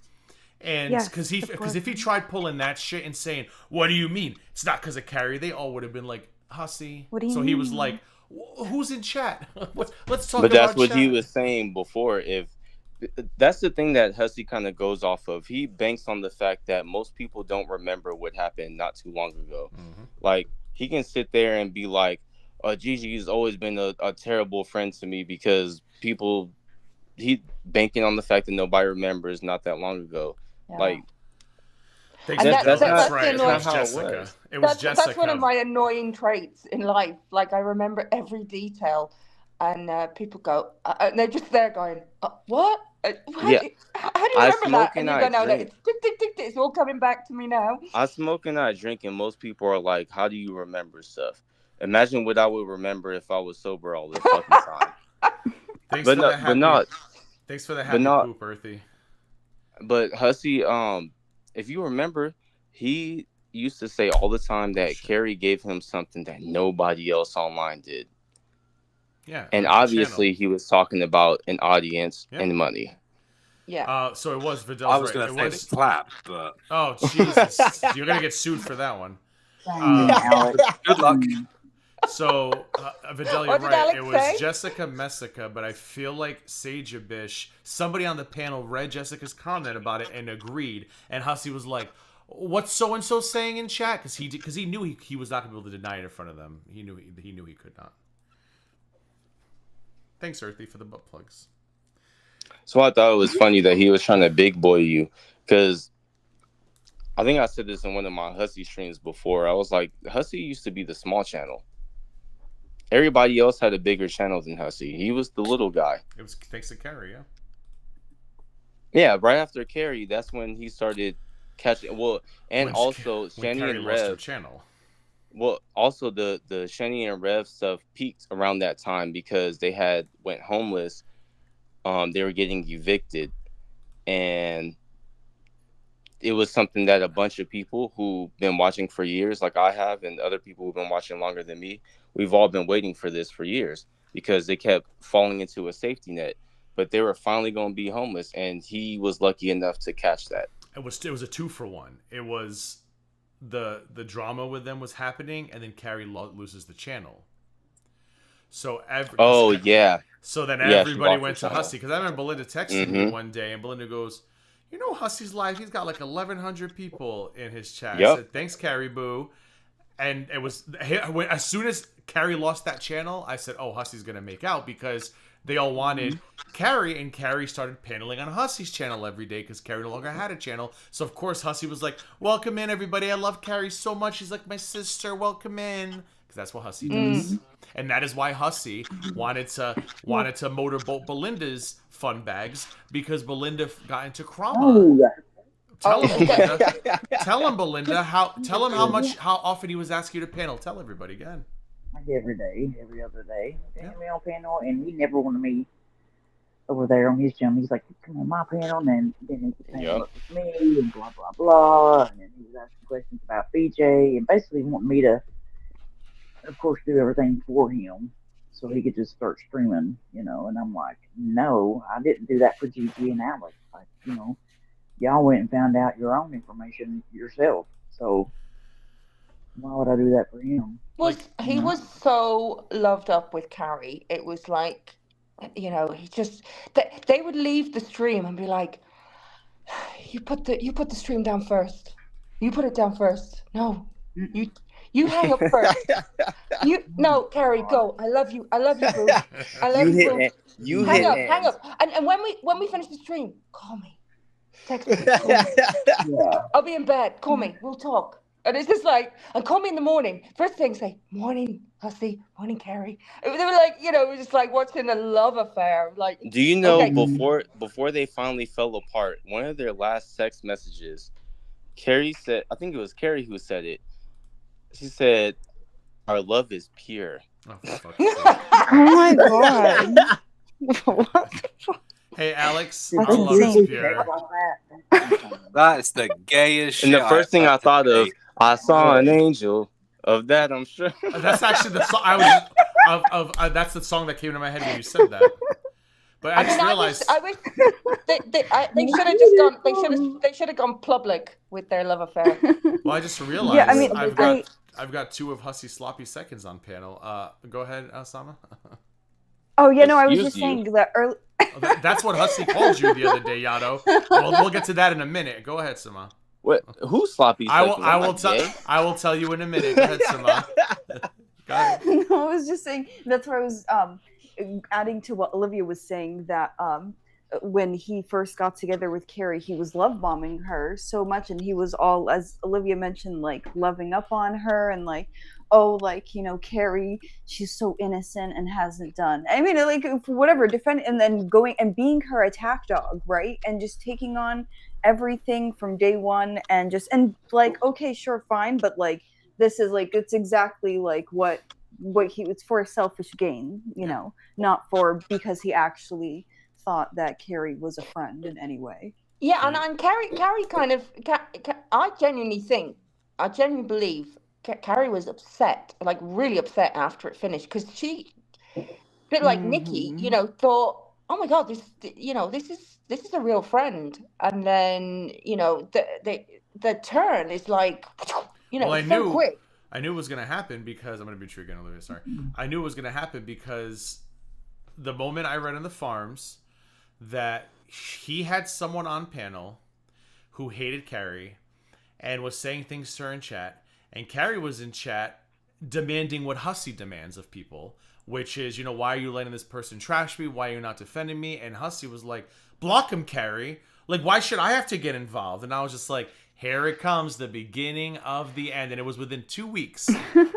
And because if he tried pulling that shit and saying, "What do you mean? It's not because of Carrie," they all would have been like, "Hussey." What do you mean? So he was like, "Who's in chat? Let's talk." But that's about what chat. he was saying before. That's the thing that Hussey kind of goes off of. He banks on the fact that most people don't remember what happened not too long ago. Mm-hmm. Like, he can sit there and be like, Gigi's always been a terrible friend to me because he banking on the fact that nobody remembers not that long ago. Yeah. Like, that's right. It was Jessica. It was Jessica. That's one of my annoying traits in life. Like, I remember every detail, and people go, and they're just there going, "What? How do you remember that?" And you go, "No, it's tick, tick, tick, tick. It's all coming back to me now." I smoke and I drink, and most people are like, "How do you remember stuff?" Imagine what I would remember if I was sober all the fucking time. Thanks for the happy poop, Earthy. But Hussey, if you remember, he used to say all the time that Carrie gave him something that nobody else online did. Yeah. And obviously he was talking about an audience and money. Yeah. So it was Vidal's I was going to say the clap, but... Oh, Jesus. You're going to get sued for that one. Good luck. So, Vidal, you're right. It was Jessica Messica, but I feel like Sageabish, somebody on the panel read Jessica's comment about it and agreed. And Hussey was like, "What's so-and-so saying in chat?" Because he knew he was not going to be able to deny it in front of them. He knew he could not. Thanks, Earthy, for the butt plugs. So I thought it was funny that he was trying to big boy you, because I think I said this in one of my Hussey streams before. I was like, Hussey used to be the small channel. Everybody else had a bigger channel than Hussey. He was the little guy. It was thanks to Carrie, yeah. Yeah, right after Carrie, that's when he started catching. Well, and also Shani and Rev. Channel. Well, also the Shani and Rev stuff peaked around that time because they went homeless. They were getting evicted, and it was something that a bunch of people who've been watching for years, like I have, and other people who've been watching longer than me, we've all been waiting for this for years because they kept falling into a safety net. But they were finally going to be homeless, and he was lucky enough to catch that. It was a 2-for-1. It was the drama with them was happening, and then Carrie loses the channel. So So then everybody went to Hussey, because I remember Belinda texting me one day, and Belinda goes, "You know Hussey's live. He's got like 1,100 people in his chat." I said, "Thanks, Carrie Boo." And it was as soon as Carrie lost that channel, I said, "Oh, Hussey's gonna make out," because they all wanted Carrie, and Carrie started paneling on Hussey's channel every day because Carrie no longer had a channel. So of course Hussey was like, "Welcome in, everybody. I love Carrie so much. She's like my sister. Welcome in." Because that's what Hussey does, and that is why Hussey wanted to motorboat Belinda's fun bags, because Belinda got into Krama. Tell him, Belinda. Tell him how often he was asking you to panel. Tell everybody again. Like every day, every other day. Me on panel, and he never wanted me over there on his channel. He's like, "Come on my panel," and then he panel up with me, and blah blah blah. And then he was asking questions about BJ, and basically wanting me to, of course, do everything for him so he could just start streaming, And I'm like, no, I didn't do that for Gigi and Alex. Like, y'all went and found out your own information yourself. So why would I do that for him? He was so loved up with Carrie. It was like, he just they would leave the stream and be like, "You put the stream down first. You put it down first. No, you hang up first. No, Carrie, go. I love you. I love you, boo. I love you, boo. Hang up. And when we finish the stream, call me. Text me. Call me. Yeah. I'll be in bed. Call me. We'll talk. And it's just like, and call me in the morning. First thing, say, morning, Hussy, morning, Carrie. They were like, it was just like watching a love affair. Like, do you know before they finally fell apart, one of their last text messages, Carrie said, I think it was Carrie who said it. She said, "Our love is pure." Oh, fuck. Oh my god. What the fuck? Hey, Alex, That's our love is insane. pure. That is the gayest shit. And the first thing I thought of, I saw an angel. Of that, I'm sure. That's actually the song that's the song that came to my head when you said that. But I just realized I wish they should have just gone. They should have gone public with their love affair. Well, I just realized. Yeah, I mean, I've got two of Hussy sloppy seconds on panel. Go ahead, Osama. Oh yeah, no, I was Excuse just you. saying that early. That's what Hussy called you the other day, Yato. Well, we'll get to that in a minute. Go ahead, Sama. What? Who's sloppy? I will tell you in a minute. Go ahead, Sama. Go ahead. No, I was just saying that's where I was adding to what Olivia was saying, that when he first got together with Carrie, he was love bombing her so much, and he was all, as Olivia mentioned, like loving up on her and like, oh, like, Carrie, she's so innocent and hasn't done. I mean, like, whatever, defend, and then going and being her attack dog, right? And just taking on everything from day one, and like, okay, sure, fine, but like, this is like, it's exactly like what it's for a selfish gain, not for, because he actually thought that Carrie was a friend in any way. Yeah, and Carrie kind of, I genuinely believe Carrie was upset, like really upset after it finished, because she, a bit like Nikki, thought, oh my God, this is a real friend, and then the turn is like, so quick. I knew it was gonna happen because I'm gonna be true again, Olivia. Sorry, I knew it was gonna happen because the moment I read in the farms that he had someone on panel who hated Carrie and was saying things to her in chat, and Carrie was in chat demanding what Hussy demands of people, which is, why are you letting this person trash me? Why are you not defending me? And Hussy was like, block him, Carrie. Like, why should I have to get involved? And I was just like, here it comes, the beginning of the end. And it was within 2 weeks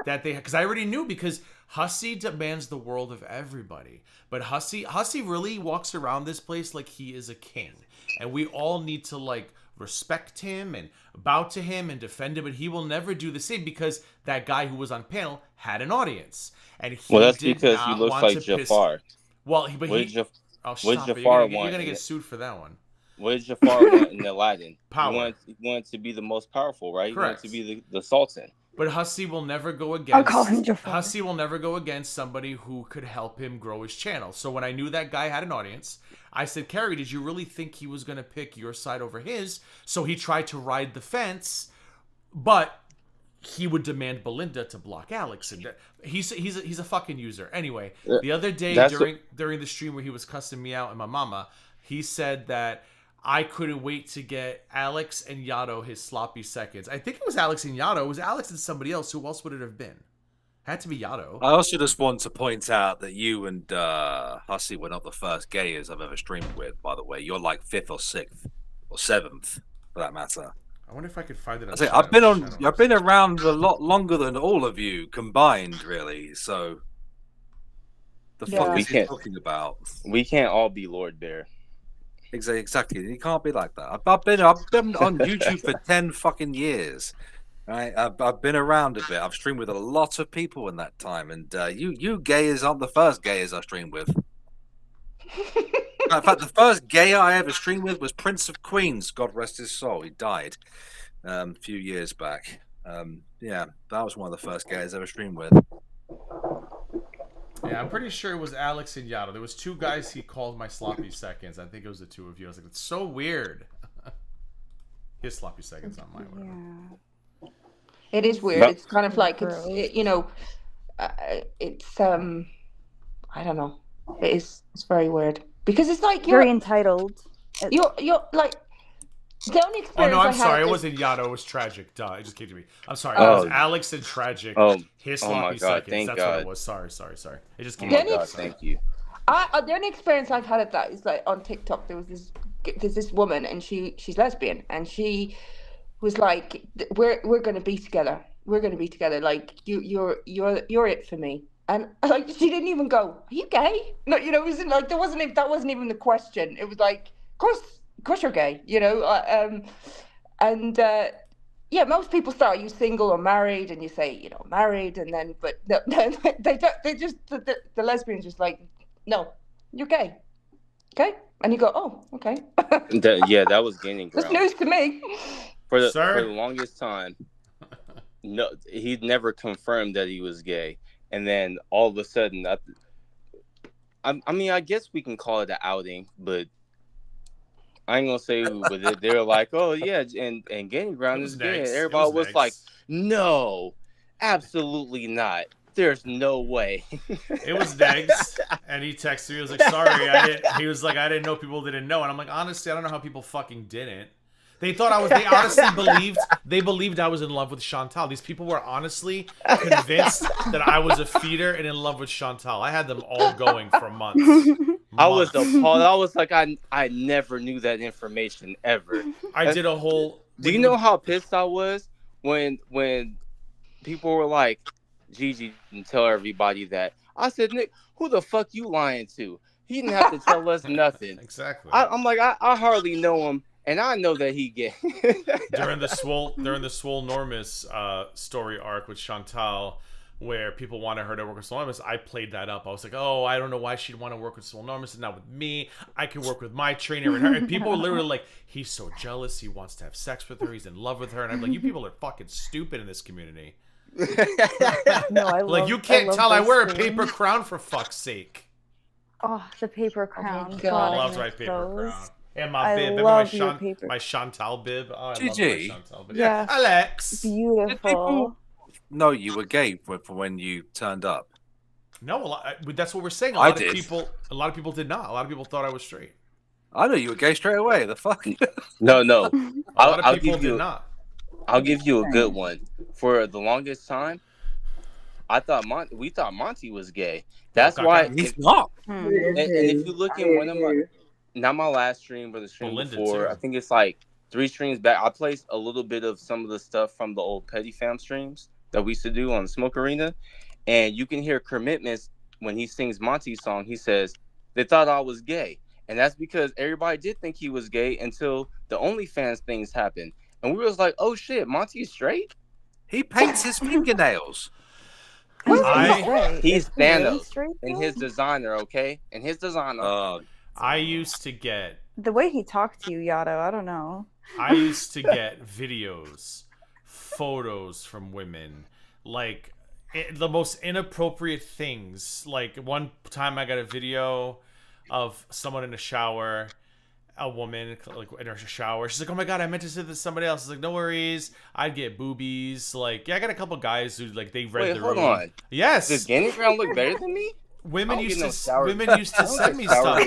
that because I already knew, because Hussy demands the world of everybody. But Hussy really walks around this place like he is a king. And we all need to, like, respect him and bow to him and defend him. But he will never do the same, because that guy who was on panel had an audience. And that's because he looks like Jafar. Well, Jafar want? You're going to get sued for that one. What did Jafar want in Aladdin? Power. He wanted to be the most powerful, right? Correct. He wanted to be the Sultan. But Hussy will never go against. I'll call him Jafar. Hussy will never go against somebody who could help him grow his channel. So when I knew that guy had an audience, I said, Carrie, did you really think he was going to pick your side over his? So he tried to ride the fence, but he would demand Belinda to block Alex, and he's a fucking user. Anyway, the other day during the stream where he was cussing me out and my mama, he said that I couldn't wait to get Alex and Yato his sloppy seconds. I think it was Alex and Yato. It was Alex and somebody else. Who else would it have been? Had to be Yato. I also just want to point out that you and Hussy were not the first gayers I've ever streamed with, by the way. You're like 5th or 6th or 7th, for that matter. I wonder if I could find it. I've been around a lot longer than all of you combined, really. So, the fuck is he talking about? We can't all be Lord Bear. Exactly. You can't be like that. I've been on YouTube for 10 fucking years. Right? I've been around a bit. I've streamed with a lot of people in that time, and you gayers aren't the first gayers I streamed with. In fact, the first gayer I ever streamed with was Prince of Queens. God rest his soul. He died a few years back. Yeah, that was one of the first gayers I ever streamed with. Yeah, I'm pretty sure it was Alex and Yato. There was 2 guys he called my sloppy seconds. I think it was the 2 of you. I was like, it's so weird. His sloppy seconds, not mine. Whatever. Yeah. It is weird. It's kind of like it's I don't know. It's very weird, because it's like you're very entitled. You're like, The only Oh experience no, I'm I had sorry. It is- wasn't Yato. It was Tragic. Duh. It just came to me. I'm sorry. It was Alex and Tragic. His oh my sloppy God, seconds. thank That's God. what it was. Sorry. It just came Oh to my me. God, thank you. the only experience I've had of that is like on TikTok. There's this woman, and she's lesbian, and she was like, "We're gonna be together. We're gonna be together. Like you're it for me." And like she didn't even go, "Are you gay?" No, you know, it wasn't like that wasn't even the question. It was like, of course you're gay. You know, yeah, most people start, are you single or married? And you say, you know, married, and then, but no, they don't, they just, the lesbians just like, no, you're gay. Okay? And you go, oh, okay. That was gaining ground. That's news to me. For the longest time, no, he never confirmed that he was gay. And then all of a sudden, I mean, I guess we can call it an outing, but I ain't gonna say who, but they're like, oh yeah, and gaining ground is gay. And everybody was like, no, absolutely not. There's no way. It was Negs, and he texted me. He was like, sorry, I didn't know people didn't know. And I'm like, honestly, I don't know how people fucking didn't. They thought they honestly believed I was in love with Chantal. These people were honestly convinced that I was a feeder and in love with Chantal. I had them all going for months. I was appalled. I was like, I never knew that information ever. I did a whole. Do you know how pissed I was when people were like, Gigi didn't tell everybody that? I said, Nick, who the fuck you lying to? He didn't have to tell us nothing. Exactly. I'm like, I hardly know him, and I know that he gay. during the Swole Normus story arc with Chantal, where people wanted her to work with Swole Normus, I played that up. I was like, oh, I don't know why she'd want to work with Swole Normus and not with me. I can work with my trainer and her. And people were literally like, he's so jealous. He wants to have sex with her. He's in love with her. And I'm like, you people are fucking stupid in this community. No, I love, like, you can't tell I wear a streams. paper crown, for fuck's sake. Oh, the paper crown. God. God, I love my miss paper those. crown. And my I bib. Remember love your paper. my Chantal bib? Oh, I love my GG. Chantal bib. Yeah. Alex. Beautiful. No, you were gay for when you turned up. No, that's what we're saying. A I lot did. of people did not. A lot of people thought I was straight. I know you were gay straight away. The fuck? No. A lot of people did not. I'll give you a good one. For the longest time, we thought Monty was gay. That's why He's not. And if you look in one of my, not my last stream, but the stream before, I think it's like 3 streams back, I placed a little bit of some of the stuff from the old Petty Fam streams that we used to do on Smoke Arena, and you can hear commitments when he sings Monty's song. He says they thought I was gay, and that's because everybody did think he was gay until the OnlyFans things happened, and we was like, oh shit, Monty's straight. He paints his fingernails. He's Thanos and his designer, okay? And his designer. I used to get the way he talked to you, Yato. I don't know. I used to get videos, photos from women, like the most inappropriate things. Like one time, I got a video of someone in a shower. A woman, like, in her shower. She's like, oh my god, I meant to say this to somebody else. It's like, no worries. I'd get boobies. Like, yeah, I got a couple guys who, like, they read the room. Hold on. Yes. Does Gaining Ground look better than me? Women used to send me stuff.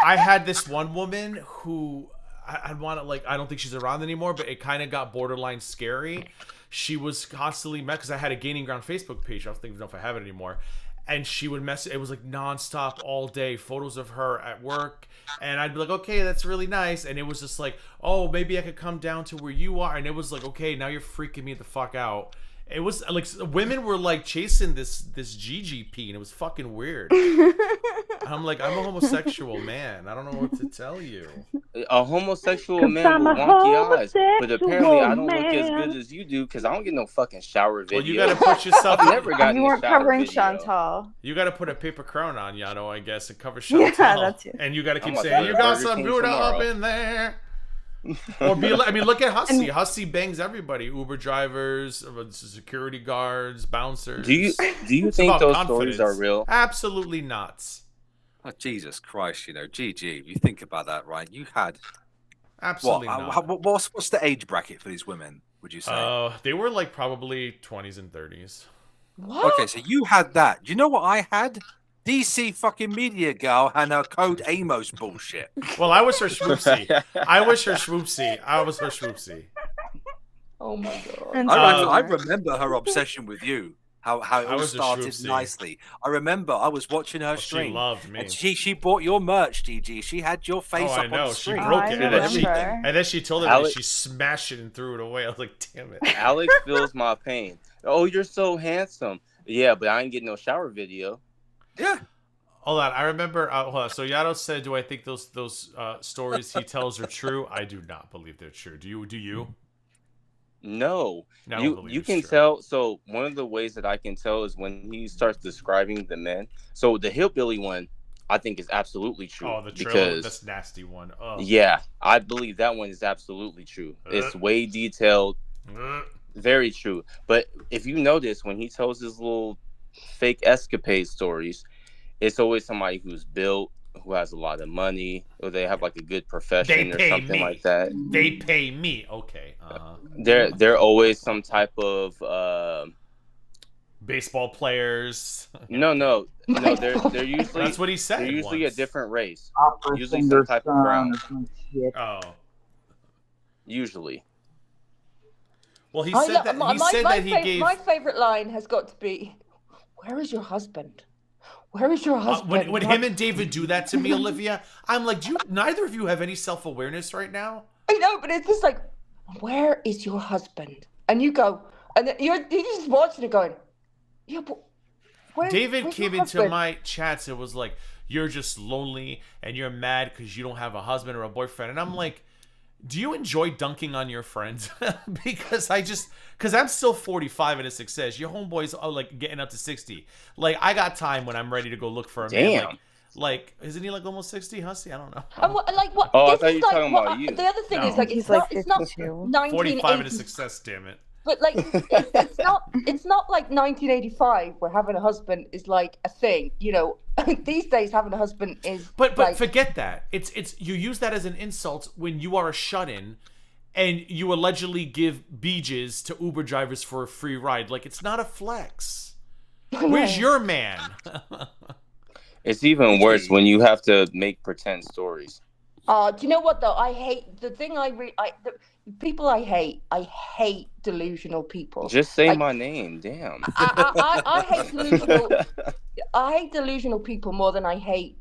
I had this one woman who I want to, like, I don't think she's around anymore, but it kind of got borderline scary. She was constantly met because I had a Gaining Ground Facebook page. I don't even know if I have it anymore. And she would message. It was like nonstop all day, photos of her at work. And I'd be like, okay, that's really nice. And it was just like, oh, maybe I could come down to where you are. And it was like, okay, now you're freaking me the fuck out. It was like women were like chasing this GGP, and it was fucking weird. I'm like, I'm a homosexual man. I don't know what to tell you. A homosexual man with wonky eyes, but apparently I don't look as good as you do because I don't get no fucking shower video. Well, you gotta put yourself. Never gotten You weren't a shower covering video. Chantal. You gotta put a paper crown on, Yano, I guess, and cover Chantal. Yeah, that's it. And you gotta keep I'm saying, you got Burger some King Gouda up tomorrow. in there. Or be like, I mean, look at Hussey. Hussey bangs everybody: Uber drivers, security guards, bouncers. Do you It's think about those confidence. stories are real? Absolutely not. Oh, Jesus Christ, GG, if you think about that, right? You had Absolutely not. What's the age bracket for these women, would you say? They were like probably 20s and 30s. What? Okay, so you had that. Do you know what I had? DC fucking media girl and her code Amos bullshit. Well, I was her swoopsie. I was her swoopsie. Oh my god! I remember her obsession with you. How it all was a started swoopsie. nicely. I remember I was watching her stream. She loved me. And she bought your merch, DG. She had your face up I know. on the She screen. broke I it. remember. And then she told her that she smashed it and threw it away. I was like, damn it. Alex feels my pain. Oh, you're so handsome. Yeah, but I ain't getting no shower video. Yeah. Hold on. I remember. Hold on. So Yato said, do I think those stories he tells are true? I do not believe they're true. Do you? No, you can tell. So one of the ways that I can tell is when he starts describing the men. So the hillbilly one, I think is absolutely true. Oh, the because that's nasty one. Oh. Yeah, I believe that one is absolutely true. It's way detailed, very true. But if you notice, when he tells his little fake escapade stories, it's always somebody who's built, who has a lot of money, or they have like a good profession or something like that. They pay me. Okay. They're always some type of baseball players. No. They're usually that's what he said. They're usually once. a different race. Opera Usually singer, some type of ground. Oh. Usually. Well, he said that. He gave. My favorite line has got to be, "Where is your husband? Where is your husband?" When him and David do that to me, Olivia, I'm like, neither of you have any self-awareness right now? I know, but it's just like, where is your husband? And you go, and then you're just watching it going, yeah, but David came into my chats and was like, you're just lonely and you're mad because you don't have a husband or a boyfriend. And I'm like, do you enjoy dunking on your friends? because I'm still 45 and a success. Your homeboys are like getting up to 60. Like, I got time when I'm ready to go look for a man. Like, isn't he like almost 60, Hussy? I don't know. And like what? Oh, this I thought is you were like talking what, about you. the other thing is like He's it's not 45 and a 1980s. success, damn it. But like it's not like 1985 where having a husband is like a thing, you know. These days having a husband is But like, forget that. It's you use that as an insult when you are a shut-in and you allegedly give beaches to Uber drivers for a free ride. Like, it's not a flex. Where's your man? It's even worse when you have to make pretend stories. do you know what though? I hate the thing. The people I hate delusional people. Just say my name, damn. I hate delusional. I hate delusional people more than I hate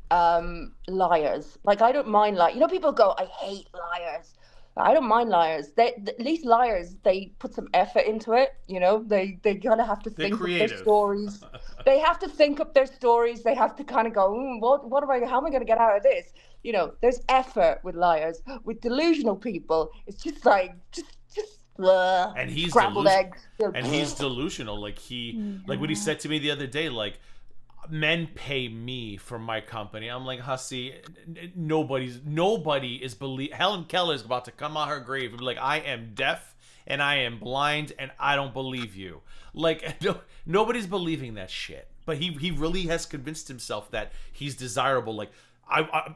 liars. Like, I don't mind you know, people go, I hate liars. I don't mind liars. At least liars, they put some effort into it. You know, they kind of have to think up their stories. They have to think up their stories. They have to kind of go, how am I going to get out of this? You know, there's effort with liars. With delusional people, it's just like, and he's scrambled eggs. And he's delusional. Like like what he said to me the other day, like, men pay me for my company. I'm like, Hussy, nobody is Helen Keller's about to come out her grave and be like, I am deaf and I am blind and I don't believe you. Like, nobody's believing that shit. But he really has convinced himself that he's desirable. Like,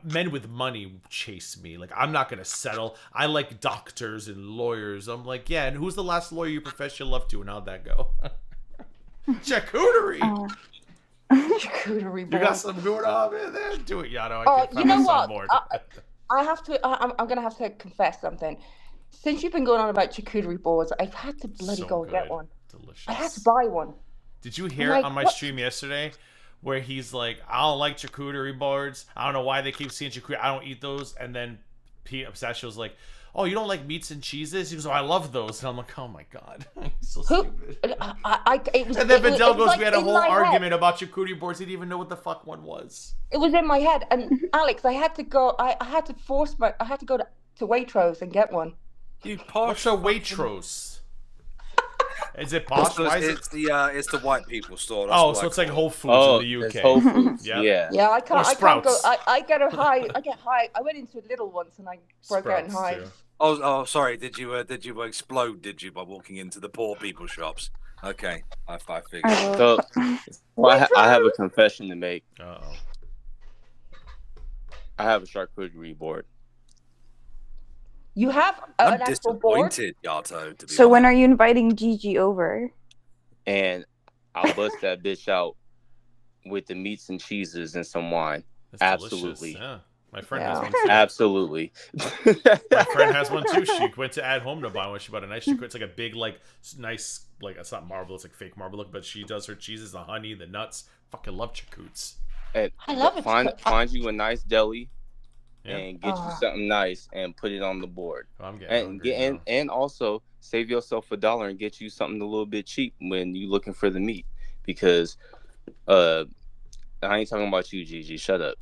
men with money chase me. Like, I'm not gonna settle. I like doctors and lawyers. I'm like, yeah. And who's the last lawyer you professed your love to, and how'd that go? Charcuterie. Charcuterie board. You got some good on in there? Do it, Yato. You know what? I have to. I'm gonna have to confess something. Since you've been going on about charcuterie boards, I've had to bloody go get one. Delicious. I had to buy one. Did you hear on my stream yesterday where he's like, I don't like charcuterie boards. I don't know why they keep seeing charcuterie. I don't eat those. And then Pete Obsessio's like, oh, you don't like meats and cheeses? He goes, oh, I love those. And I'm like, oh my God. So stupid. And then Vidal goes, we had a whole argument about charcuterie boards. He didn't even know what the fuck one was. It was in my head. And Alex, I had to go, I had to go to Waitrose and get one. You posh. What's a Waitrose? Is it posh? It's the white people store. That's so it's like Whole Foods in the UK. Whole Foods. Yeah. Yeah, I can't go. I get high. I went into a little once and I broke out in hives. Oh, sorry. Did you explode? Did you by walking into the poor people shops? Okay, I figured. So, I have a confession to make. Uh-oh. I have a charcuterie board. You have I'm an actual board? disappointed, Yato. To be So honest. when are you inviting Gigi over? And I'll bust that bitch out with the meats and cheeses and some wine. That's Absolutely. Delicious. Yeah. My friend has one too. Absolutely. My friend has one too. She went to At Home to buy one. She bought a nice. It's like a big, like nice, like it's not marble. It's like fake marble look. But she does her cheeses, the honey, the nuts. Fucking love charcuteries. And I love it. Find you a nice deli, Yeah. and get you something nice and put it on the board. Oh, I'm getting and also save yourself $1 and get you something a little bit cheap when you're looking for the meat, because I ain't talking about you, Gigi. Shut up.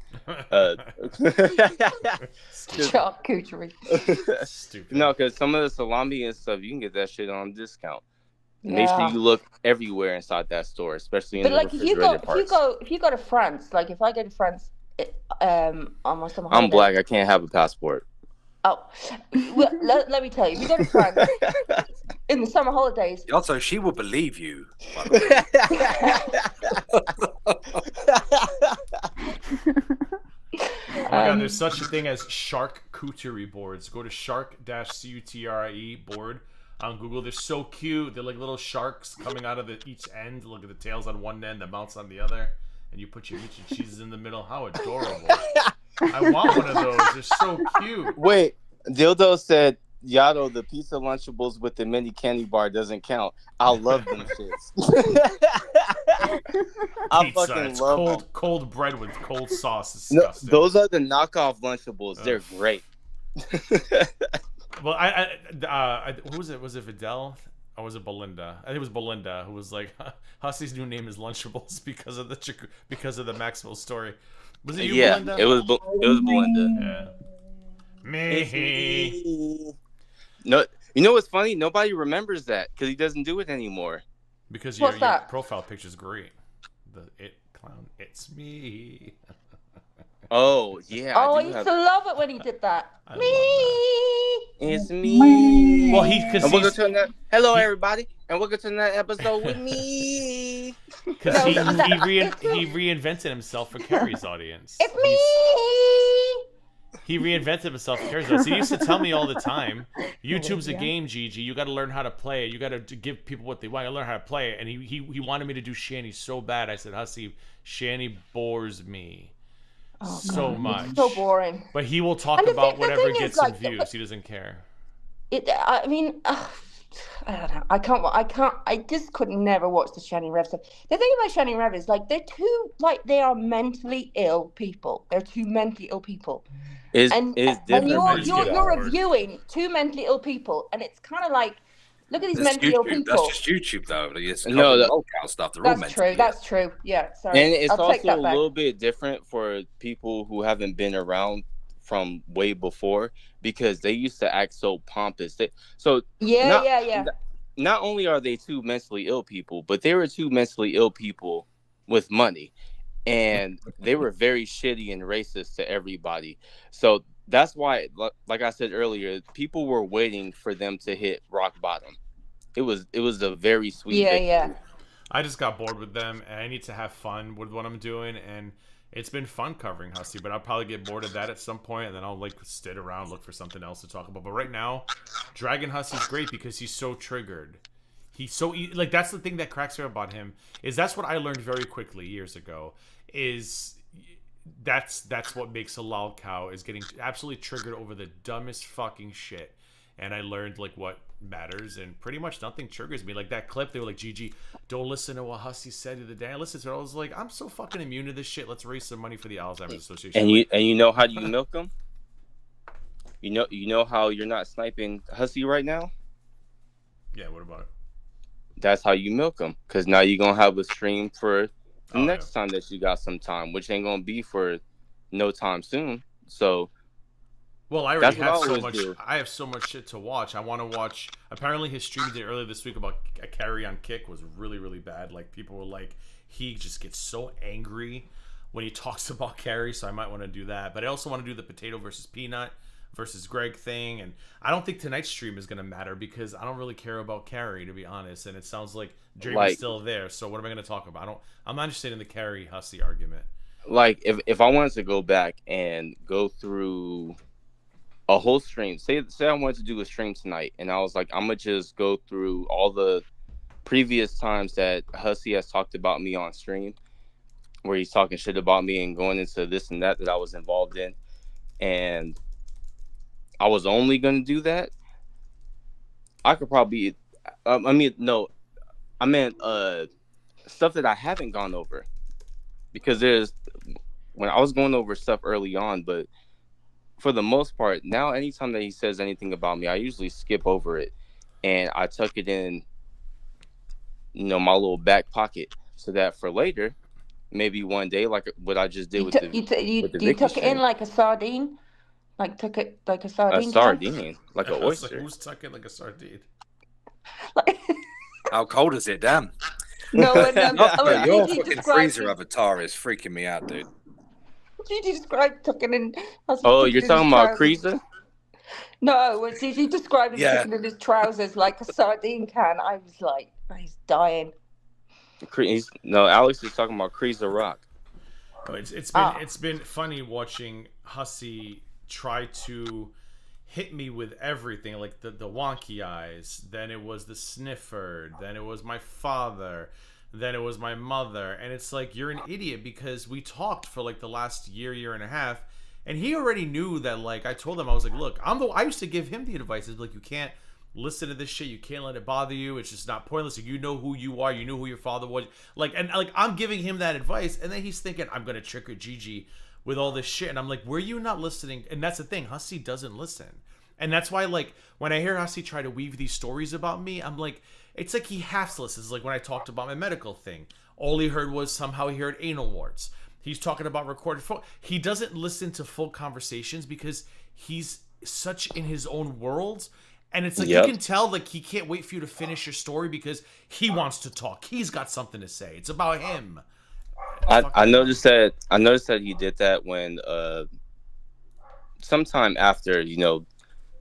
Charcuterie. Stupid. No, because some of the salami and stuff, you can get that shit on discount. Make sure you look everywhere inside that store, especially in the refrigerated parts. If you go to France, like if I go to France, on my summer holidays, I'm black. I can't have a passport. Oh, well, let me tell you, if you go to France in the summer holidays. Also, she will believe you. By Oh my god, there's such a thing as charcuterie boards. Go to shark-cutie board on Google. They're so cute. They're like little sharks coming out of each end. Look at the tails on one end, the mouths on the other, and you put your meat and cheeses in the middle. How adorable! I want one of those. They're so cute. Wait, Dildo said, Yato, the pizza Lunchables with the mini candy bar doesn't count. I love them shits. I Pizza. fucking It's love cold bread with cold sauce. It's no, disgusting. those are the knockoff Lunchables. They're great. Well, who was it? Was it Vidal? Or was it Belinda? I think it was Belinda who was like, Hussey's new name is Lunchables because of the Maxwell story. Was it you, Belinda? it was Belinda. Yeah. Me. No, you know what's funny? Nobody remembers that because he doesn't do it anymore. Because your profile picture's great. The it clown, it's me. Oh yeah. Oh, I used to love it when he did that. It's me. Well, hello everybody, and welcome to another episode with me. Because he reinvented himself for Carrie's audience. It's me. He reinvented himself for Carrie's audience. He used to tell me all the time, YouTube's a game, Gigi. You got to learn how to play it. You got to give people what they want. You learn how to play it. And he wanted me to do Shanny so bad. I said, Hussey, Shanny bores me so much. It's so boring. But he will talk about whatever gets some views. He doesn't care. I mean, I don't know. I just could never watch the Shanny Rev stuff. The thing about Shanny Rev is they are mentally ill people. They're two mentally ill people. And you're reviewing two mentally ill people, and it's kind of like, look at these mentally ill people. That's just YouTube, though. It's stuff. That's true. That's true. Yeah. Sorry. And it's also a little bit different for people who haven't been around from way before, because they used to act so pompous. Not only are they two mentally ill people, but they were two mentally ill people with money. And they were very shitty and racist to everybody. So that's why, like I said earlier, people were waiting for them to hit rock bottom. It was a very sweet victory. Yeah. I just got bored with them, and I need to have fun with what I'm doing, and it's been fun covering Hussey, but I'll probably get bored of that at some point, and then I'll sit around, look for something else to talk about. But right now, Dragon Hussey's great because he's so triggered. He's so that's the thing that cracks me up about him, is that's what I learned very quickly years ago, is that's what makes a lol cow, is getting absolutely triggered over the dumbest fucking shit. And I learned what matters, and pretty much nothing triggers me. Like that clip, they were like, Gigi, don't listen to what Hussey said the other day. I listened to it. I was like, I'm so fucking immune to this shit. Let's raise some money for the Alzheimer's Association. And you know how you milk them? You know how you're not sniping Hussey right now? Yeah, what about it? That's how you milk them, because now you're gonna have a stream for the next time that you got some time, which ain't gonna be for no time soon. So, well, I already have so much. I have so much shit to watch. I want to watch. Apparently, his stream he did earlier this week about a carry on kick was really, really bad. Like, people were like, he just gets so angry when he talks about carry. So I might want to do that. But I also want to do the potato versus peanut versus Greg thing. And I don't think tonight's stream is going to matter because I don't really care about carry, to be honest. And it sounds like Draven's still there. So what am I going to talk about? I'm not interested in the carry Hussey argument. Like, if I wanted to go back and go through a whole stream, say I wanted to do a stream tonight, and I was like, I'm gonna just go through all the previous times that Hussey has talked about me on stream. where he's talking shit about me and going into this and that I was involved in, and I was only going to do that, I could probably, I mean, no, I meant stuff that I haven't gone over, because when I was going over stuff early on, but for the most part, now anytime that he says anything about me, I usually skip over it and I tuck it in, my little back pocket, so that for later, maybe one day, like what I just did with the you tuck it in like a sardine, like tuck it like a sardine. A sardine, like an oyster. Who's tucking like a sardine? How cold is it? Damn. No, your fucking freezer avatar is freaking me out, dude. Did you describe tucking in? Oh, you're talking about freezer? No, did you describe him tucking in his trousers like a sardine can? I was like, he's dying. No, Alex is talking about Creaser Rock. Oh, it's been funny watching Hussey try to hit me with everything, like the wonky eyes, then it was the sniffer, then it was my father, then it was my mother, and it's like, you're an idiot, because we talked for like the last year and a half, and he already knew that. Like, I told him, I was like, look, I used to give him the advice, it's like, you can't listen to this shit, you can't let it bother you, it's just not pointless, like, you know who you are, you know who your father was, like, and like, I'm giving him that advice, and then he's thinking I'm gonna trigger Gigi with all this shit, and I'm like, were you not listening? And that's the thing, Hussey doesn't listen. And that's why, like, when I hear Hussey try to weave these stories about me, I'm like, it's like he half listens. Like when I talked about my medical thing, all he heard was somehow he heard anal warts. He's talking about recorded phone. He doesn't listen to full conversations because he's such in his own world. And it's like, you can tell, like, he can't wait for you to finish your story because he wants to talk. He's got something to say. It's about him. I noticed that he did that when sometime after,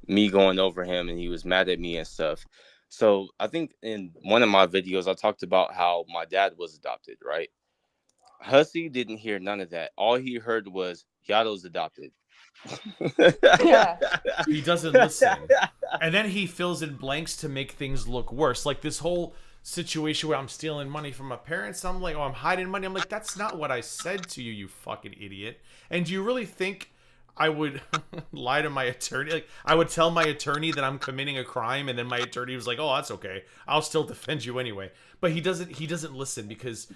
me going over him and he was mad at me and stuff. So I think in one of my videos, I talked about how my dad was adopted, right? Hussey didn't hear none of that. All he heard was Yato's adopted. Yeah. He doesn't listen. And then he fills in blanks to make things look worse. Like this whole situation where I'm stealing money from my parents. I'm like, oh, I'm hiding money. I'm like, that's not what I said to you, you fucking idiot. And do you really think I would lie to my attorney? Like, I would tell my attorney that I'm committing a crime, and then my attorney was like, "Oh, that's okay. I'll still defend you anyway." But he doesn't listen because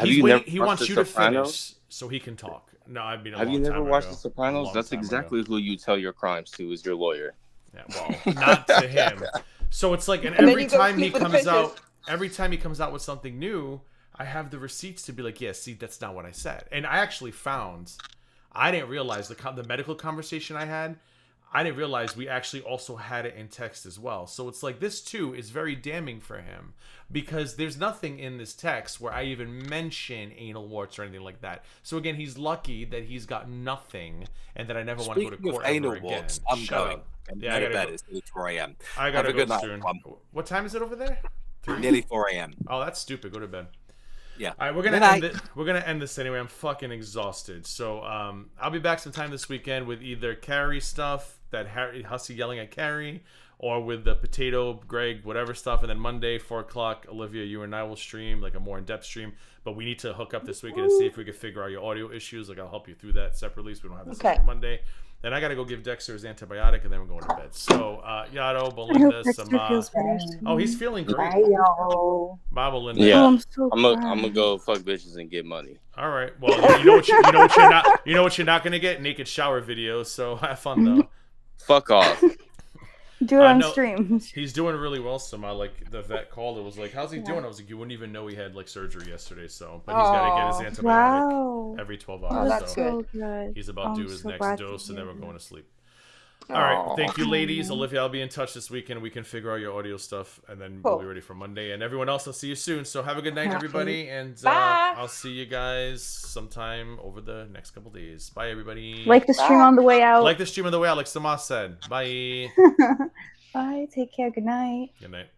he wants you to finish so he can talk. No, I've been. Have you never watched The Sopranos? That's exactly who you tell your crimes to, is your lawyer. Yeah, well, not to him. So it's like, and every time he comes out with something new, I have the receipts to be like, yeah, see, that's not what I said. And I actually found. I didn't realize the medical conversation I had. I didn't realize we actually also had it in text as well. So it's like, this too is very damning for him because there's nothing in this text where I even mention anal warts or anything like that. So again, he's lucky that he's got nothing and that I never want to go to court ever again. Warts, I'm going. Yeah, I gotta go. It's 4 a.m. I gotta go soon. What time is it over there? 3? Nearly 4 a.m. Oh, that's stupid. Go to bed. Yeah. All right, we're gonna end this anyway. I'm fucking exhausted. So I'll be back sometime this weekend with either Carrie stuff, that Hussey yelling at Carrie, or with the potato Greg whatever stuff. And then Monday 4 o'clock, Olivia, you and I will stream like a more in-depth stream. But we need to hook up this weekend and see if we can figure out your audio issues. Like, I'll help you through that separately, so we don't have this on Monday. Then I gotta go give Dexter his antibiotic, and then we're going to bed. So, Yato, Belinda, Sama. Oh, he's feeling great. Bye, Belinda. Yeah, I'm gonna go fuck bitches and get money. All right. Well, you know what you're not gonna get? Naked shower videos. So have fun though. Fuck off. Do it on stream. He's doing really well, Sama. Like, the vet called. It was like, how's he doing? I was like, you wouldn't even know he had like surgery yesterday. So, but he's got to get his antibiotic every 12 hours. Oh, that's so good. He's about to do his next dose, and then we're going to sleep. All right. Thank you, ladies. Olivia, I'll be in touch this weekend. We can figure out your audio stuff, and then we'll be ready for Monday. And everyone else, I'll see you soon. So have a good night, everybody. And I'll see you guys sometime over the next couple days. Bye, everybody. Like the stream on the way out. Like the stream on the way out, like Sama said. Bye. Bye. Take care. Good night. Good night.